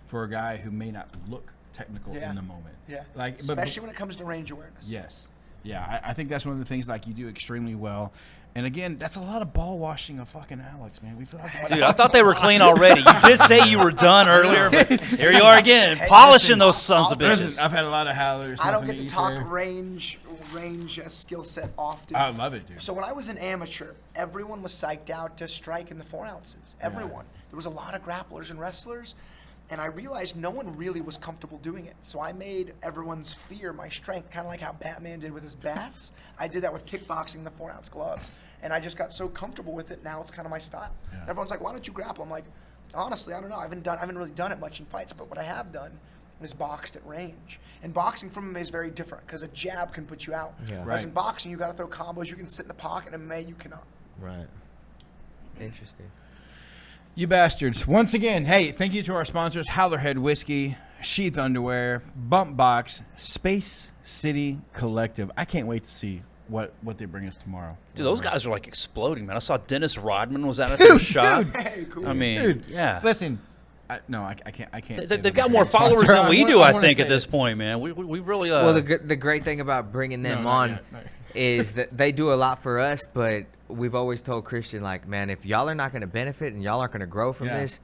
Speaker 1: for a guy who may not look technical in the moment.
Speaker 2: Yeah.
Speaker 1: Like
Speaker 2: Especially when it comes to range awareness.
Speaker 1: Yes. Yeah, I think that's one of the things like you do extremely well. And again, that's a lot of ball washing of fucking Alex, man. We feel like
Speaker 4: Dude, I thought they were clean already. You did say you were done earlier, but here you are again, polishing those sons of bitches.
Speaker 1: Listen, I've had a lot of howlers.
Speaker 2: I don't
Speaker 1: nothing
Speaker 2: get to
Speaker 1: eat
Speaker 2: talk
Speaker 1: there.
Speaker 2: range skill set often.
Speaker 1: I love it, dude.
Speaker 2: So when I was an amateur, everyone was psyched out to strike in the 4 ounces. Everyone. There was a lot of grapplers and wrestlers, and I realized no one really was comfortable doing it. So I made everyone's fear my strength, kind of like how Batman did with his bats. I did that with kickboxing, the 4-ounce gloves. And I just got so comfortable with it, now it's kind of my style.
Speaker 1: Yeah.
Speaker 2: Everyone's like, why don't you grapple? I'm like, honestly, I don't know. I haven't really done it much in fights, but what I have done is boxed at range. And boxing from MMA is very different because a jab can put you out.
Speaker 3: Yeah.
Speaker 2: Whereas in
Speaker 1: Right.
Speaker 2: boxing, you got to throw combos. You can sit in the pocket. In MMA, you cannot.
Speaker 3: Right. Interesting.
Speaker 1: You bastards. Once again, hey, thank you to our sponsors, Howlerhead Whiskey, Sheath Underwear, Bump Box, Space City Collective. I can't wait to see what they bring us tomorrow.
Speaker 4: Dude, those guys are like exploding, man. I saw Dennis Rodman was out at their shot.
Speaker 2: Hey, cool.
Speaker 4: I mean,
Speaker 1: Dude,
Speaker 4: yeah.
Speaker 1: Listen, I can't. say
Speaker 4: They've
Speaker 1: that
Speaker 4: got
Speaker 1: my
Speaker 4: more followers
Speaker 1: sponsor.
Speaker 4: than we do, I
Speaker 1: wanna
Speaker 4: think,
Speaker 1: say
Speaker 4: at this
Speaker 1: it.
Speaker 4: point, man. We really.
Speaker 3: Well, the great thing about bringing them
Speaker 1: No,
Speaker 3: on
Speaker 1: not yet, not yet.
Speaker 3: is that they do a lot for us, but we've always told Christian, like, man, if y'all are not going to benefit and y'all aren't going to grow from
Speaker 1: Yeah.
Speaker 3: this,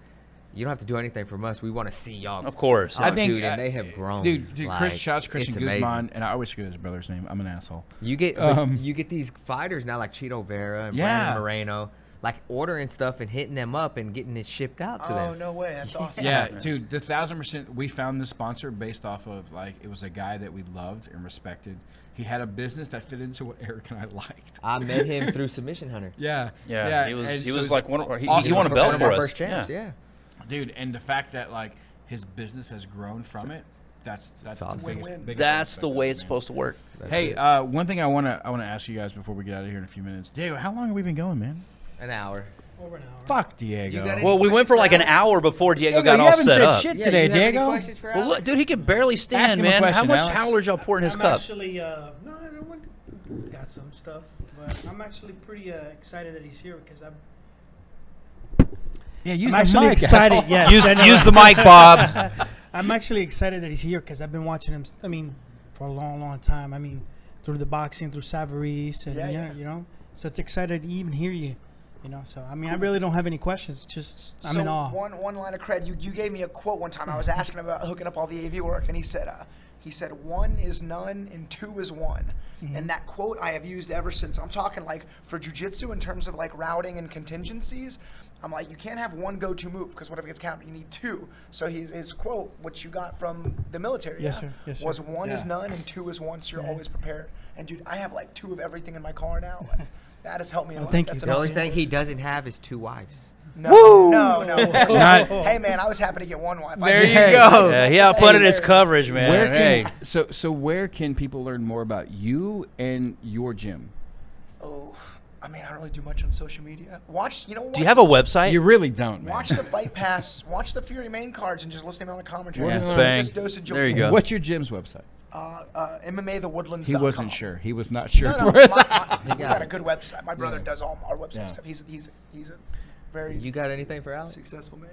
Speaker 3: you don't have to do anything from us. We want to see y'all.
Speaker 4: Of course.
Speaker 3: Oh,
Speaker 1: I think,
Speaker 3: dude, and they have grown.
Speaker 1: Dude,
Speaker 3: like,
Speaker 1: shouts Christian
Speaker 3: it's amazing.
Speaker 1: Guzman, and I always forget his brother's name. I'm an asshole.
Speaker 3: You get these fighters now like Cheeto Vera and
Speaker 1: Yeah.
Speaker 3: Brandon Moreno, like ordering stuff and hitting them up and getting it shipped out to them.
Speaker 2: Oh, no way. That's awesome.
Speaker 1: Yeah, dude, the 1,000%. We found this sponsor based off of like it was a guy that we loved and respected. He had a business that fit into what Eric and I liked.
Speaker 3: I met him through Submission Hunter.
Speaker 1: Yeah,
Speaker 4: Yeah, he
Speaker 1: and
Speaker 4: was
Speaker 1: so it's
Speaker 4: like one of he
Speaker 1: awesome.
Speaker 4: won a
Speaker 3: One
Speaker 4: belt
Speaker 3: of
Speaker 4: for
Speaker 3: our
Speaker 4: us.
Speaker 3: first champs, yeah.
Speaker 1: Dude, and the fact that like his business has grown from it, that's
Speaker 3: awesome.
Speaker 1: the biggest,
Speaker 2: Win-win.
Speaker 1: biggest
Speaker 4: That's
Speaker 1: aspect
Speaker 4: the
Speaker 1: of
Speaker 4: way
Speaker 1: it,
Speaker 4: it's
Speaker 1: man.
Speaker 4: supposed to work.
Speaker 1: Hey, one thing I wanna ask you guys before we get out of here in a few minutes. Diego, how long have we been going, man?
Speaker 3: An hour.
Speaker 5: Over an hour.
Speaker 1: Fuck Diego.
Speaker 3: You got any
Speaker 4: Well, we went for like an hour before Diego
Speaker 1: Diego,
Speaker 4: got
Speaker 1: you
Speaker 4: all
Speaker 1: haven't
Speaker 4: set
Speaker 1: said
Speaker 4: up.
Speaker 1: shit
Speaker 3: Yeah,
Speaker 1: today,
Speaker 3: you have any
Speaker 1: Diego.
Speaker 3: questions for
Speaker 4: Well,
Speaker 3: Alex?
Speaker 4: look, dude, he can barely stand,
Speaker 1: him a
Speaker 4: man. How
Speaker 1: question,
Speaker 4: much
Speaker 1: Alex.
Speaker 4: Howard's y'all pouring in his
Speaker 5: I'm
Speaker 4: cup?
Speaker 5: actually, no, I don't got some stuff, but I'm actually pretty excited that he's here because
Speaker 1: Yeah, use
Speaker 5: I'm
Speaker 1: the
Speaker 5: actually
Speaker 1: mic,
Speaker 5: excited.
Speaker 1: asshole.
Speaker 5: Yes, I know.
Speaker 4: Use the mic, Bob.
Speaker 5: I'm actually excited that he's here because I've been watching him. I mean, for a long, long time. I mean, through the boxing, through Savarese, and
Speaker 2: Yeah.
Speaker 5: you know. So it's excited to even hear you. You know, so I mean, I really don't have any questions. Just I'm in awe.
Speaker 2: One line of cred. You gave me a quote one time. I was asking about hooking up all the AV work, and he said one is none and two is one.
Speaker 5: Mm-hmm.
Speaker 2: And that quote I have used ever since. I'm talking like for jiu-jitsu in terms of like routing and contingencies. I'm like, you can't have one go-to move because what if it gets countered? You need two. So his quote, which you got from the military,
Speaker 5: Yes, sir. Yes, sir.
Speaker 2: was one is
Speaker 1: Yeah.
Speaker 2: none and two is one. So you're
Speaker 5: Yeah.
Speaker 2: always prepared. And dude, I have like two of everything in my car now. Like, that has helped me a
Speaker 5: Oh,
Speaker 2: lot.
Speaker 5: thank you.
Speaker 2: That's
Speaker 3: The
Speaker 2: an
Speaker 3: only
Speaker 2: awesome
Speaker 3: thing
Speaker 2: quote.
Speaker 3: he doesn't have is 2 wives.
Speaker 2: No, of course
Speaker 1: Not-
Speaker 2: not. Hey man, I was happy to get one wife.
Speaker 1: There
Speaker 2: I
Speaker 1: you
Speaker 2: did.
Speaker 1: go.
Speaker 4: Yeah, he output
Speaker 2: Hey,
Speaker 4: his
Speaker 2: there.
Speaker 4: coverage, man.
Speaker 1: Where
Speaker 4: Hey.
Speaker 1: can so where can people learn more about you and your gym?
Speaker 2: Oh, I mean, I don't really do much on social media. Watch,
Speaker 4: Do you have a website?
Speaker 1: You really don't, man.
Speaker 2: Watch the Fight Pass. Watch the Fury main cards and just listen to me on the commentary.
Speaker 1: Yeah,
Speaker 2: Just
Speaker 4: bang.
Speaker 2: dosage
Speaker 4: There you
Speaker 2: of-
Speaker 4: go.
Speaker 1: What's your gym's website?
Speaker 2: MMA the Woodlands.
Speaker 1: He wasn't sure. He was not sure.
Speaker 2: No,
Speaker 1: for us.
Speaker 2: we got a good website. My brother
Speaker 1: Yeah.
Speaker 2: does all our website
Speaker 1: Yeah.
Speaker 2: stuff. He's a very
Speaker 3: You got anything for Alex?
Speaker 2: successful man.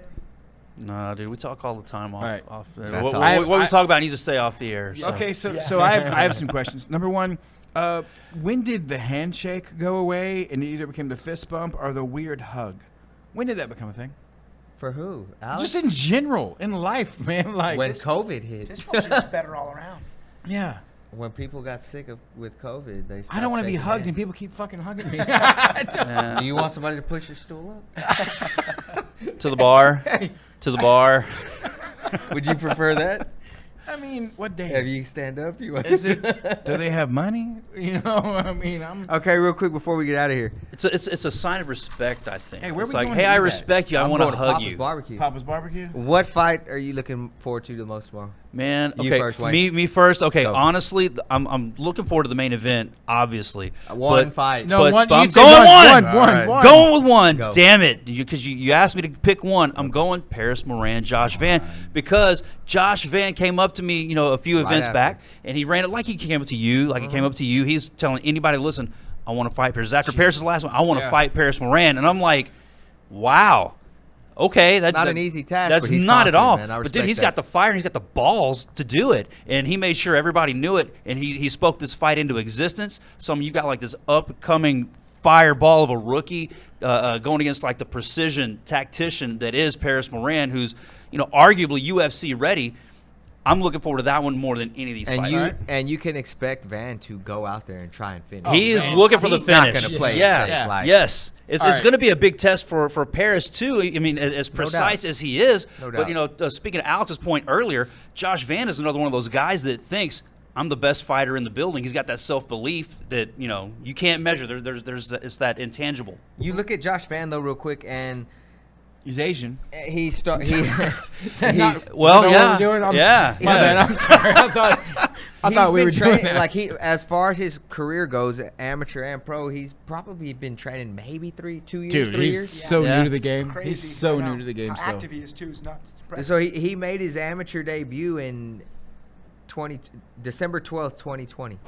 Speaker 4: No, dude, we talk all the time off.
Speaker 1: All right.
Speaker 4: off
Speaker 3: That's
Speaker 4: what
Speaker 3: all.
Speaker 4: what we
Speaker 1: I-
Speaker 4: talk about needs to stay off the air. So.
Speaker 1: Okay, so
Speaker 2: Yeah.
Speaker 1: I have some questions. Number one, when did the handshake go away and it either became the fist bump or the weird hug? When did that become a thing?
Speaker 3: For who? Alex?
Speaker 1: Just in general, in life, man. Like,
Speaker 3: when COVID hit.
Speaker 2: Fist bumps are just better all around.
Speaker 1: yeah.
Speaker 3: When people got sick with COVID, they
Speaker 1: I don't want to be
Speaker 3: shaking
Speaker 1: hugged and
Speaker 3: hands.
Speaker 1: people keep fucking hugging me.
Speaker 3: Do you want somebody to push your stool up?
Speaker 4: To the bar. To the bar.
Speaker 3: Would you prefer that?
Speaker 1: I mean, what day
Speaker 3: Have
Speaker 1: is
Speaker 3: you stand up? Do you want
Speaker 1: Is it? Do they have money? You know, I mean, I'm.
Speaker 3: Okay, real quick before we get out of here.
Speaker 4: It's a sign of respect, I think.
Speaker 1: Hey, where
Speaker 4: it's
Speaker 1: we
Speaker 4: like,
Speaker 1: going
Speaker 4: hey,
Speaker 1: to
Speaker 4: I
Speaker 1: eat at?
Speaker 4: respect you. I
Speaker 3: I'm
Speaker 4: want to
Speaker 3: going
Speaker 4: hug
Speaker 3: Papa's
Speaker 4: you.
Speaker 3: Barbecue.
Speaker 1: Papa's barbecue.
Speaker 3: What fight are you looking forward to the most tomorrow?
Speaker 4: Man,
Speaker 3: You
Speaker 4: okay,
Speaker 3: first, Wayne.
Speaker 4: me first. Okay,
Speaker 3: Go.
Speaker 4: honestly, I'm looking forward to the main event, obviously.
Speaker 3: One
Speaker 4: But-
Speaker 3: fight.
Speaker 1: No,
Speaker 4: But-
Speaker 1: one.
Speaker 4: but
Speaker 1: you
Speaker 4: I'm
Speaker 1: say
Speaker 4: going
Speaker 1: one.
Speaker 4: one.
Speaker 1: One.
Speaker 3: Alright.
Speaker 1: One.
Speaker 4: Going with one.
Speaker 3: Go.
Speaker 4: Damn it. Because you asked me to pick one. I'm going Paris Moran, Josh Van. Because Josh Van came up to me, a few
Speaker 3: Right
Speaker 4: events
Speaker 3: after.
Speaker 4: back, and he ran it like he came up to you, like he came up to you. He's telling anybody, listen, I want to fight Paris. After Paris' last one, I want to
Speaker 1: Yeah.
Speaker 4: fight Paris Moran. And I'm like, wow. Okay,
Speaker 3: Not an easy task,
Speaker 4: That's
Speaker 3: but he's
Speaker 4: not at
Speaker 3: confident,
Speaker 4: all.
Speaker 3: man. I
Speaker 4: But dude,
Speaker 3: respect
Speaker 4: he's
Speaker 3: that.
Speaker 4: got the fire and he's got the balls to do it, and he made sure everybody knew it. And he spoke this fight into existence. You got like this upcoming fireball of a rookie going against like the precision tactician that is Paris Moran, who's arguably UFC ready. I'm looking forward to that one more than any of these fights.
Speaker 3: And you can expect Van to go out there and try and finish.
Speaker 4: He is
Speaker 1: man.
Speaker 4: looking for the
Speaker 3: He's not
Speaker 4: finish.
Speaker 3: gonna play it
Speaker 4: yeah.
Speaker 3: safe, like-
Speaker 4: Yes. It's
Speaker 1: All right.
Speaker 4: going to be a big test for Paris, too. I mean, as precise as he is.
Speaker 3: No
Speaker 4: But,
Speaker 3: doubt.
Speaker 4: speaking of Alex's point earlier, Josh Van is another one of those guys that thinks, I'm the best fighter in the building. He's got that self-belief that, you can't measure. It's that intangible.
Speaker 3: You look at Josh Van though, real quick, and
Speaker 1: He's Asian.
Speaker 3: he he's
Speaker 4: Well,
Speaker 1: Is
Speaker 4: yeah.
Speaker 1: that what we're doing? I'm
Speaker 4: Yeah.
Speaker 1: My bad. I'm sorry. I thought we were doing that.
Speaker 3: like as far as his career goes, amateur and pro. He's probably been training maybe 2 years,
Speaker 1: Dude,
Speaker 3: 3
Speaker 1: he's
Speaker 3: years.
Speaker 1: so
Speaker 4: Yeah.
Speaker 1: new to the game.
Speaker 2: Crazy.
Speaker 1: He's so
Speaker 2: I know.
Speaker 1: new to the game
Speaker 2: How
Speaker 1: still.
Speaker 2: active he is too is nuts. It's impressive.
Speaker 3: So he made his amateur debut in December 12th, 2020.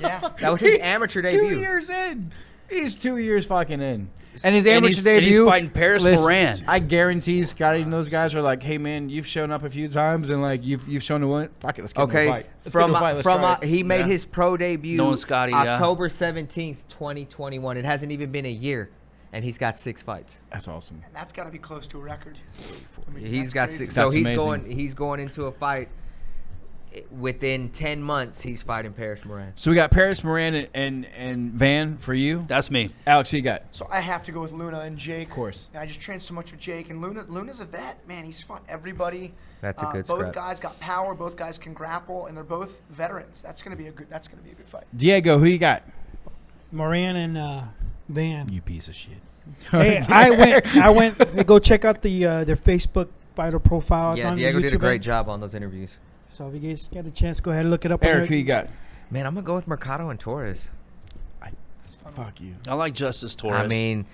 Speaker 2: yeah.
Speaker 3: That was his
Speaker 1: He's
Speaker 3: amateur
Speaker 1: 2
Speaker 3: debut.
Speaker 1: years in. He's 2 years fucking in. And his
Speaker 4: And
Speaker 1: amateur
Speaker 4: he's-
Speaker 1: debut.
Speaker 4: and he's fighting Paris Moran.
Speaker 1: I guarantee Scotty and those guys are like, hey man, you've shown up a few times and like you've shown a win. Fuck it, let's get into a
Speaker 3: Okay,
Speaker 1: fight. Let's get into a fight. Let's try it.
Speaker 3: he made
Speaker 4: Yeah.
Speaker 3: his pro debut
Speaker 4: Knowing Scotty, yeah.
Speaker 3: October 17th, 2021. It hasn't even been a year, and he's got 6 fights.
Speaker 1: That's awesome.
Speaker 2: And that's got to be close to a record. I mean,
Speaker 3: He's
Speaker 2: that's
Speaker 3: got
Speaker 2: crazy.
Speaker 3: 6. So
Speaker 1: That's
Speaker 3: he's
Speaker 1: amazing.
Speaker 3: going into a fight. Within 10 months, he's fighting Paris Moran.
Speaker 1: So we got Paris Moran and Van for you.
Speaker 4: That's me.
Speaker 1: Alex, who you got?
Speaker 2: So I have to go with Luna and Jake.
Speaker 1: Of course.
Speaker 2: I just trained so much with Jake, and Luna's a vet, man. He's fun. Everybody.
Speaker 3: That's a good
Speaker 2: Both
Speaker 3: scrap.
Speaker 2: guys got power. Both guys can grapple, and they're both veterans. That's gonna be a good fight.
Speaker 1: Diego, who you got?
Speaker 5: Moran and Van.
Speaker 1: You piece of shit.
Speaker 5: Hey, I went. Hey, go check out their Facebook fighter profile.
Speaker 3: Yeah,
Speaker 5: on
Speaker 3: Diego did a
Speaker 5: YouTube.
Speaker 3: great job on those interviews.
Speaker 5: So if you guys get a chance, go ahead and look it up. on
Speaker 1: Eric,
Speaker 5: there.
Speaker 1: who you got?
Speaker 3: Man, I'm gonna go with Mercado and Torres.
Speaker 1: Fuck you.
Speaker 4: I like Justice Torres.
Speaker 3: I mean,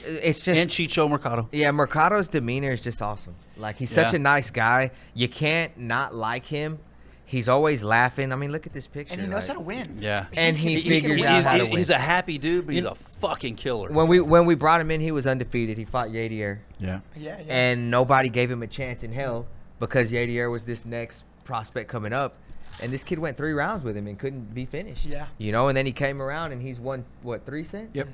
Speaker 3: it's just
Speaker 4: and Chicho Mercado.
Speaker 3: yeah. Mercado's demeanor is just awesome. Like he's such
Speaker 4: Yeah.
Speaker 3: a nice guy. You can't not like him. He's always laughing. I mean, look at this picture.
Speaker 2: And he knows
Speaker 3: like-
Speaker 2: how to win.
Speaker 4: Yeah.
Speaker 3: And he
Speaker 2: He can
Speaker 3: figures
Speaker 2: win.
Speaker 3: out how to
Speaker 4: He's
Speaker 3: win.
Speaker 4: a happy dude, but he's
Speaker 3: You-
Speaker 4: a fucking killer.
Speaker 3: When we brought him in, he was undefeated. He fought Yadier,
Speaker 1: Yeah.
Speaker 2: Yeah.
Speaker 3: and nobody gave him a chance in hell because Yadier was this next prospect coming up, and this kid went 3 rounds with him and couldn't be finished.
Speaker 2: Yeah.
Speaker 3: You know, and then he came around and he's won what 3 cents.
Speaker 1: Yep.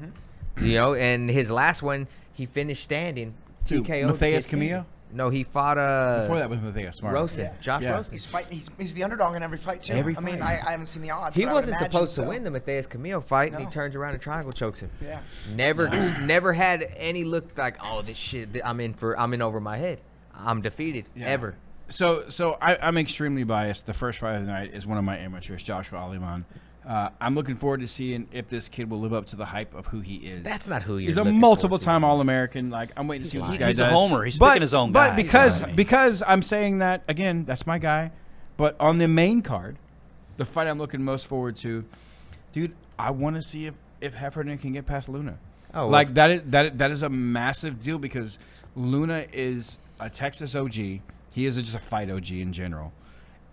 Speaker 3: You know, and his last one he finished standing.
Speaker 1: Who,
Speaker 3: TKO.
Speaker 1: Matthias Camillo?
Speaker 3: No, he fought
Speaker 1: Before that was Matthias Smart.
Speaker 3: Rosen.
Speaker 2: Yeah.
Speaker 3: Josh
Speaker 1: Yeah.
Speaker 3: Rosen.
Speaker 2: He's fighting. He's the underdog in every fight too.
Speaker 3: Every
Speaker 2: I mean,
Speaker 3: fight.
Speaker 2: I haven't seen the odds.
Speaker 3: He
Speaker 2: but I would
Speaker 3: wasn't
Speaker 2: imagine
Speaker 3: supposed to
Speaker 2: so.
Speaker 3: win the Matthias Camillo fight, and he
Speaker 2: No.
Speaker 3: turns around and triangle chokes him.
Speaker 2: Yeah.
Speaker 3: Never had any look like, oh, this shit. I'm in over my head. I'm defeated
Speaker 1: Yeah.
Speaker 3: ever.
Speaker 1: So I'm extremely biased. The first fight of the night is one of my amateurs, Joshua Aliman. I'm looking forward to seeing if this kid will live up to the hype of who he is.
Speaker 3: That's not who you're.
Speaker 1: He's a
Speaker 3: looking
Speaker 1: multiple-time
Speaker 3: forward to.
Speaker 1: All-American. Like I'm waiting to see what this guy
Speaker 4: He's
Speaker 1: does.
Speaker 4: a homer. He's
Speaker 1: but,
Speaker 4: picking his own
Speaker 1: But
Speaker 4: guy.
Speaker 1: because I'm saying that again, that's my guy. But on the main card, the fight I'm looking most forward to, dude, I want to see if Heffernan can get past Luna.
Speaker 3: Oh,
Speaker 1: Like that is a massive deal because Luna is a Texas OG. He is just a fight OG in general.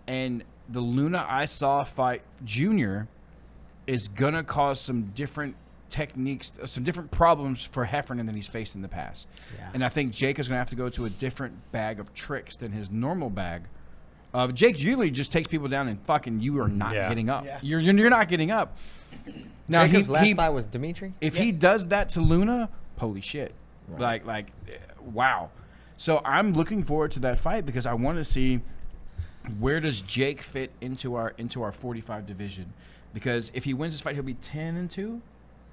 Speaker 1: And the Luna I saw fight Junior is going to cause some different techniques, some different problems for Heffernan than he's faced in the past.
Speaker 5: Yeah.
Speaker 1: And I think Jake is going to have to go to a different bag of tricks than his normal bag. Jake usually just takes people down and fucking you are not
Speaker 4: Yeah.
Speaker 1: getting up.
Speaker 2: Yeah.
Speaker 1: You're not getting up. Now
Speaker 3: Jacob's last
Speaker 1: he
Speaker 3: fight was Dimitri.
Speaker 1: if he does that to Luna, holy shit. Like wow. So I'm looking forward to that fight because I want to see where does Jake fit into our 45 division? Because if he wins this fight, he'll be 10-2.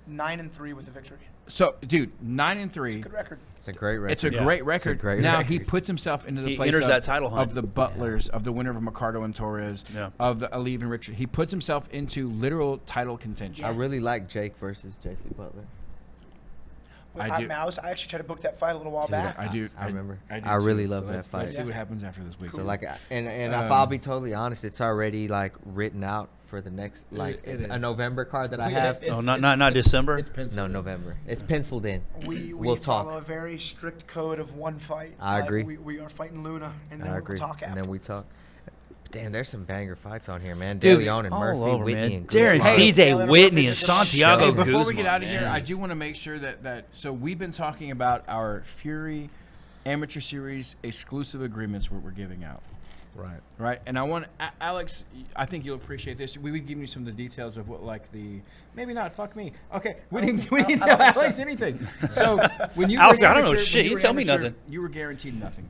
Speaker 2: 9-3 with a victory.
Speaker 1: So, dude, 9-3.
Speaker 2: Good record.
Speaker 3: It's a great record.
Speaker 1: It's a
Speaker 4: Yeah.
Speaker 1: great record.
Speaker 3: great
Speaker 1: Now
Speaker 3: record.
Speaker 1: he puts himself into the
Speaker 4: He
Speaker 1: place
Speaker 4: enters
Speaker 1: of,
Speaker 4: that title hunt.
Speaker 1: of the Butlers, of the winner of Mercado and Torres,
Speaker 4: Yeah.
Speaker 1: of the Aliv and Richard. He puts himself into literal title contention.
Speaker 3: I really like Jake versus JC Butler.
Speaker 1: I do.
Speaker 2: Man, I actually tried to book that fight a little while back.
Speaker 1: I do.
Speaker 3: I remember.
Speaker 1: do
Speaker 3: I really
Speaker 1: too.
Speaker 3: love
Speaker 1: So
Speaker 3: that
Speaker 1: let's
Speaker 3: fight.
Speaker 1: see what happens after this week.
Speaker 3: So like, and if I'll be totally honest, it's already like written out for the next like
Speaker 1: It
Speaker 3: a
Speaker 1: is.
Speaker 3: November card that I have.
Speaker 4: Oh, not December.
Speaker 1: It's penciled.
Speaker 3: No, November. It's penciled in.
Speaker 2: We
Speaker 3: We'll talk.
Speaker 2: follow a very strict code of one fight.
Speaker 3: I agree.
Speaker 2: We are fighting Luna, and then
Speaker 3: I
Speaker 2: we'll
Speaker 3: agree.
Speaker 2: talk
Speaker 3: And
Speaker 2: after.
Speaker 3: then we talk. Damn, there's some banger fights on here, man.
Speaker 1: Dude,
Speaker 3: De Leon and
Speaker 4: all
Speaker 3: Murphy,
Speaker 4: over,
Speaker 3: Whitney,
Speaker 4: man.
Speaker 3: and
Speaker 4: Darren
Speaker 3: Guzman.
Speaker 2: Hey,
Speaker 4: DJ
Speaker 2: Taylor
Speaker 4: Whitney
Speaker 2: Murphy's
Speaker 4: and
Speaker 2: a good
Speaker 4: Santiago
Speaker 1: Hey,
Speaker 2: show.
Speaker 1: before we
Speaker 4: Guzman,
Speaker 1: get out of here,
Speaker 4: man.
Speaker 1: I do want to make sure that so we've been talking about our Fury Amateur Series exclusive agreements we're giving out, right? And I want Alex, I think you'll appreciate this. We would give you some of the details of what like the maybe not fuck me. Okay, we didn't
Speaker 2: I
Speaker 1: tell
Speaker 2: don't think
Speaker 1: Alex
Speaker 2: so.
Speaker 1: anything. So when you
Speaker 4: Alex,
Speaker 1: were
Speaker 4: I don't know
Speaker 1: amateur-
Speaker 4: shit.
Speaker 1: when
Speaker 4: You
Speaker 1: were
Speaker 4: tell me
Speaker 1: amateur,
Speaker 4: nothing.
Speaker 1: You were guaranteed nothing.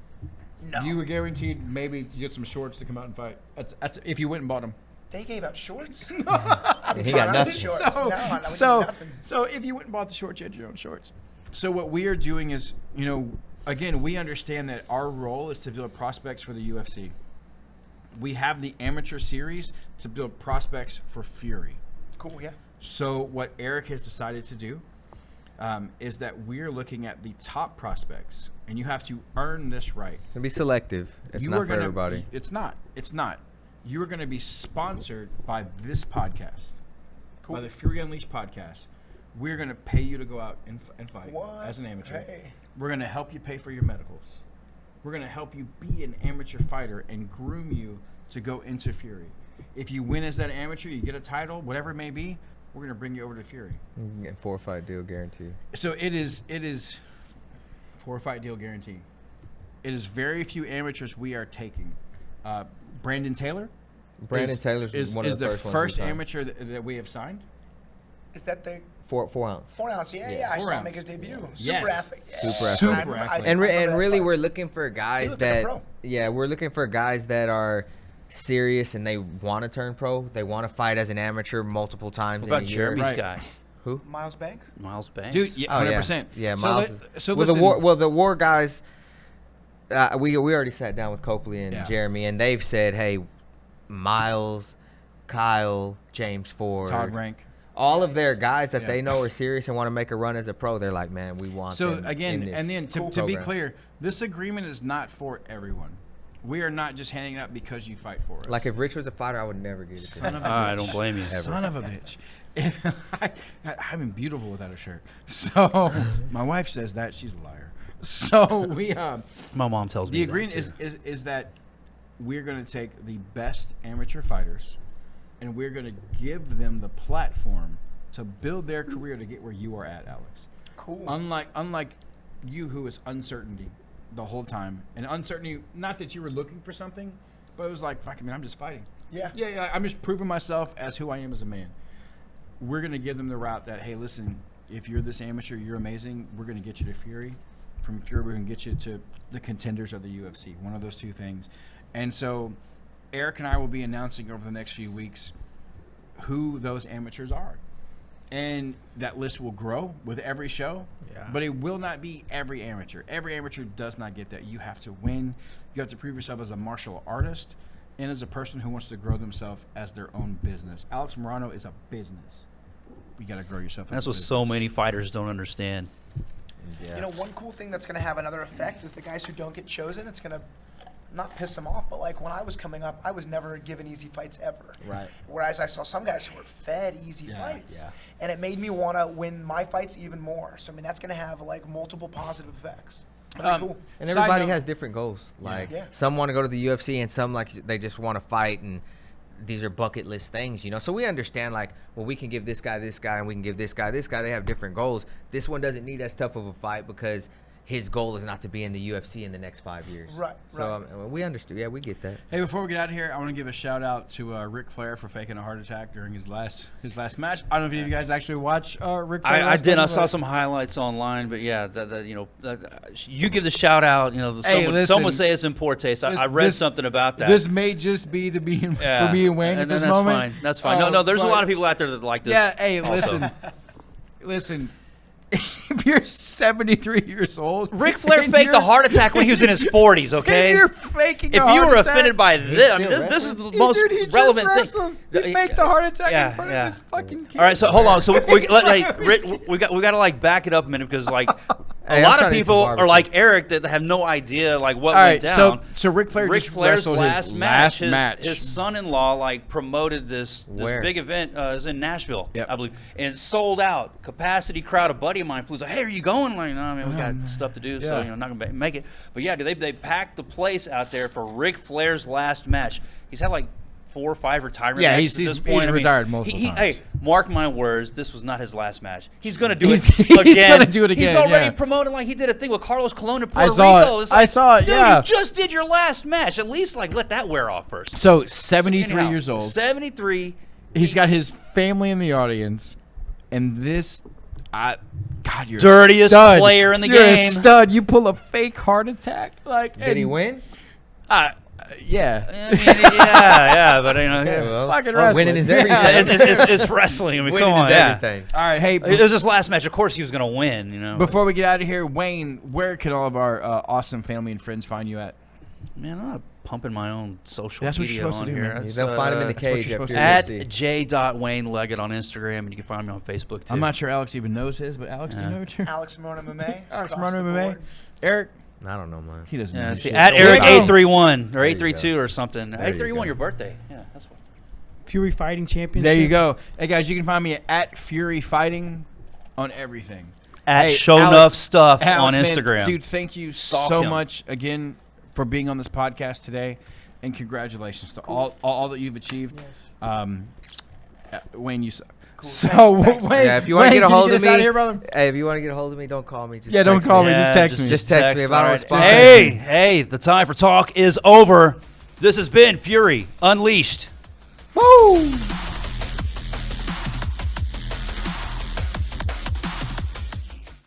Speaker 2: No.
Speaker 1: You were guaranteed maybe you get some shorts to come out and fight. That's if you went and bought them.
Speaker 2: They gave out shorts.
Speaker 3: He got nothing.
Speaker 2: Shorts. No, I don't
Speaker 1: So,
Speaker 2: get nothing.
Speaker 1: so if you went and bought the shorts, you had your own shorts. So what we are doing is, again, we understand that our role is to build prospects for the UFC. We have the amateur series to build prospects for Fury.
Speaker 2: Cool, yeah.
Speaker 1: So what Eric has decided to do is that we're looking at the top prospects, and you have to earn this right.
Speaker 3: It's gonna be selective. It's not for everybody.
Speaker 1: It's not. It's not. You are going to be sponsored by this podcast, by the Fury Unleashed podcast. We're going to pay you to go out and fight
Speaker 2: What?
Speaker 1: as an amateur.
Speaker 2: Hey.
Speaker 1: We're going to help you pay for your medicals. We're going to help you be an amateur fighter and groom you to go into Fury. If you win as that amateur, you get a title, whatever it may be, we're going to bring you over to Fury.
Speaker 3: You can get 4-5 deal guarantee.
Speaker 1: So it is 4-fight deal guarantee. It is very few amateurs we are taking. Brandon Taylor.
Speaker 3: Brandon Taylor's
Speaker 1: is
Speaker 3: one of the
Speaker 1: the
Speaker 3: first ones we
Speaker 1: first
Speaker 3: signed.
Speaker 1: amateur that we have signed.
Speaker 2: Is that the
Speaker 3: 4 ounce.
Speaker 2: 4 ounce. Yeah. I
Speaker 1: 4
Speaker 2: saw him
Speaker 1: ounce.
Speaker 2: make his debut.
Speaker 1: Yes.
Speaker 2: Super athlete. Yeah.
Speaker 3: Super
Speaker 1: athlete.
Speaker 2: I
Speaker 3: And
Speaker 2: remember that
Speaker 3: really,
Speaker 2: fight.
Speaker 3: we're looking for guys
Speaker 2: looked like a
Speaker 3: that
Speaker 2: pro.
Speaker 3: we're looking for guys that are serious and they want to turn pro. They want to fight as an amateur multiple times.
Speaker 4: What about
Speaker 3: in a year.
Speaker 4: Jeremy's
Speaker 1: Right.
Speaker 4: guy?
Speaker 3: Who?
Speaker 2: Miles Banks.
Speaker 4: Miles Banks.
Speaker 1: Dude, yeah,
Speaker 3: Oh,
Speaker 1: 100%.
Speaker 3: Yeah,
Speaker 1: So
Speaker 3: Miles.
Speaker 1: so
Speaker 3: well,
Speaker 1: listen,
Speaker 3: the war guys. We already sat down with Copley and
Speaker 1: Yeah.
Speaker 3: Jeremy, and they've said, hey, Miles, Kyle, James Ford,
Speaker 1: Todd Rank.
Speaker 3: all of their guys that
Speaker 1: Yeah.
Speaker 3: they know are serious and want to make a run as a pro. They're like, man, we want.
Speaker 1: So
Speaker 3: them
Speaker 1: again,
Speaker 3: in this
Speaker 1: and then to be
Speaker 3: program."
Speaker 1: clear, this agreement is not for everyone. We are not just handing it out because you fight for us.
Speaker 3: Like if Rich was a fighter, I would never give it to him.
Speaker 1: Son of a
Speaker 4: I
Speaker 1: bitch.
Speaker 4: don't blame you.
Speaker 1: Son of a bitch. I've been beautiful without a shirt. So my wife says that she's a liar. So we
Speaker 4: My mom tells me
Speaker 1: the
Speaker 4: that,
Speaker 1: agreement
Speaker 4: too.
Speaker 1: is that we're going to take the best amateur fighters and we're going to give them the platform to build their career to get where you are at, Alex.
Speaker 2: Cool.
Speaker 1: Unlike you, who is uncertainty the whole time, and uncertainty, not that you were looking for something, but it was like, fuck, I mean, I'm just fighting. Yeah, I'm just proving myself as who I am as a man. We're gonna give them the route that, hey, listen, if you're this amateur, you're amazing. We're gonna get you to Fury. From Fury, we're gonna get you to the contenders of the UFC. One of those two things. And so, Eric and I will be announcing over the next few weeks who those amateurs are. And that list will grow with every show, but it will not be every amateur. Every amateur does not get that. You have to win. You have to prove yourself as a martial artist and as a person who wants to grow themselves as their own business. Alex Morono is a business. You got to grow yourself.
Speaker 4: That's
Speaker 1: as a
Speaker 4: what so
Speaker 1: business.
Speaker 4: many fighters don't understand.
Speaker 3: Yeah.
Speaker 2: You know, one cool thing that's going to have another effect is the guys who don't get chosen. It's going to not piss them off, but like when I was coming up, I was never given easy fights ever.
Speaker 3: Right.
Speaker 2: Whereas I saw some guys who were fed easy fights,
Speaker 3: yeah.
Speaker 2: and it made me want to win my fights even more. So I mean, that's going to have like multiple positive effects. That'd be cool.
Speaker 3: And
Speaker 1: Side
Speaker 3: everybody
Speaker 1: note-
Speaker 3: has different goals. Like
Speaker 2: Yeah.
Speaker 3: some want to go to the UFC, and some like they just want to fight, and these are bucket list things, you know. So we understand like, well, we can give this guy, and we can give this guy. They have different goals. This one doesn't need as tough of a fight because his goal is not to be in the UFC in the next 5 years.
Speaker 2: Right,
Speaker 3: So we understood. Yeah, we get that.
Speaker 1: Hey, before we get out of here, I want to give a shout out to Ric Flair for faking a heart attack during his last match. I don't know if any of you guys actually watch Ric Flair.
Speaker 4: I
Speaker 1: last
Speaker 4: did.
Speaker 1: time,
Speaker 4: I saw
Speaker 1: but-
Speaker 4: some highlights online, but yeah, you give the shout out. You know,
Speaker 1: Hey,
Speaker 4: some
Speaker 1: listen,
Speaker 4: would say it's in poor taste. I
Speaker 1: this-
Speaker 4: read
Speaker 1: this-
Speaker 4: something about that.
Speaker 1: This may just be for me and Wayne at
Speaker 4: and
Speaker 1: this
Speaker 4: that's
Speaker 1: moment.
Speaker 4: fine. That's fine. No, there's a
Speaker 1: but-
Speaker 4: lot of people out there that like this.
Speaker 1: Yeah, hey,
Speaker 4: also.
Speaker 1: listen. If you're 73 years old,
Speaker 4: Ric Flair
Speaker 1: and
Speaker 4: faked a
Speaker 1: you're-
Speaker 4: heart attack when he was in his 40s. Okay.
Speaker 1: If you're faking
Speaker 4: If
Speaker 1: a
Speaker 4: you
Speaker 1: heart
Speaker 4: were
Speaker 1: attack,
Speaker 4: offended by this, I mean,
Speaker 3: still
Speaker 4: this is the
Speaker 1: He-
Speaker 4: most
Speaker 1: dude, he just
Speaker 4: relevant
Speaker 1: wrestled.
Speaker 4: thing.
Speaker 1: He faked a heart attack
Speaker 4: Yeah,
Speaker 1: in front
Speaker 4: yeah.
Speaker 1: of his fucking kid.
Speaker 4: All right, so hold on. So we got to like back it up a minute because like a
Speaker 3: Hey, I'm
Speaker 4: lot
Speaker 3: trying
Speaker 4: of
Speaker 3: to eat some
Speaker 4: people are
Speaker 3: barbecue.
Speaker 4: like Eric that have no idea like what
Speaker 1: All
Speaker 4: went
Speaker 1: right,
Speaker 4: down.
Speaker 1: so Ric Flair
Speaker 4: Ric
Speaker 1: just
Speaker 4: Flair's
Speaker 1: wrestled
Speaker 4: last
Speaker 1: his
Speaker 4: match.
Speaker 1: last match.
Speaker 4: His son-in-law like promoted this
Speaker 3: Where?
Speaker 4: big event. Is in Nashville,
Speaker 1: Yep.
Speaker 4: I believe, and sold out, capacity crowd. A buddy of mine flew. Like, hey, are you going? Like, no, I mean, we got stuff to do, so
Speaker 1: Yeah.
Speaker 4: you know, not gonna make it. But yeah, dude, they packed the place out there for Ric Flair's last match. He's had like 4 or 5 retirement
Speaker 1: Yeah,
Speaker 4: matches
Speaker 1: he's
Speaker 4: at this point. I mean,
Speaker 1: retired multiple times.
Speaker 4: Hey, mark my words, this was not his last match. He's gonna do
Speaker 1: He's-
Speaker 4: it
Speaker 1: he's
Speaker 4: again.
Speaker 1: gonna do it again,
Speaker 4: He's already
Speaker 1: yeah.
Speaker 4: promoting like he did a thing with Carlos Colon in
Speaker 1: I
Speaker 4: Puerto
Speaker 1: saw
Speaker 4: Rico.
Speaker 1: it.
Speaker 4: It's like,
Speaker 1: I saw it,
Speaker 4: dude,
Speaker 1: yeah.
Speaker 4: you just did your last match. At least like let that wear off first.
Speaker 1: So 73
Speaker 4: Anyhow,
Speaker 1: years old.
Speaker 4: 73.
Speaker 1: He's got his family in the audience, and this, God, you're
Speaker 4: Dirtiest
Speaker 1: a stud.
Speaker 4: player in the
Speaker 1: you're
Speaker 4: game.
Speaker 1: A stud. You pull a fake heart attack, like
Speaker 3: Did he win?
Speaker 1: Yeah.
Speaker 4: I mean, yeah, but you know,
Speaker 3: Okay, well,
Speaker 1: fucking wrestling.
Speaker 3: winning is
Speaker 1: Yeah.
Speaker 3: everything.
Speaker 4: it's wrestling. I mean,
Speaker 3: Winning
Speaker 4: come on,
Speaker 3: is
Speaker 4: yeah.
Speaker 3: everything.
Speaker 1: All right, hey.
Speaker 4: It was his last match. Of course, he was gonna win. You know.
Speaker 1: Before we get out of here, Wayne, where can all of our awesome family and friends find you at?
Speaker 4: Man, I'm not pumping my own social
Speaker 1: That's what
Speaker 4: media
Speaker 1: you're supposed
Speaker 4: on
Speaker 1: to do,
Speaker 4: here.
Speaker 1: man.
Speaker 4: That's,
Speaker 3: They'll find him in the
Speaker 1: that's what
Speaker 3: cage
Speaker 1: you're
Speaker 3: after
Speaker 1: supposed to
Speaker 4: at
Speaker 3: UFC.
Speaker 4: j.wayne Leggett on Instagram, and you can find me on Facebook too.
Speaker 1: I'm not sure Alex even knows his, but Alex, do you know what you're?
Speaker 2: Alex Morono MMA.
Speaker 1: Alex
Speaker 2: across
Speaker 1: Morono
Speaker 2: the
Speaker 1: MMA.
Speaker 2: board.
Speaker 1: Eric,
Speaker 3: I don't know, man.
Speaker 1: he doesn't
Speaker 4: Yeah,
Speaker 1: know.
Speaker 4: see,
Speaker 1: shit.
Speaker 4: at
Speaker 1: There
Speaker 4: Eric
Speaker 1: you go.
Speaker 4: 831 or
Speaker 3: There you
Speaker 4: 832 or something.
Speaker 3: you
Speaker 4: 831,
Speaker 3: go.
Speaker 4: your birthday. Yeah, that's what.
Speaker 5: Fury Fighting Championship.
Speaker 1: There you go. Hey guys, you can find me at Fury Fighting on everything.
Speaker 4: At
Speaker 1: Hey,
Speaker 4: Show
Speaker 1: Alex-
Speaker 4: Enough Stuff
Speaker 1: Alex,
Speaker 4: on
Speaker 1: man,
Speaker 4: Instagram.
Speaker 1: dude, thank you
Speaker 4: Stalk
Speaker 1: so
Speaker 4: him.
Speaker 1: much again for being on this podcast today, and congratulations to all that you've achieved.
Speaker 2: Yes.
Speaker 1: Wayne, you suck.
Speaker 2: Cool.
Speaker 1: So
Speaker 2: Thanks,
Speaker 1: Wayne,
Speaker 3: Yeah, if you want to
Speaker 1: Wayne,
Speaker 3: get a
Speaker 1: can you
Speaker 3: hold of
Speaker 1: us out
Speaker 3: me,
Speaker 1: here, brother.
Speaker 3: hey, if you want to get a hold of me, don't call me. Just
Speaker 1: Yeah, don't
Speaker 3: text
Speaker 1: call
Speaker 3: me.
Speaker 1: me. Just text me.
Speaker 3: Just text me. If I don't
Speaker 4: All
Speaker 3: respond,
Speaker 4: Hey, the time for talk is over. This has been Fury Unleashed.
Speaker 1: Woo!